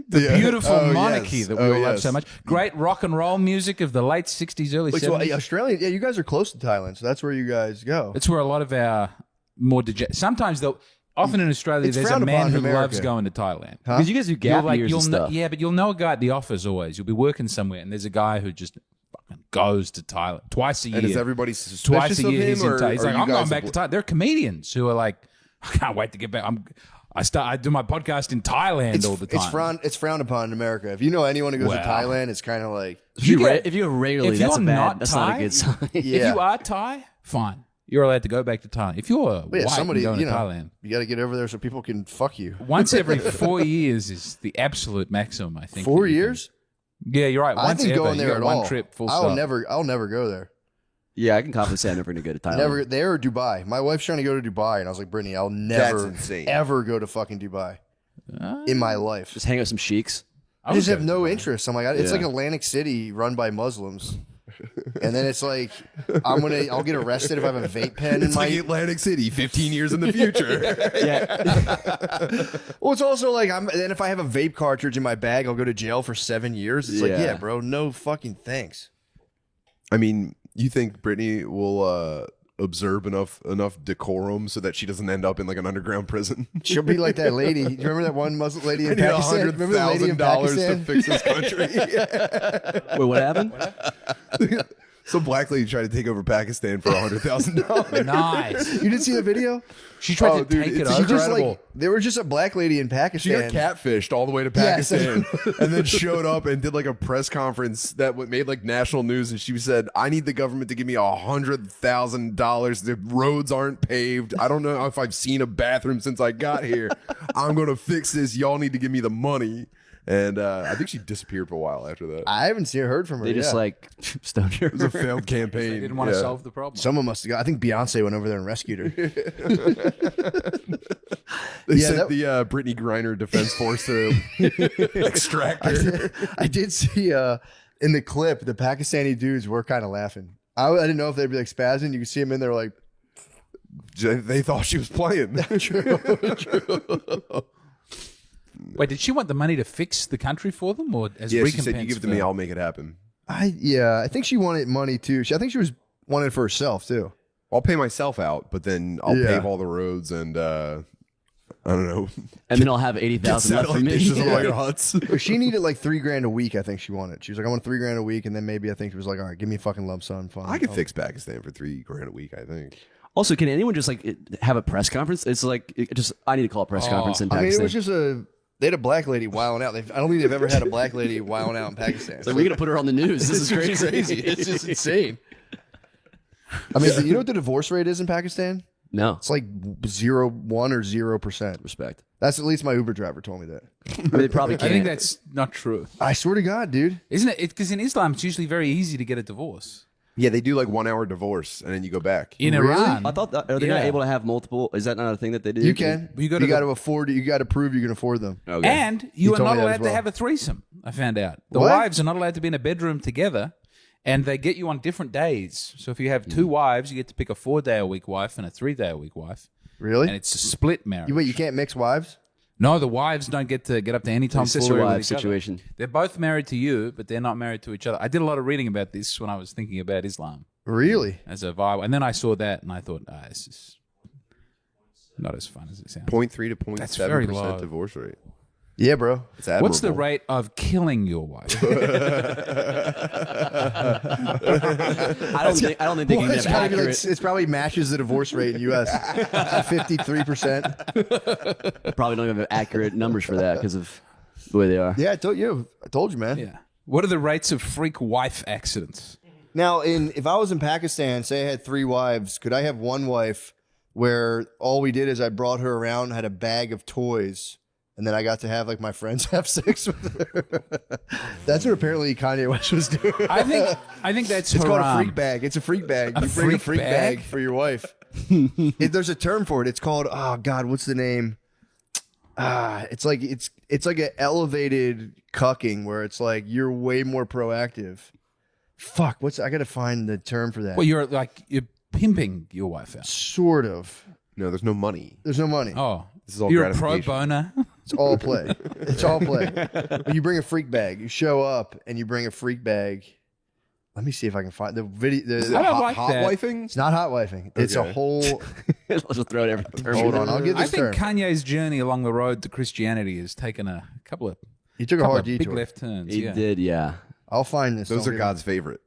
The Yeah. beautiful Oh, monarchy yes. that we Oh, all love yes. so much. Great rock and roll music of the late 60s, early Like, so 70s. Australia, yeah, you guys are close to Thailand, so that's where you guys go. It's where a lot of our more sometimes they'll. Often in Australia, It's there's a frowned man upon who in America. loves going to Thailand. Huh? Because you guys do gap years and stuff. But you'll know a guy at the office always. You'll be working somewhere, and there's a guy who just fucking goes to Thailand twice a year. And is everybody Twice suspicious a of year him? he's in Or Thailand. He's are like, you I'm going guys back to Thailand. They're comedians who are like, I can't wait to get back. I do my podcast in Thailand all the time. It's frowned upon in America. If you know anyone who goes to Wow. Thailand, it's kind of like, If you get- go regularly, if that's you're not that's not a Thai- good sign. yeah. If you are Thai, fine. You're allowed to go back to Thailand. If you're But yeah, white somebody, and going you to know, Thailand, you got to get over there so people can fuck you. once every 4 years is the absolute maximum, I think. 4 that you can- years? Yeah, you're right. I Once think ever, going you there got at one all. trip, full I'll stop. never go there. Yeah, I can confidently say I'm never going to go to Thailand. Never there or Dubai. My wife's trying to go to Dubai, and I was like, Brittany, I'll never insane. ever go to fucking Dubai in my life. Just hang out with some sheiks. I just have no interest. I'm like, it's Yeah. like Atlantic City run by Muslims. And then it's like I'll get arrested if I have a vape pen in It's my. like Atlantic City, 15 years in the future. Yeah. Well, it's also like then if I have a vape cartridge in my bag, I'll go to jail for 7 years. It's like, Yeah. yeah, bro, no fucking thanks. I mean, you think Brittany will observe enough decorum so that she doesn't end up in like an underground prison? She'll be like that lady. You remember that one Muslim lady I in need Pakistan? Remember the lady in $100,000 to Pakistan? fix this country. Wait, what happened? Some black lady tried to take over Pakistan for $100,000. Nice. You didn't see the video? She tried Oh, to dude, take it it's She over. just incredible. like there was just a black lady in She Pakistan. got catfished all the way to Yes. Pakistan and then showed up and did like a press conference that made like national news. And she said, I need the government to give me $100,000. The roads aren't paved. I don't know if I've seen a bathroom since I got here. I'm going to fix this. Y'all need to give me the money. And I think she disappeared for a while after that. I haven't heard from her. They just yeah. like stoned her. It was a failed campaign. They didn't want to solve the problem. Someone must have got. I think Beyonce went over there and rescued her. They Yeah, sent the Brittany Griner Defense Force to extract her. I did see in the clip the Pakistani dudes were kind of laughing. I didn't know if they'd be like spazzing. You could see them in there like. They thought she was playing. Wait, did she want the money to fix the country for them, or as Yeah, she recompense? said, you give it to for- me, I'll make it happen. I think she wanted money too. I think she was wanted it for herself too. I'll pay myself out, but then I'll Yeah. pave all the roads and I don't know. And then I'll have 80,000 left for satellite me. dishes on all your huts. But she needed like $3,000 a week. I think she wanted. She was like, I want $3,000 a week, and then maybe I think she was like, all right, give me a fucking lump sum. Fine. I could fix Pakistan for $3,000 a week, I think. Also, can anyone just like have a press conference? It's like I need to call a press conference in I mean, Pakistan. it was just they had a black lady wilding out. I don't think they've ever had a black lady wilding out in Pakistan. It's like, we're gonna put her on the news. This is It's crazy. It's just insane. I mean, you know what the divorce rate is in Pakistan? No It's like 0.1 or 0%. respect. That's at least my Uber driver told me that. I mean, they probably I can't. think that's not true, I swear to God, dude. isn't it? Because in Islam, it's usually very easy to get a divorce. Yeah, they do like 1 hour divorce and then you go back. In Really? Iran, I thought that, are they not Yeah. able to have multiple? Is that not a thing that they do? You can. You You gotta got go- to afford it. You got to prove you can afford them. Okay. and you are told not me that as allowed to well. have a threesome. I found out the What? wives are not allowed to be in a bedroom together, and they get you on different days. So if you have two wives, you get to pick a 4-day-a-week wife and a 3-day-a-week wife, Really? and it's a split marriage. Wait, you can't mix wives? No, the wives don't get to get up to any time Sister foolery with wife each other. situation. They're both married to you, but they're not married to each other. I did a lot of reading about this when I was thinking about Islam Really? as a vibe, and then I saw that and I thought, this is not as fun as it sounds. 0.3 to That's very 0.7% low. divorce rate. Yeah, bro. It's admirable. What's the rate of killing your wife? I don't think they can It's, get gotta be like, accurate. it's probably matches the divorce rate in U.S. 53%. Probably don't have accurate numbers for that because of the way they are. Yeah, I told you, man. Yeah. What are the rates of freak wife accidents? Now, if I was in Pakistan, say I had 3 wives, could I have one wife where all we did is I brought her around, had a bag of toys, and then I got to have like my friends have sex with her? That's what apparently Kanye West was doing. I think that's It's called a haram. freak bag. It's a freak bag. A You bring a freak freak bag? bag for your wife. There's a term for it. It's called, oh God, what's the name? It's like an elevated cucking where it's like you're way more proactive. Fuck, I gotta find the term for that. Well, you're pimping your wife out. Sort of. No, there's no money. There's no money. Oh, This is all you're a pro gratification. boner. It's all play. It's all play. But you bring a freak bag. You show up and you bring a freak bag. Let me see if I can find the video. I don't like Hot that. wifing? It's not hot wifing. It's a Okay. whole. Let's just throw it every term. Hold on, I'll get I this think term. Kanye's journey along the road to Christianity has taken a couple of He took a couple hard of big detour. left turns. He yeah. did, yeah. I'll find this. Those I'll are get God's favorite.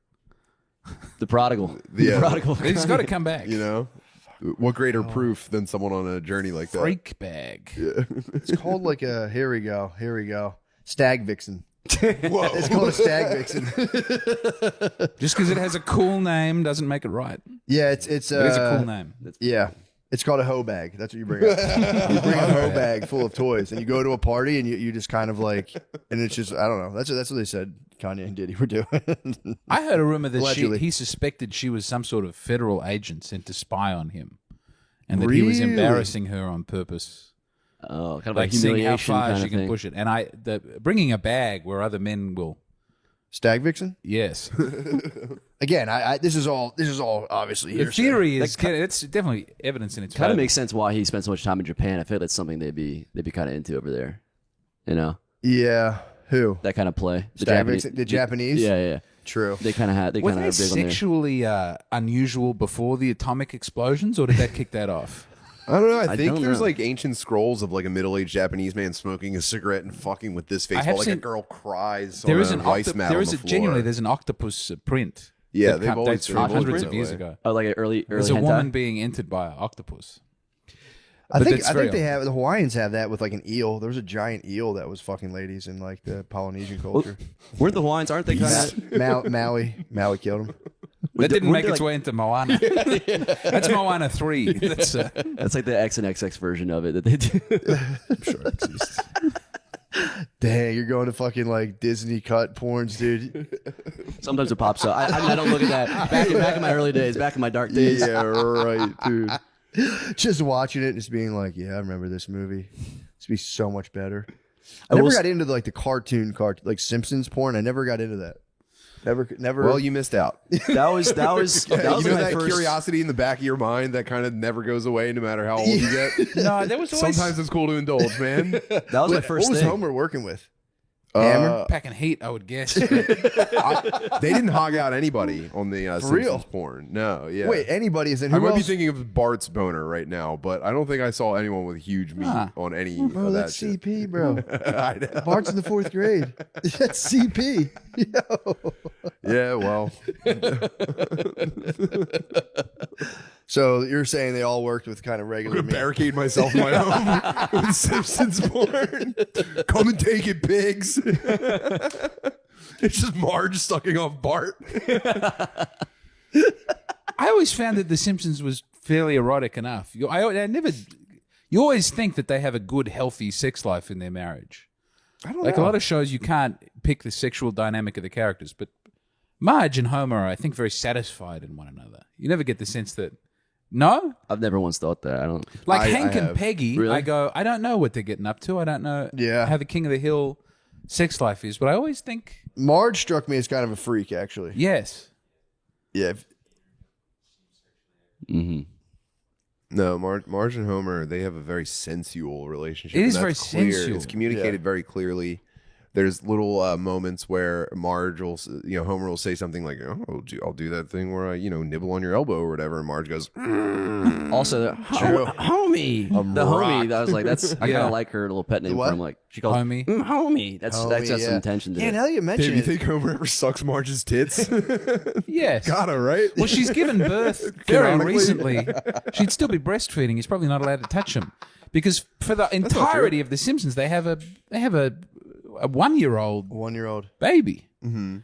The prodigal. Yeah. The prodigal. He's got to come back. You know? What greiter proof than someone on a journey like that? Freak bag. It's called like a. Here we go. Stag vixen. Whoa. It's called a stag vixen. Just because it has a cool name doesn't make it right. Yeah, it's It is a cool name. Yeah. It's called a hoe bag. That's what you bring up. You bring a hoe bag full of toys, and you go to a party, and you just kind of like, and it's just, I don't know. That's what they said Kanye and Diddy were doing. I heard a rumor that Allegedly. he suspected she was some sort of federal agent sent to spy on him, and that he was Really? embarrassing her on purpose, Oh, kind of like like seeing how humiliation far kind she of can thing. push it. And bringing a bag where other men will Stag vixen? Yes. Again, this is all obviously The hearsay. theory is it's definitely evidence in its Kind of favor. makes sense why he spent so much time in Japan. I feel that's something they'd be kind of into over there. You know, Yeah. Who? that kind of play. Stag vixen? The Japanese? Yeah. True. They kind of had. They kind Wasn't of it big on there. sexually unusual before the atomic explosions, or did that kick that off? I don't know. I I think don't there's know. like ancient scrolls of like a middle-aged Japanese man smoking a cigarette and fucking with this face I have while like a seen- girl cries. There on is a an rice mat there on is the a floor. genuinely there's an octopus print. Yeah, that they've always dates been from able to hundreds print of years that way. ago. Oh, like an early There's a hentai? woman being entered by an octopus. I But think that's very they have the Hawaiians have that with like an eel. There was a giant eel that was fucking ladies in like the Polynesian culture. Weren't the Hawaiians? Aren't they kind of? Maui killed him. That didn't weren't make they its like- way into Moana. That's Moana 3. That's That's like the X and XX version of it that they do. I'm sure it exists. Dang, you're going to fucking like Disney cut porns, dude. Sometimes it pops up. I mean, I don't look at that. Back in my early days, back in my dark days. Yeah, right, dude. Just watching it and just being like, yeah, I remember this movie. This would be so much better. I I never will got into like the cartoon like Simpsons porn. I never got into that. Never. Well, you missed out. That was You know my that first. curiosity in the back of your mind that kind of never goes away no matter how old you get? No, there was always Sometimes it's cool to indulge, man. That was my What first was thing. Homer working with? Hammer? packing heat, I would guess. They didn't hog out anybody on the Simpsons real? porn. No, yeah. Wait, anybody is in? I Who might be else? thinking of Bart's boner right now, but I don't think I saw anyone with huge meat Huh. on any Bro, of that that's shit. CP, bro. I know. Bart's in the 4th grade. That's CP. Yo. Yeah, well, So you're saying they all worked with kind of I'm regular gonna meat? barricade myself in my home with Simpsons porn. Come and take it, pigs. It's just Marge sucking off Bart. I always found that The Simpsons was fairly erotic enough. You always think that they have a good, healthy sex life in their marriage. I don't Like know. a lot of shows, you can't pick the sexual dynamic of the characters, but Marge and Homer are, I think, very satisfied in one another. You never get the sense that, no? I've never once thought that. I don't. Like I Hank and have. Peggy, Really? I go, I don't know what they're getting up to. I don't know how the King of the Hill sex life is, but I always think, Marge struck me as kind of a freak, actually. yes. Yeah. Mm-hmm. No, Marge and Homer, they have a very sensual relationship. It and is very that's clear. sensual. It's communicated very clearly. There's little moments where Marge will, Homer will say something like, "Oh, I'll do that thing where I, nibble on your elbow or whatever," and Marge goes, Also, homie, the homie. I was like, that's. I kind Yeah. of like her little pet name What? from like she calls Homie. homie. That's Homie, got yeah. some intention to Yeah, it. now that you "Dave, mention you it, think Homer ever sucks Marge's tits?" Yes. Gotta, right? Well, she's given birth very Canonically. recently. She'd still be breastfeeding. He's probably not allowed to touch him because for the entirety of The Simpsons, they have a 1-year-old 1-year-old. baby. Mm-hmm.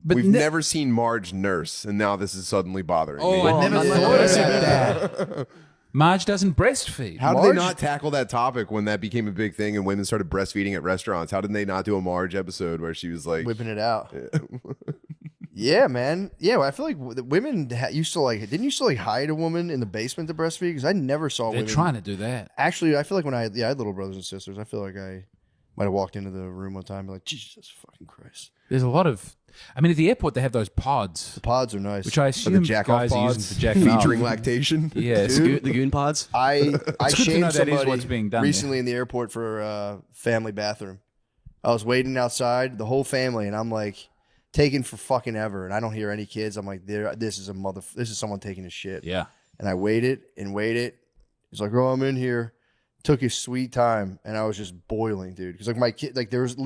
But We've never seen Marge nurse, and now this is suddenly bothering me. Oh, I never I'm not thought gonna- about that. Marge doesn't breastfeed. How did Marge- they not tackle that topic when that became a big thing and women started breastfeeding at restaurants? How did they not do a Marge episode where she was like, Whipping it out. Yeah, man. Yeah, well, I feel like the women used to like. Didn't you used to like hide a woman in the basement to breastfeed? Because I never saw They're women. trying to do that. Actually, I feel like when I had little brothers and sisters, I feel like I might have walked into the room one time and be like, Jesus fucking Christ. There's a lot of. I mean, at the airport, they have those pods, The pods are nice. which I assume jack-off guys are pods using for jacking off. featuring lactation? Yes. The goon pods. I good to know shamed that is somebody what's being done recently in the airport for a family bathroom. I was waiting outside, the whole family, and I'm like taking for fucking ever, and I don't hear any kids. I'm like, this is someone taking a shit. Yeah. And I waited and waited. He's like, "Oh, I'm in here." Took his sweet time, and I was just boiling, dude. Because like my kid, like there was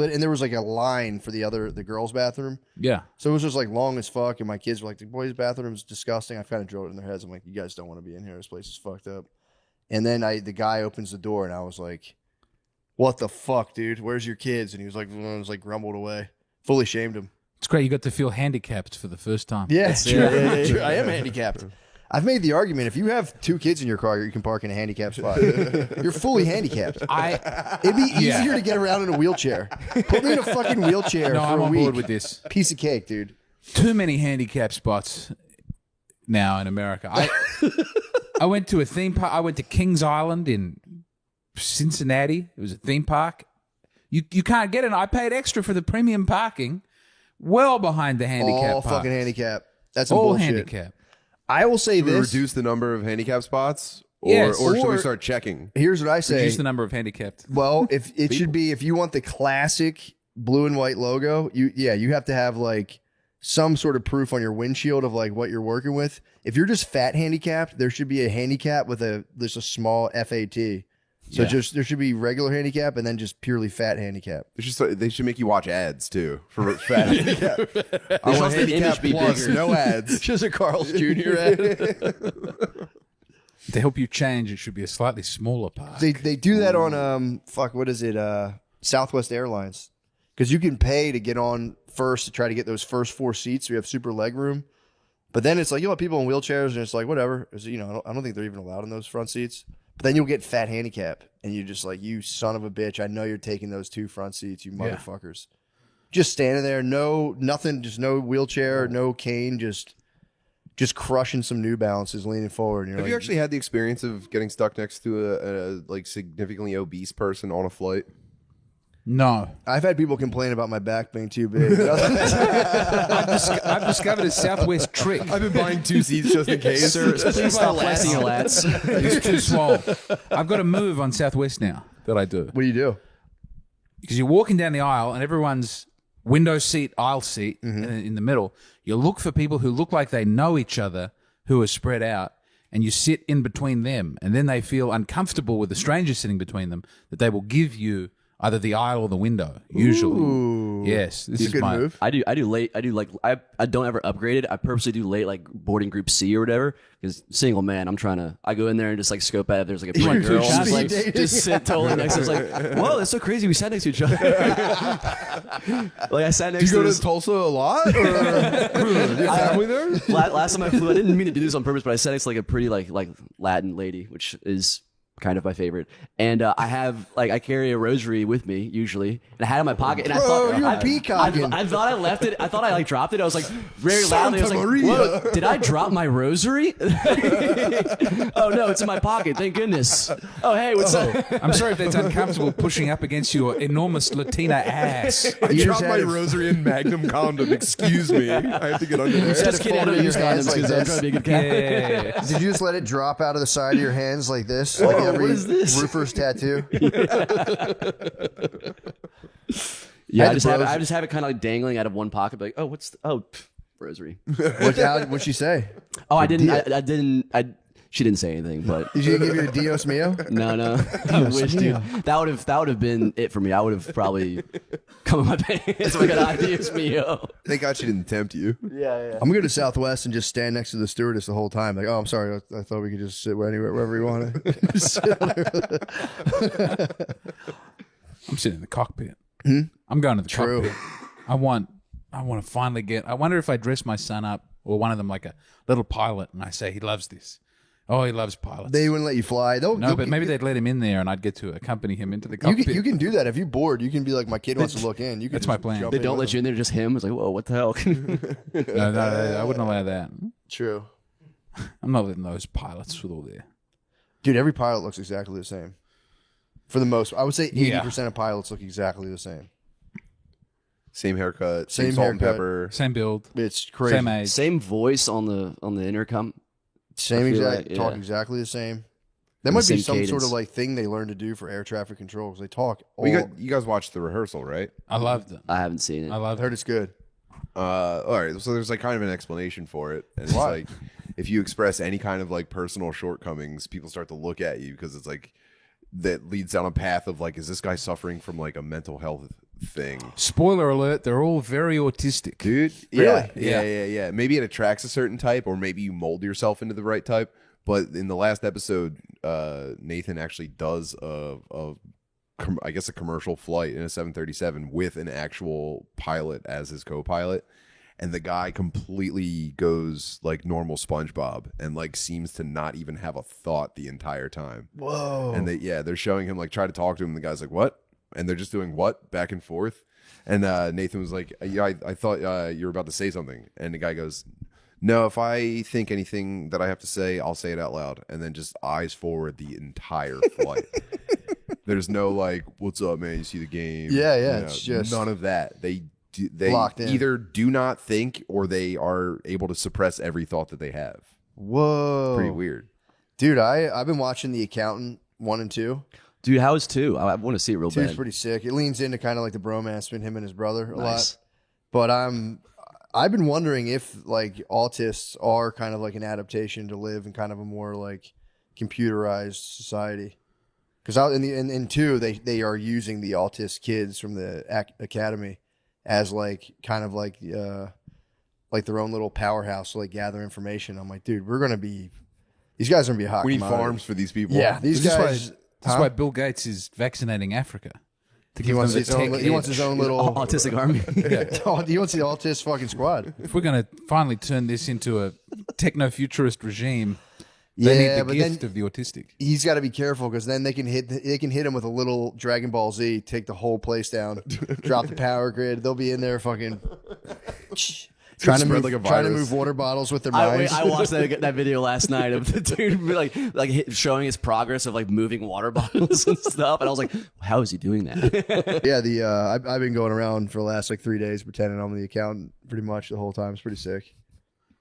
like a line for the girls' bathroom, Yeah. so it was just like long as fuck. And my kids were like, "The boys' bathroom is disgusting." I kind of drilled it in their heads. I'm like, "You guys don't want to be in here. This place is fucked up." And then the guy opens the door, and I was like, "What the fuck, dude? Where's your kids?" And he was like, grumbled away. Fully shamed him. It's great. You got to feel handicapped for the first time. Yeah, true. Yeah. I am handicapped. I've made the argument, if you have 2 kids in your car, you can park in a handicapped spot. You're fully handicapped. It'd be easier to get around in a wheelchair. Put me in a fucking wheelchair No, for I'm a on week. board with this. Piece of cake, dude. Too many handicap spots now in America. I went to a theme park. I went to Kings Island in Cincinnati. It was a theme park. You can't get in. I paid extra for the premium parking. well behind the handicap. All parks. fucking handicap. That's some All bullshit. handicap. I will say Should we this. reduce the number of handicap spots? Or, Yes. or should we Or- start checking? Here's what I say. Reduce the number of handicapped. Well, if it should be, if you want the classic blue and white logo, you have to have like some sort of proof on your windshield of like what you're working with. If you're just fat handicapped, there should be a handicap with there's a small FAT. So just there should be regular handicap and then just purely fat handicap. They should make you watch ads too for fat handicap. I want the image handicap be plus, bigger. no ads. Just a Carl's Jr. ad. To help you change, it should be a slightly smaller park. They do that on what is it? Southwest Airlines. Because you can pay to get on first to try to get those first 4 seats. So you have super leg room. But then it's like you'll have people in wheelchairs and it's like whatever. It's, I don't think they're even allowed in those front seats. But then you'll get fat handicap and you're just like, you son of a bitch. I know you're taking those 2 front seats, you motherfuckers. Just standing there, nothing, just no wheelchair, no cane, just crushing some New Balances, leaning forward. And you're Have you actually had the experience of getting stuck next to a like significantly obese person on a flight? No. I've had people complain about my back being too big. I've discovered a Southwest trick. I've been buying 2 seats just in case. Please stop flexing your lats. It's too swole. I've got a move on Southwest now that I do. What do you do? Because you're walking down the aisle and everyone's window seat, aisle seat in the middle. You look for people who look like they know each other who are spread out and you sit in between them. And then they feel uncomfortable with the stranger sitting between them that they will give you either the aisle or the window, usually. Ooh. Yes. This It's is a good my move. I do late. I don't ever upgrade it. I purposely do late, like boarding group C or whatever. Because single man, I go in there and just like scope out if there's like a pretty girl. Speed Just, like, dating. just sit totally next to. It's like, whoa, that's so crazy. We sat next to each other. Like I sat Do next you go to. to Tulsa a lot? Or do you have family there? Last time I flew, I didn't mean to do this on purpose, but I sat next to like a pretty like Latin lady, which is kind of my favorite. And I carry a rosary with me usually, and I had it in my pocket. And I thought you're peacocking. I thought I left it. I thought I like dropped it. I was like very loudly. I was Santa like, Maria. "Whoa, did I drop my rosary?" Oh no, it's in my pocket. Thank goodness. Oh hey, what's up? I'm sorry if that's uncomfortable pushing up against your enormous Latina ass. I You dropped just my had it- rosary in Magnum condom. Excuse me. I have to get under there. Just kidding. I don't use hands condoms like because I'm this. trying to be a good cat. Yeah. Did you just let it drop out of the side of your hands like this? Like every what is this? roofer's tattoo? Yeah, I I had just have it kind of like dangling out of one pocket. Like, oh, rosary. What'd she say? Oh, I didn't. She didn't say anything, but Did she give you a Dios mio? no. I wish, dude. That would have been it for me. I would have probably come in my pants. Oh my god, ideas me, yo. Thank God she didn't tempt you. I'm gonna go to Southwest and just stand next to the stewardess the whole time. Like, oh, I'm sorry, I thought we could just sit wherever you want to. I'm sitting in the cockpit. I'm going to the True. cockpit. I want to finally I wonder if I dress my son up or one of them like a little pilot and I say he loves this. Oh, he loves pilots. They wouldn't let you fly. No, but maybe they'd let him in there and I'd get to accompany him into the cockpit. you can do that if you're bored. You can be like, my kid wants to look in. You can That's my plan. jump They in don't with let you in there, just him. It's like, whoa, what the hell? No, I wouldn't allow that. them. True, I'm not letting those pilots with all their... dude. Every pilot looks exactly the same. For the most, I would say 80% Yeah. of pilots look exactly the same. Same haircut, Same same salt and haircut. pepper. Same build, It's crazy. same age. Same voice on the intercom. Same I feel exact like, talk yeah. exactly the same. That And might the be same some sort cadence. of like thing they learn to do for air traffic control because they talk. You guys watched the rehearsal, right? I loved it. I haven't seen it. I I loved heard it. it's good. All right, so there's like kind of an explanation for it, and it's Why? like if you express any kind of like personal shortcomings, people start to look at you because it's like that leads down a path of like, is this guy suffering from like a mental health thing? Spoiler alert, they're all very autistic. Dude, Really? yeah. Maybe it attracts a certain type, or maybe you mold yourself into the right type. But in the last episode, Nathan actually does I guess a commercial flight in a 737 with an actual pilot as his co-pilot, and the guy completely goes like normal SpongeBob and like seems to not even have a thought the entire time. Whoa. And they're showing him like try to talk to him, and the guy's like, what? And they're just doing what back and forth. And Nathan was like, yeah, I thought you were about to say something. And the guy goes, no, if I think anything that I have to say, I'll say it out loud. And then just eyes forward the entire flight. There's no like, what's up, man? You see the game? Yeah, You know, it's just- none of that. they Locked in. either do not think or they are able to suppress every thought that they have. Whoa. Pretty weird. Dude, I've been watching The Accountant 1 and 2. Dude, how is 2? I want to see it real Two's bad. pretty sick. It leans into kind of like the bromance between him and his brother a lot. Nice. But I've been wondering if like autists are kind of like an adaptation to live in kind of a more like computerized society. Because in 2, they are using the autist kids from the academy as like kind of like their own little powerhouse to like gather information. I'm like, dude, these guys are gonna be a hot. We need commodity. farms for these people. Yeah, these guys. That's why Bill Gates is vaccinating Africa. To He give wants them his the own. tech He wants his edge. own little Autistic army. He wants the autist fucking squad. If we're going to finally turn this into a techno-futurist regime, they need the but gift then of the autistic. he's got to be careful because then they can hit him with a little Dragon Ball Z, take the whole place down, drop the power grid. They'll be in there fucking trying to spread move like a trying to virus. move water bottles with their I minds. watched that video last night of the dude like showing his progress of like moving water bottles and stuff, and I was like, how is he doing that? Yeah, I've been going around for the last like 3 days pretending I'm the accountant pretty much the whole time. It's pretty sick.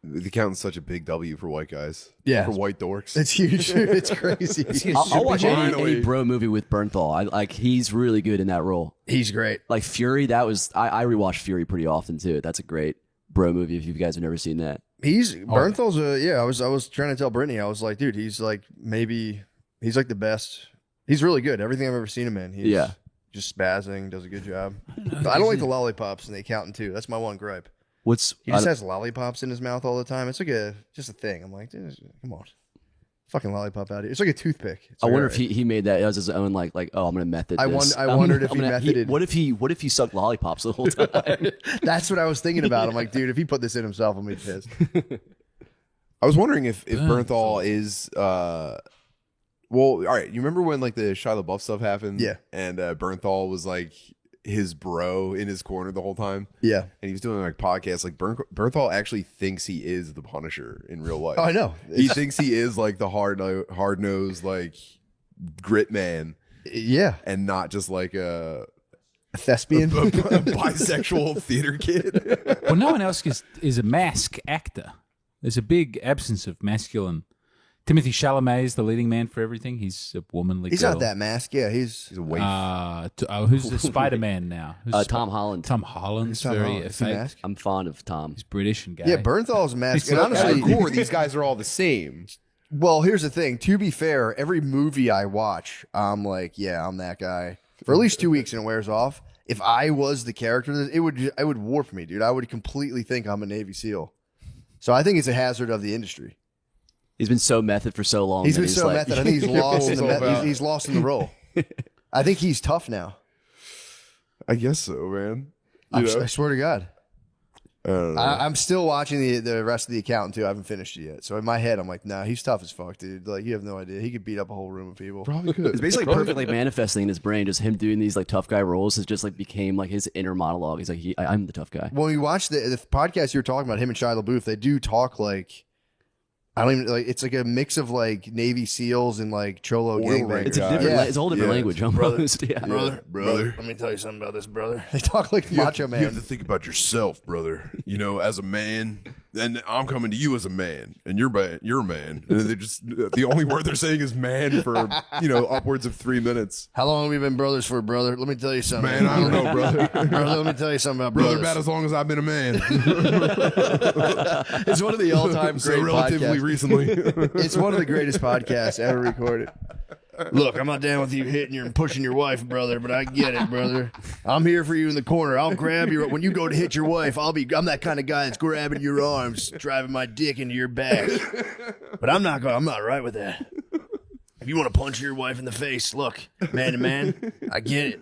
The accountant's such a big W for white guys. Yeah. For white dorks. It's huge. It's crazy. I'll watch any Finally. bro movie with Bernthal. He's really good in that role. He's great. Like Fury, I rewatch Fury pretty often too. That's a great bro movie if you guys have never seen that. Bernthal's I was trying to tell Brittany, I was like, dude, he's like he's like the best. He's really good. Everything I've ever seen him in. He's just spazzing, does a good job. I don't like the lollipops in The Accountant too. That's my one gripe. He just has lollipops in his mouth all the time. It's like just a thing. I'm like, dude, come on. Fucking lollipop out here. It's like a toothpick. It's I like, wonder all if he made that as his own like oh I'm gonna method this. I wondered if he methoded. What if he sucked lollipops the whole time? That's what I was thinking about. I'm like, dude, if he put this in himself, I'm gonna be pissed. I was wondering if Bernthal is well, all right. You remember when like the Shia LaBeouf stuff happened? Yeah. And Bernthal was like his bro in his corner the whole time. Yeah. And he was doing like podcasts. Like Bernthal actually thinks he is the Punisher in real life. Oh, I know. He thinks he is like the hard nosed like grit man, Yeah. and not just like a Thespian. bisexual theater kid. Well, no one else is a mask actor. There's a big absence of masculine. Timothy Chalamet is the leading man for everything. He's a womanly He's girl. not that mask. Yeah, he's He's a waif. Who's the Spider-Man now? Who's Tom Holland. Tom Holland's Tom very Holland. Is he fake. mask? I'm fond of Tom. He's British and gay. Yeah, Bernthal's mask. He's And like- At honestly, the core, these guys are all the same. well, here's the thing. To be fair, every movie I watch, I'm like, yeah, I'm that guy for at least 2 weeks, and it wears off. If I was the character, it would warp me, dude. I would completely think I'm a Navy SEAL. So I think it's a hazard of the industry. He's been so method for so long. He's that been so like, method. I think he's lost in the himself out. he's lost in the role. I think he's tough now. I guess so, man. I swear to God. I don't know. I'm still watching the rest of The Accountant too. I haven't finished it yet. So in my head, I'm like, nah, he's tough as fuck, dude. Like you have no idea. He could beat up a whole room of people. Probably could. It's basically perfectly manifesting in his brain. Just him doing these like tough guy roles has just like became like his inner monologue. He's like, I'm the tough guy. When we watch the podcast you were talking about, him and Shia LaBeouf, they do talk like, I don't even like. It's like a mix of like Navy SEAls and like Cholo gangbangers. It's a guy. different. Yeah. It's a whole different Yeah. language almost. Yeah. Brother. Let me tell you something about this, brother. They talk like Macho You have to Man. think about yourself, brother. You know, as a man, and I'm coming to you as a man, and you're a man. And they just the only word they're saying is man for upwards of 3 minutes. How long have we been brothers for, brother? Let me tell you something. Man, I don't know, brother. brother, let me tell you something about Brother, brothers. about as long as I've been a man. It's one of the all-time So great relatively podcasts. recently. It's one of the greatest podcasts ever recorded. Look, I'm not down with you hitting your and pushing your wife, brother, but I get it, brother. I'm here for you in the corner. I'll grab you when you go to hit your wife. I'm that kind of guy that's grabbing your arms, driving my dick into your back. But I'm not right with that. If you want to punch your wife in the face, look, man to man, I get it.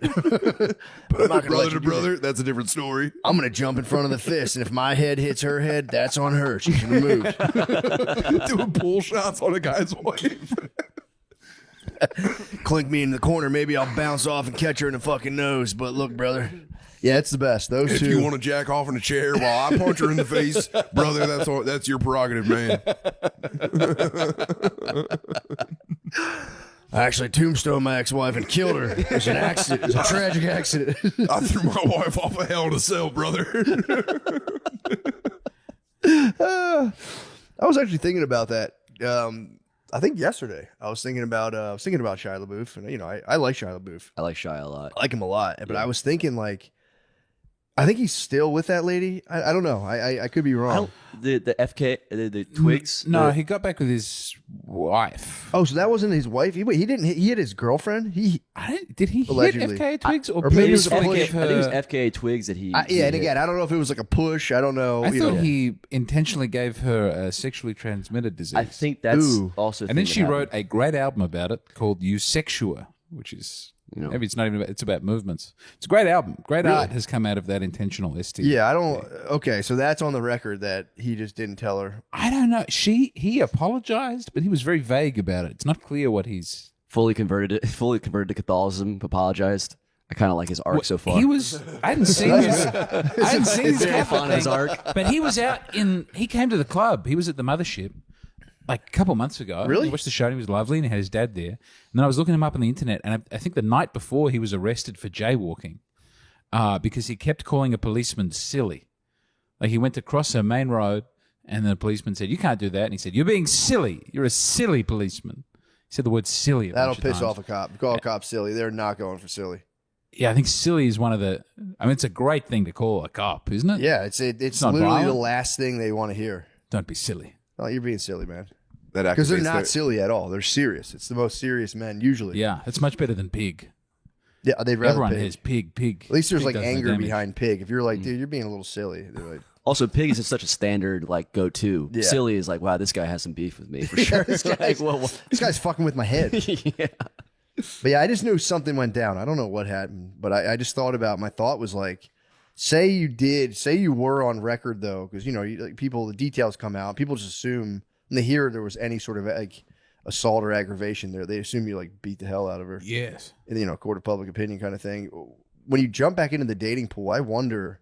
But I'm not gonna let Brother you to do brother, that's a different story. I'm gonna jump in front of the fist, and if my head hits her head, that's on her. She's removed. Doing pull shots on a guy's wife. Clink me in the corner. Maybe I'll bounce off and catch her in the fucking nose. But look, brother. Yeah, it's the best. Those If two. you want to jack off in a chair while I punch her in the face, brother, that's your prerogative, man. I actually tombstoned my ex-wife and killed her. It was an accident. It was a tragic accident. I threw my wife off a hell in a cell, brother. I was actually thinking about that. I think yesterday I was thinking about Shia LaBeouf, and I like Shia LaBeouf. I like Shia a lot. I like him a lot, but I was thinking like, I think he's still with that lady. I don't know. I could be wrong. The FK the Twigs. No, he got back with his wife. Oh, so that wasn't his wife. He didn't. He had his girlfriend. Did he Allegedly. hit FKA Twigs or maybe maybe it was a give push. I think her? it was FKA Twigs that he. And again, I don't know if it was like a push. I don't know. I thought know. he intentionally gave her a sexually transmitted disease. I think that's Ooh. also. and then she wrote a great album about it called Eusexua, which is maybe it's not even about, it's about movements. It's a great album. Great art has come out of that intentional STD. Yeah, I don't. Okay, so that's on the record that he just didn't tell her. I don't know. He apologized, but he was very vague about it. It's not clear what he's fully converted to Catholicism. Apologized. I kind of like his arc so far. He was. I hadn't seen his. I hadn't seen his very fond of his thing, arc. but he was out in. He came to the club. He was at the Mothership like a couple months ago. Really? I watched the show. And he was lovely, and he had his dad there. And then I was looking him up on the internet, and I think the night before he was arrested for jaywalking because he kept calling a policeman silly. Like he went to cross a main road, and the policeman said, "You can't do that." And he said, "You're being silly. You're a silly policeman." He said the word silly. That'll piss off a cop. Call a cop silly. They're not going for silly. Yeah, I think silly is one of the. I mean, it's a great thing to call a cop, isn't it? Yeah, it's not literally violent. the last thing they want to hear. Don't be silly. Oh, you're being silly, man. That Because they're activates not their- silly at all. They're serious. It's the most serious men usually. Yeah, it's much better than pig. Yeah, they'd rather Everyone pig. has pig. At least there's Pig like does no anger damage. behind pig. If you're like, dude, you're being a little silly. They're like, Also, pig is just such a standard like go-to. Yeah. Silly is like, wow, this guy has some beef with me for sure. this guy's fucking with my head. yeah. But yeah, I just knew something went down. I don't know what happened, but I just thought about, my thought was like, say you were on record though, because the details come out, people just assume when they hear there was any sort of like assault or aggravation there, they assume you like beat the hell out of her. Yes. In, court of public opinion kind of thing. When you jump back into the dating pool, I wonder,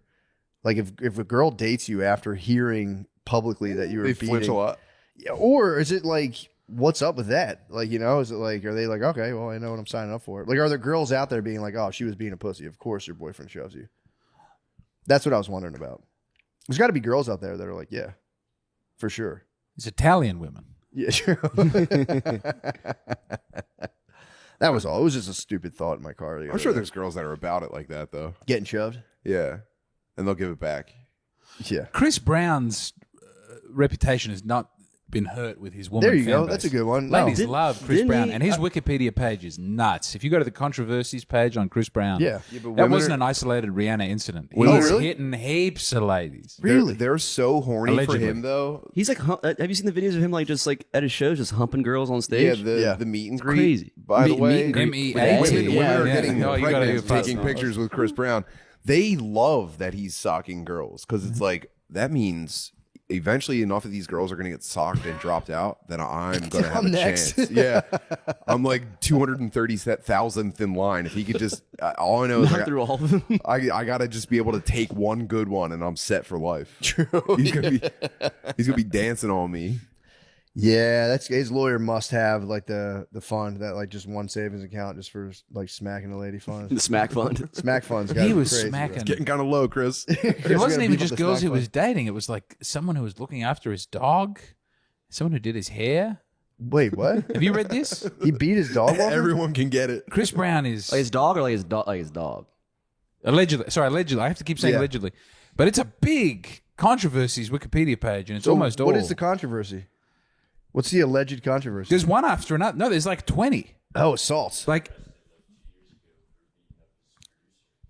like if a girl dates you after hearing publicly that you were They beating, flinch a lot. yeah, or is it like, what's up with that? Like, is it like, are they like, okay, well, I know what I'm signing up for? Like, are there girls out there being like, oh, she was being a pussy? Of course your boyfriend shoves you. That's what I was wondering about. There's got to be girls out there that are like, yeah, for sure. It's Italian women. Yeah, sure. That was all. It was just a stupid thought in my car. I'm sure there's girls that are about it like that, though. Getting shoved. Yeah. And they'll give it back. Yeah. Chris Brown's reputation has not been hurt with his woman. There you fan go. base. That's a good one. Ladies No. love Chris didn't Brown, he- and his Wikipedia page is nuts. If you go to the controversies page on Chris Brown, Yeah. Yeah, but that women wasn't are- an isolated Rihanna incident. Oh, He's really? hitting heaps of ladies. Really? They're so horny Allegedly. for him, though. He's like, have you seen the videos of him like just like at his shows, just humping girls on Yeah, stage? the meet and greet. Crazy. By the Meet way, and greet. MEAT. women Yeah, are yeah. getting Oh, you gotta pregnant, do it taking fast. pictures with Chris Brown. They love that he's socking girls because it's like, that means eventually enough of these girls are going to get socked and dropped out that I'm going to have I'm a next. chance. Yeah. I'm like 230,000th in line. If he could just, all I know is Not through all of them. I got to just be able to take one good one and I'm set for life. True. He's going to be dancing on me. Yeah, that's his lawyer must have like the fund that like just one savings account just for like smacking a lady fund. The smack fund. Smack funds. He was smacking. Getting kind of low, Chris. It wasn't even just girls he was dating. It was like someone who was looking after his dog, someone who did his hair. Wait, what? Have you read this? He beat his dog walker? Everyone can get it. Chris Brown is Like his dog or like his dog? Like his dog. allegedly. Sorry, allegedly. I have to keep saying Yeah. allegedly, but it's a big controversies Wikipedia page, and it's So almost all. What is the controversy? What's the alleged controversy? There's one after another. No, there's like 20. Oh, assaults. Like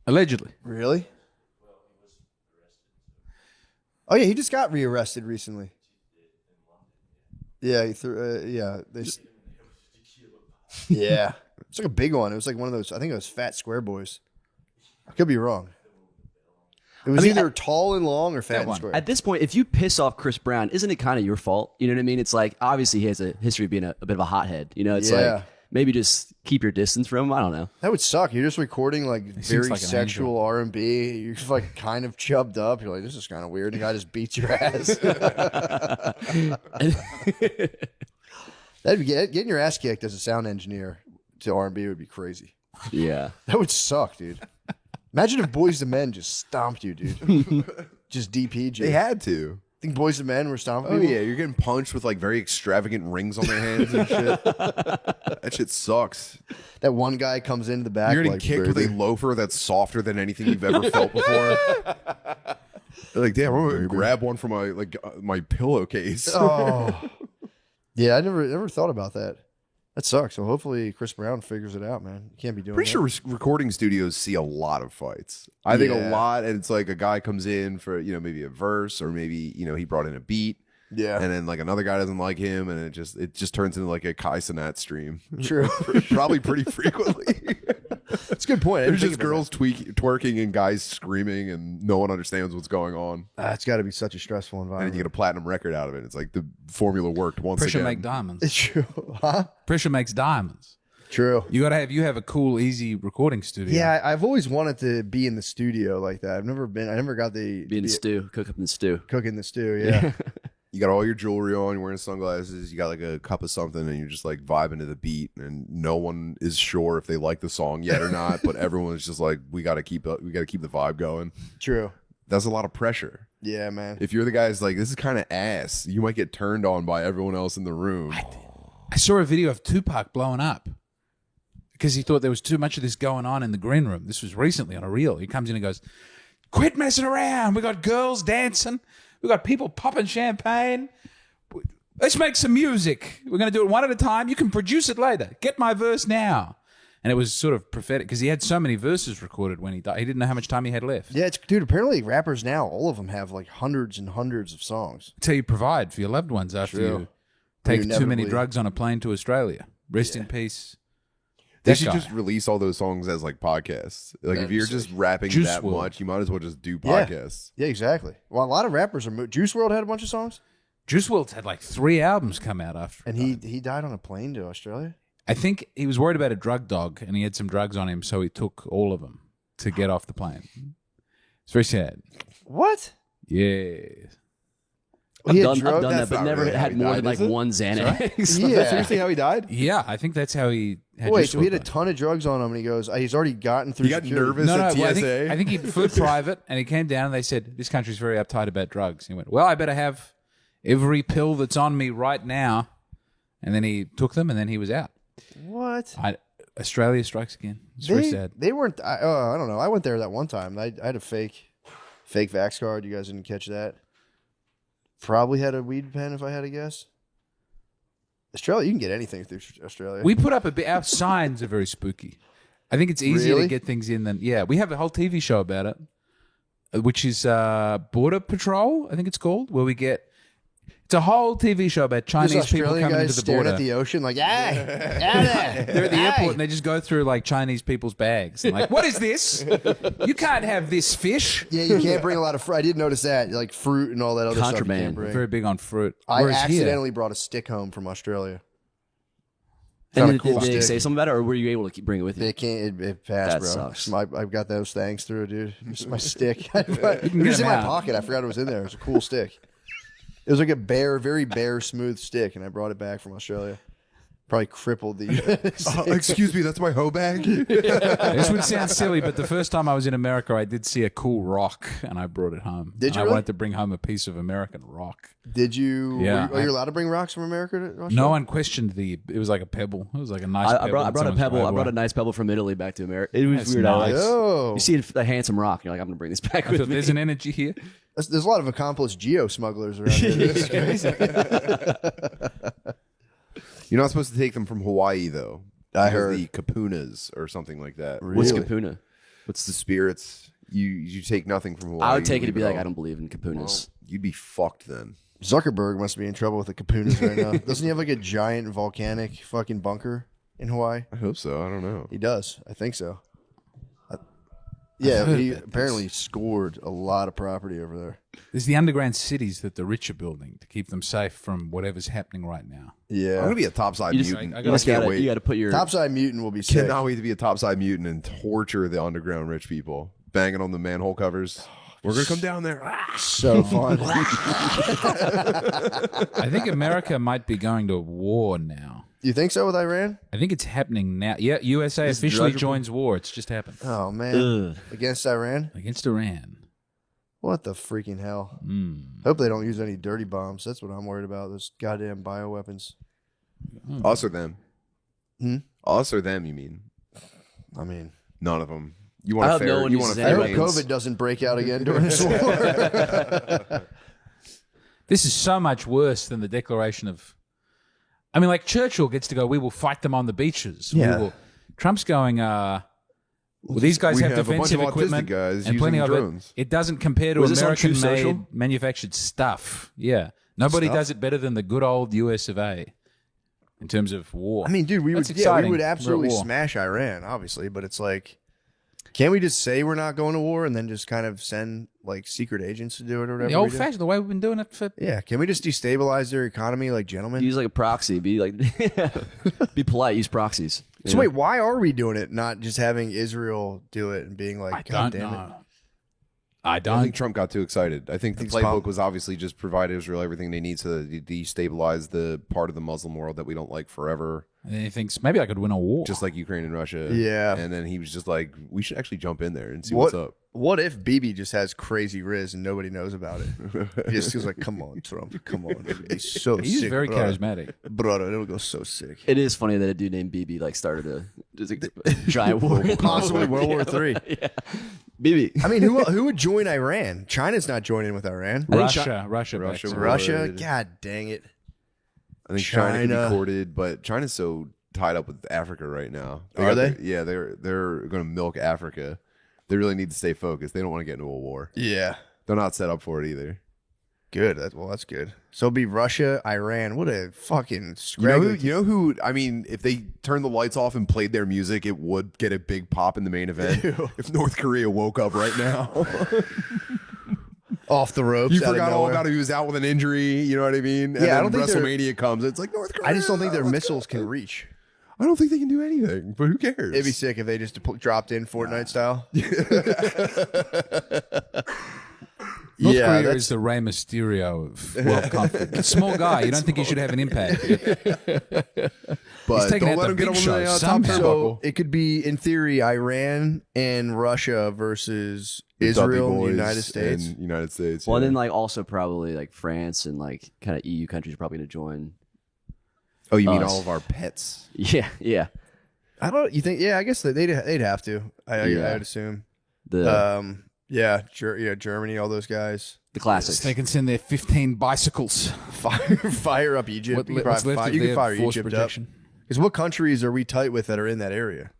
allegedly. Really? Oh yeah, he just got rearrested recently. Yeah, he threw. Yeah, yeah, it's like a big one. It was like one of those. I think it was Fat Square Boys. I could be wrong. It was either tall and long or fat and one. square. At this point, if you piss off Chris Brown, isn't it kind of your fault? You know what I mean? It's like, obviously he has a history of being a bit of a hothead. You know, it's Yeah. like, maybe just keep your distance from him. I don't know. That would suck. You're just recording like very like an sexual R&B. You're just like kind of chubbed up. You're like, this is kind of weird. The guy just beats your ass. That'd be getting your ass kicked as a sound engineer to R&B would be crazy. Yeah. That would suck, dude. Imagine if Boys to Men just stomped you, dude. Just DP'd you. They had to. Think Boys to Men were stomping Oh people? yeah, you're getting punched with like very extravagant rings on their hands and shit. That shit sucks. That one guy comes into the back. You're getting like, kicked with a loafer that's softer than anything you've ever felt before. They're like, damn, I'm gonna grab one from my pillowcase. Oh. Yeah, I never thought about that. That sucks. So hopefully Chris Brown figures it out, man. You can't be doing Pretty that. sure recording studios see a lot of fights. I think a Yeah. lot, and it's like a guy comes in for maybe a verse, or maybe he brought in a beat, Yeah. and then like another guy doesn't like him, and it just turns into like a Kai Cenat stream. True. Probably pretty frequently. That's a good point. I There's didn't just think about girls twerking and guys screaming, and no one understands what's going on. that. It's got to be such a stressful And then environment. you get a platinum record out of it. It's like the formula worked once Pressure again. make diamonds. It's true. Huh? Pressure makes diamonds. True. You have a cool, easy recording studio. Yeah, I've always wanted to be in the studio like that. I never got the Be in the stew. Cook up in the stew. cook in the stew. Yeah. You got all your jewelry on, you're wearing sunglasses, you got like a cup of something, and you're just like vibing to the beat, and no one is sure if they like the song yet or not, but everyone's just like, we got to keep the vibe going. True. That's a lot of pressure. Yeah, man. If you're the guys like, this is kind of ass, you might get turned on by everyone else in the room. I saw a video of Tupac blowing up because he thought there was too much of this going on in the green room. This was recently on a reel. He comes in and goes, "Quit messing around. We got girls dancing. We got people popping champagne. Let's make some music. We're going to do it one at a time. You can produce it later. Get my verse now." And it was sort of prophetic because he had so many verses recorded when he died. He didn't know how much time he had left. Yeah, dude. Apparently, rappers now, all of them have like hundreds and hundreds of songs. That's how you provide for your loved ones after True. you take You too many inevitably- drugs on a plane to Australia. Rest in peace. They That should guy. just release all those songs as like podcasts. Like if you're just rapping Juice that WRLD. much, you might as well just do Yeah. podcasts. Yeah, exactly. Well, a lot of rappers are. Juice WRLD had a bunch of songs, Juice WRLD had like 3 albums come out after. and he died on a plane to Australia. I think he was worried about a drug dog, and he had some drugs on him, so he took all of them to get off the plane. It's very sad. What? Yeah. I've He had done drug- that, That's but not never really how had he more died, than like is it? one Xanax. That's Yeah. seriously how he died? Yeah, I think that's how he had Wait, Juice so he had a WRLD. ton of drugs on him, and he goes, he's already gotten through. He got security. nervous No, at well, TSA. I think he flew private, and he came down, and they said, "This country's very uptight about drugs." He went, "Well, I better have every pill that's on me right now." And then he took them, and then he was out. What? Australia strikes again. It's very sad. They weren't. I don't know. I went there that one time. I had a fake Vax card. You guys didn't catch that. Probably had a weed pen if I had to guess. Australia, you can get anything through Australia. We put up a bit. Our signs are very spooky. I think it's easier Really? to get things in than we have a whole TV show about it, which is Border Patrol. I think it's called, where we get. It's a whole TV show about Just Chinese people Australian coming guys into the staring border. at the ocean like, hey, yeah, They're at the airport and they just go through like Chinese people's bags. And like, what is this? You can't have this fish. Yeah, you can't bring a lot of fruit. I did notice that, like fruit and all that other stuff. You Contraband. can't bring. Very big on fruit. I Whereas here- accidentally brought a stick home from Australia. And Found a did cool they stick. say something about it, or were you able to bring it with you? They can't. It passed, That bro. sucks. I've got those things through, dude. It's my stick. it was get in them my out. pocket. I forgot it was in there. It was a cool stick. It was like a very bare, smooth stick, and I brought it back from Australia. Probably crippled the. Excuse me, that's my hoe bag? This would sound silly, but the first time I was in America, I did see a cool rock, and I brought it home. Did And you I really? wanted to bring home a piece of American rock. Did you? Yeah. Are you allowed to bring rocks from America to Australia? No one questioned it was like a pebble. It was like a nice pebble. I brought in a someone's pebble. I driveway. brought a nice pebble from Italy back to America. It was That's weird. I like, nice. Oh, you see a handsome rock, and you're like, I'm gonna bring this back I with thought me. there's an energy here. there's a lot of accomplished geo smugglers around here. It's crazy. You're not supposed to take them from Hawaii, though. I Because heard. the kapunas or something like that. What's Really? kapuna? What's the spirits? You take nothing from Hawaii. I would take it you to be leave like, all. I don't believe in kapunas. Well, you'd be fucked then. Zuckerberg must be in trouble with the kapunas right now. Doesn't he have like a giant volcanic fucking bunker in Hawaii? I hope so. I don't know. He does. I think so. Yeah, heard he about this. apparently scored a lot of property over there. There's the underground cities that the rich are building to keep them safe from whatever's happening right now. I'm Yeah. gonna be a topside You just, mutant. I I, gotta- you just can't gotta, wait. you gotta put your Topside mutant will be sick. Cannot wait to be a topside mutant and torture the underground rich people, banging on the manhole covers. We're gonna come down there. So fun. I think America might be going to war now. You think so with Iran? I think it's happening now. Yeah, USA officially joins war. It's just happened Oh man, against Iran? against Iran. What the freaking hell? Hope they don't use any dirty bombs. That's what I'm worried about. Those goddamn bioweapons. Us or them? Hmm? Us or them? You mean? I mean, None of them. You I want a hope fair? no one you uses want a I fair hope any lanes. COVID doesn't break out again during this war. This is so much worse than the declaration of. I mean, like Churchill gets to go. We will fight them on the beaches. Yeah. Trump's going. Well, these guys we have have a bunch defensive of autistic equipment guys and plenty using of drones. it. It doesn't compare to Was this on True American-made, Social? manufactured stuff. Yeah, nobody Stuff? does it better than the good old US of A. In terms of war, I mean, dude, we That's would exciting. we would We're at absolutely war. smash Iran, obviously, but it's like, can't we just say we're not going to war and then just kind of send like secret agents to do it or whatever? the old-fashioned, the way we've been doing it for. Yeah, can we just destabilize their economy like gentlemen? Use like a proxy. Be like, be polite. Use proxies. you So know? wait, why are we doing it? Not just having Israel do it and being like, I God don't damn it. know. I I don't. think Trump got too excited. I think the Thanks, playbook Pop. was obviously just provide Israel everything they need to destabilize the part of the Muslim world that we don't like forever, And he thinks maybe I could win a war. just like Ukraine and Russia. Yeah. And then he was just like, we should actually jump in there and see What what's up. What if Bibi just has crazy riz and nobody knows about it? He just feels like, come on, Trump, come on, it would be so He's sick, very brother. charismatic. Brother, it would go so sick. It is funny that a dude named BB like started a giant war. Possibly World War III. Yeah. BB. I mean, who would join Iran? China's not joining with Iran. Russia Russia backs it. would. Russia, God dang it. I think China can China. be courted, but China's so tied up with Africa right now. Are got they? Yeah, they're going to milk Africa. They really need to stay focused. They don't want to get into a war. Yeah, They're not set up for it either. good. That's good. So it'll be Russia, Iran. What a fucking You know, scraggly. you know who? I mean, if they turned the lights off and played their music, it would get a big pop in the main event. Ew. If North Korea woke up right now, Off the ropes. you out of forgot all nowhere. about it. He was out with an injury. You know what I mean? And Yeah, I then don't think they're- WrestleMania comes. It's like North Korea. I just don't think their let's missiles go. can reach. I don't think they can do anything. But who cares? It'd be sick if they just dropped in Fortnite style. North Yeah, Korea that's- is the Rey Mysterio of world conflict. Small guy. You don't think he should have an impact. But taking don't out let the him get big on show the top somehow. turnbuckle. So it could be, in theory, Iran and Russia versus Israel and the United States. And United States. Well, yeah. and then like also probably like France and like kind of EU countries are probably going to join. Oh, you mean us. all of our pets? Yeah, yeah. I don't. You think? Yeah, I guess they'd have to. I Yeah. would assume. The Yeah, Germany, all those guys. the classics. They can send their 15 bicycles. Fire up Egypt. What, You could what's probably left of you their can fire force Egypt projection? Because what countries are we tight with that are in that area?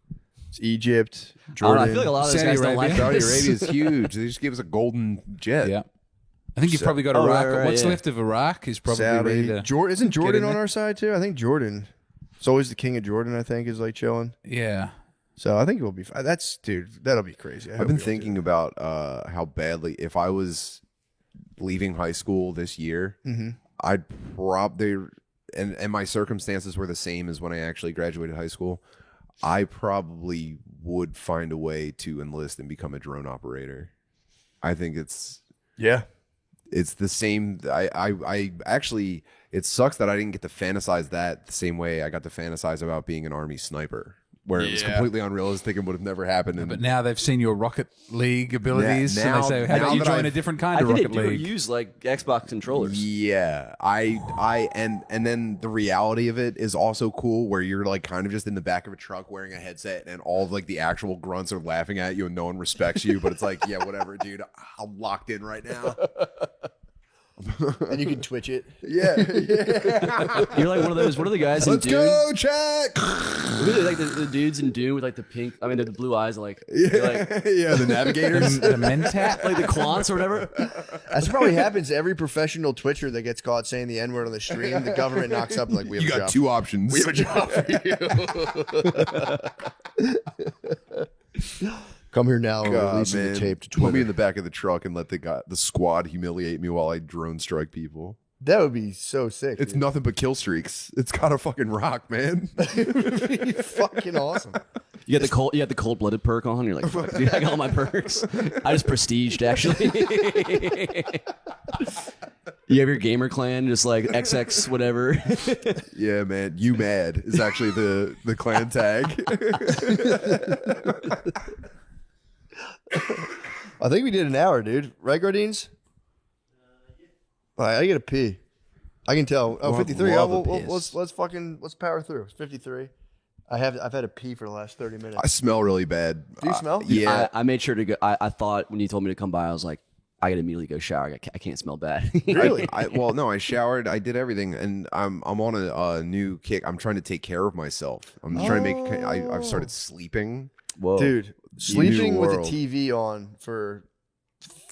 It's Egypt, I don't Jordan. know, I feel like a lot of those Saudi guys don't like Arabia. Saudi this. Arabia is huge. They just gave us a golden jet. Yeah. I think you've probably got Oh, Iraq. right, What's yeah. left of Iraq is probably ready Saudi. to. Isn't Jordan in on there. our side too? I think Jordan. It's always the king of Jordan. I think is like chilling. Yeah. So I think it will be. That's dude. That'll be crazy. I've been thinking about how badly, if I was leaving high school this year, I'd probably, and my circumstances were the same as when I actually graduated high school, I probably would find a way to enlist and become a drone operator. I think it's the same. I actually, it sucks that I didn't get to fantasize that the same way I got to fantasize about being an Army sniper, where it was completely unrealistic and would have never happened. And But now they've seen your Rocket League abilities, and Now- they say, "How now about you that join I've- a different kind I of think Rocket they do League?" use like Xbox controllers. Yeah, and then the reality of it is also cool, where you're like kind of just in the back of a truck wearing a headset, and all of like the actual grunts are laughing at you, and no one respects you. But it's like, yeah, whatever, dude. I'm locked in right now. and you can twitch it. Yeah, You're like one of those. What are the guys let's in Dune? go, check. Really, like the dudes in Dune with like the pink. I mean, the blue eyes, like they're like Yeah, the navigators. the Mentat. like the quants or whatever. That's probably happens to every professional Twitcher that gets caught saying the N word on the stream. The government knocks up like we have You a got job. two options. We have a job for you. Come here now and God, releasing man. the tape to Put me Twitter. in the back of the truck and let the squad humiliate me while I drone strike people. That would be so sick. It's dude. nothing but kill streaks. It's gotta fucking rock, man. It would be fucking awesome. You got the cold blooded perk on. You're like, fuck, dude, I got all my perks. I just prestiged actually. You have your gamer clan, just like XX whatever. Yeah, man. You mad is actually the clan tag. I think we did an hour, dude. Right, Gardines? All right, I gotta pee. I can tell. Oh, 53. love Oh, a piss. let's power through. It's 53. I've had a pee for the last 30 minutes. I smell really bad. Do you smell? Yeah. I made sure to go. I thought when you told me to come by, I was like, I gotta immediately go shower. I can't smell bad. Really? Well, no, I showered. I did everything, and I'm on a new kick. I'm trying to take care of myself. I'm trying to make. I've started sleeping. Whoa, Dude, sleeping with a world. TV on for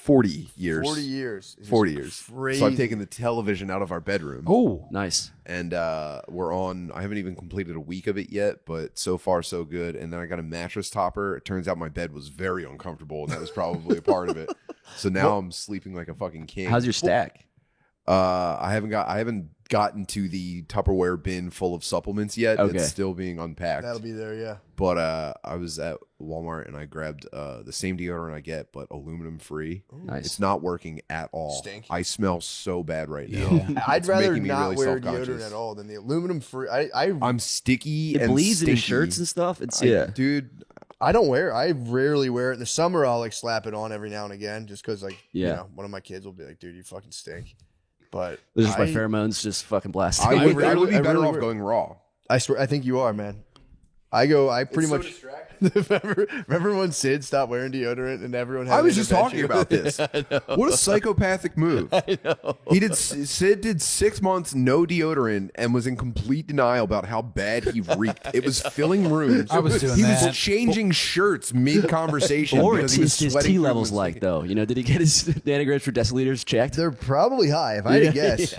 40 years. 40 years. is 40 years. Crazy. So I've taken the television out of our bedroom. Oh, nice. And we're on. I haven't even completed a week of it yet, but so far so good. And then I got a mattress topper. It turns out my bed was very uncomfortable, and that was probably a part of it. So now I'm sleeping like a fucking king. How's your stack? I haven't gotten to the Tupperware bin full of supplements yet. Okay. It's still being unpacked. That'll be there, yeah. But I was at Walmart and I grabbed the same deodorant I get, but aluminum free. Nice. It's not working at all. Stinky. I smell so bad right now. I'd It's rather making me not really wear self-conscious. deodorant at all than the aluminum free. I'm sticky It and bleeds in his stinky. shirts and stuff. It's Dude. I don't wear it. I rarely wear it. In the summer, I'll like slap it on every now and again just because, like, you Yeah. know, one of my kids will be like, dude, you fucking stink. But There's just my I- pheromones just fucking blasting. I would be I better really off wear- going raw. I swear, I think you are, man. I pretty much. remember when Sid stopped wearing deodorant and everyone had I was an just talking intervention? about this. What a psychopathic move. I know. Sid did 6 months no deodorant and was in complete denial about how bad he reeked. It was filling rooms. I was doing he that. was changing shirts mid conversation. Or because it's he was his sweating T through levels his- like though. You know, did he get his nanograms for deciliters checked? They're probably high. If I had to guess,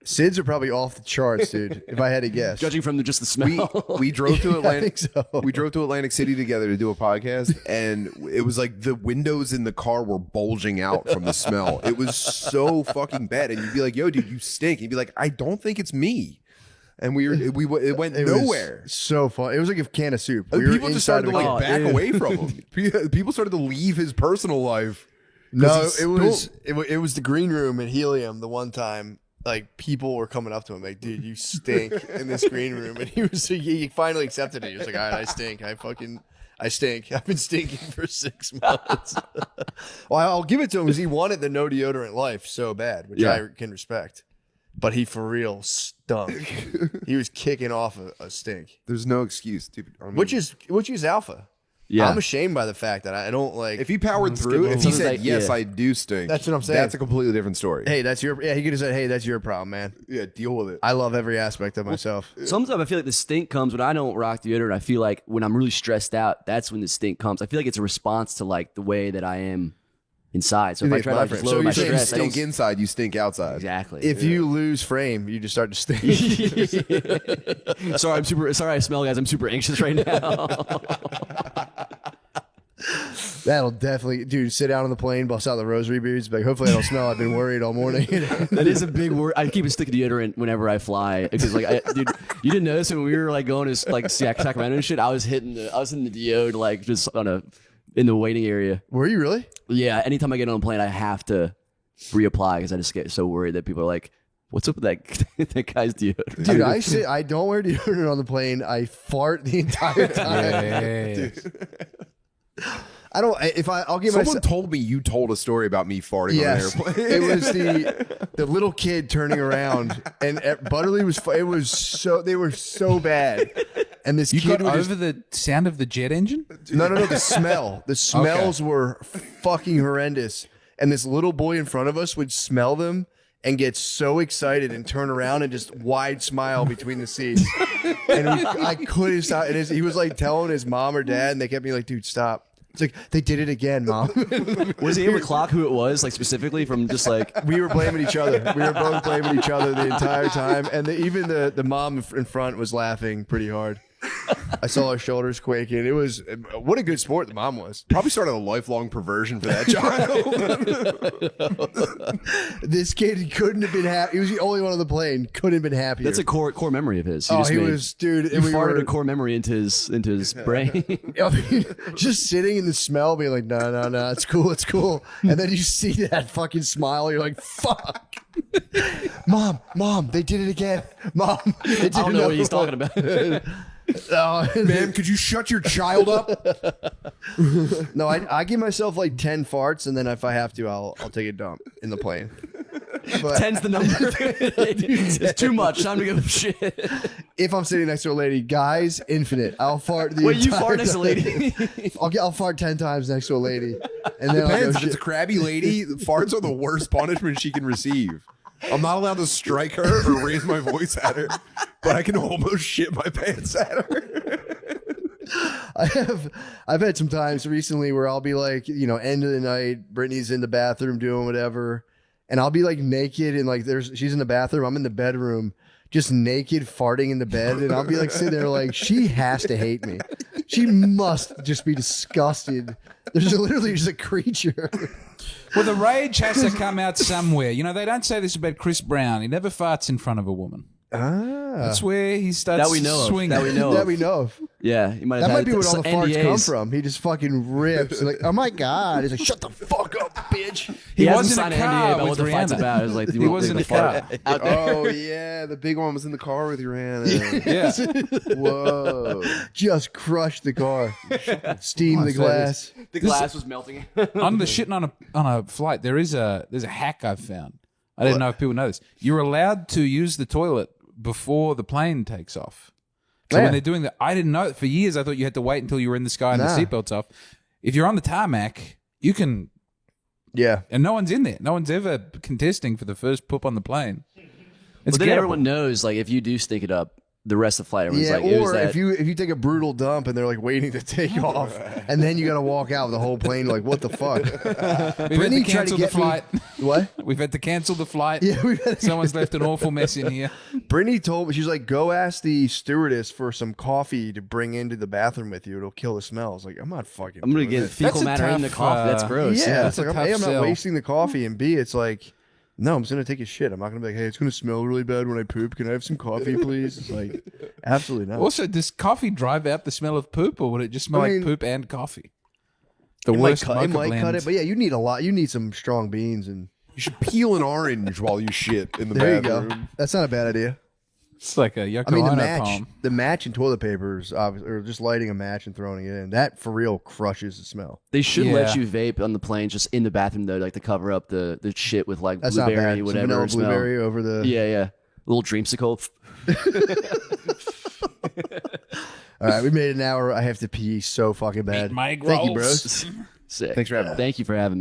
Sid's are probably off the charts, dude. If I had to guess, Judging from just the smell. We drove to I Atlantic. think so. We drove to Atlantic City together to do a podcast, and it was like the windows in the car were bulging out from the smell. It was so fucking bad, and you'd be like, "Yo, dude, you stink." And you'd be like, "I don't think it's me," and it went It was nowhere. so fun. It was like a can of soup. And We were people just started to inside like of a- back away from him. People started to leave his personal life. No, he's it was the green room at Helium. The one time, like people were coming up to him, like, "Dude, you stink in this green room," and he finally accepted it. He was like, "All right, I stink. I stink. I've been stinking for 6 months." Well, I'll give it to him because he wanted the no deodorant life so bad, which Yeah. I can respect. But he for real stunk. He was kicking off a stink, There's no excuse, dude. I mean, which is alpha. Yeah. I'm ashamed by the fact that I don't like. if he powered through, if he Sometimes said, I- "Yes, yeah. I do stink," That's what I'm saying. That's a completely different story. Hey, that's your. Yeah, he could have said, "Hey, that's your problem, man." Yeah, deal with it. I love every aspect of myself. Sometimes I feel like the stink comes when I don't rock deodorant. I feel like when I'm really stressed out, that's when the stink comes. I feel like it's a response to like the way that I am inside. So if I makes try to my like, just friend. lower So my you're saying You stress, I don't stink inside, you stink outside. exactly. If you lose frame, you just start to stink. Sorry, I smell, guys. I'm super anxious right now. That'll definitely, dude. Sit down on the plane, bust out the rosary beads. But hopefully, I don't smell. I've been worried all morning. That is a big word. I keep a stick of deodorant whenever I fly because, like, dude, you didn't notice when we were like going to like Sacramento and shit. I was hitting the deod like just in the waiting area. Were you really? Yeah, anytime I get on a plane, I have to reapply because I just get so worried that people are like, "What's up with that that guy's deodorant?" Dude, I don't wear deodorant on the plane. I fart the entire time. I don't. I'll give Someone myself. told me you told a story about me farting Yes, on an airplane. it was the little kid turning around, and Butterly was. It was so they were so bad, and this You kid got would over the sound of the jet engine? No. The smell. The smells were fucking horrendous. And this little boy in front of us would smell them and get so excited and turn around and just wide smile between the seats. And I couldn't stop. And he was like telling his mom or dad, and they kept me like, "Dude, stop." It's like, "They did it again, Mom." Was he able to clock who it was, like specifically from just like? We were blaming each other. We were both blaming each other the entire time. And even the mom in front was laughing pretty hard. I saw her shoulders quaking. It was what a good sport the mom was. Probably started a lifelong perversion for that child. This kid couldn't have been happy. He was the only one on the plane. Couldn't have been happier. That's a core memory of his. He was, dude. He farted a core memory into his brain. I mean, just sitting in the smell, being like, no, it's cool. And then you see that fucking smile. You're like, fuck. Mom, they did it again. Mom, they did I don't know what he's another talking one. about. Ma'am, could you shut your child up? No, I give myself like 10 farts, and then if I have to, I'll take a dump in the plane. But 10's the number. It's too much. Time to go shit. if I'm sitting next to a lady, guys, infinite. I'll fart the Wait, you entire fart next to a lady? I'll fart 10 times next to a lady, and then I'll Depends. go If it's a crabby lady, farts are the worst punishment she can receive. I'm not allowed to strike her or raise my voice at her, but I can almost shit my pants at her. I've had some times recently where I'll be like, end of the night, Brittany's in the bathroom doing whatever, and I'll be like naked and like she's in the bathroom, I'm in the bedroom, just naked farting in the bed, and I'll be like sitting there like, she has to hate me. She must just be disgusted. There's literally just a creature. Well, the rage has to come out somewhere. They don't say this about Chris Brown. He never farts in front of a woman. That's where he starts That we know of. swinging. That we know That of. we know of. Yeah, he might have That had might be where all the farts NDAs. come from. He just fucking rips. Like, oh my God. He's like, shut the fuck up, bitch. He was hasn't in a signed an car NDA about with what the fight's Rihanna. about. It was like He was in a car. out there. Oh, yeah. The big one was in the car with Rihanna. Yeah. Whoa. Just crushed the car. Steam the glass. The glass was melting. On the shitting on a flight, there's a hack I've found. I didn't know if people know this. You're allowed to use the toilet before the plane takes off. So Yeah. when they're doing that, I didn't know. For years, I thought you had to wait until you were in the sky and Nah. the seatbelt's off. If you're on the tarmac, you can, Yeah. and no one's in there. No one's ever contesting for the first poop on the plane. It's But then gettable. everyone knows, like, if you do stink it up, the rest of the flight, everyone's Yeah, like, it was or that. if you take a brutal dump and they're like waiting to take off, and then you got to walk out with the whole plane, like, what the fuck? We've had Brittany to tried to cancel the get me- flight. What? We've had to cancel the flight. Yeah, we've had to- Someone's left an awful mess in here. Brittany told me, she's like, go ask the stewardess for some coffee to bring into the bathroom with you. It'll kill the smell. I was like, I'm not fucking. I'm going to doing get it. fecal That's a matter in the tough, coffee. That's gross. Yeah, that's it's a like, tough I'm not sell. wasting the coffee, and B, it's like, no, I'm just gonna take a shit. I'm not gonna be like, hey, it's gonna smell really bad when I poop. Can I have some coffee, please? It's like, absolutely not. Also, does coffee drive out the smell of poop, or would it just smell I mean, like poop and coffee? The it might worst cut, mocha it might blend. cut it, but yeah, you need a lot. You need some strong beans, and You should peel an orange while you shit in the there you bathroom. go. That's not a bad idea. It's like a Yoko I mean, Ono poem. the match and toilet paper is obvious, or just lighting a match and throwing it in. That for real crushes the smell. They should let Yeah. you vape on the plane just in the bathroom, though, like to cover up the shit with like That's not blueberry, bad. Some whatever. vanilla smell. blueberry over the. Yeah, yeah. A little dreamsicle. All right, we made an hour. I have to pee so fucking bad. Eat my Thank you, rolls. bros. Sick. Thanks for having me. Thank you for having me.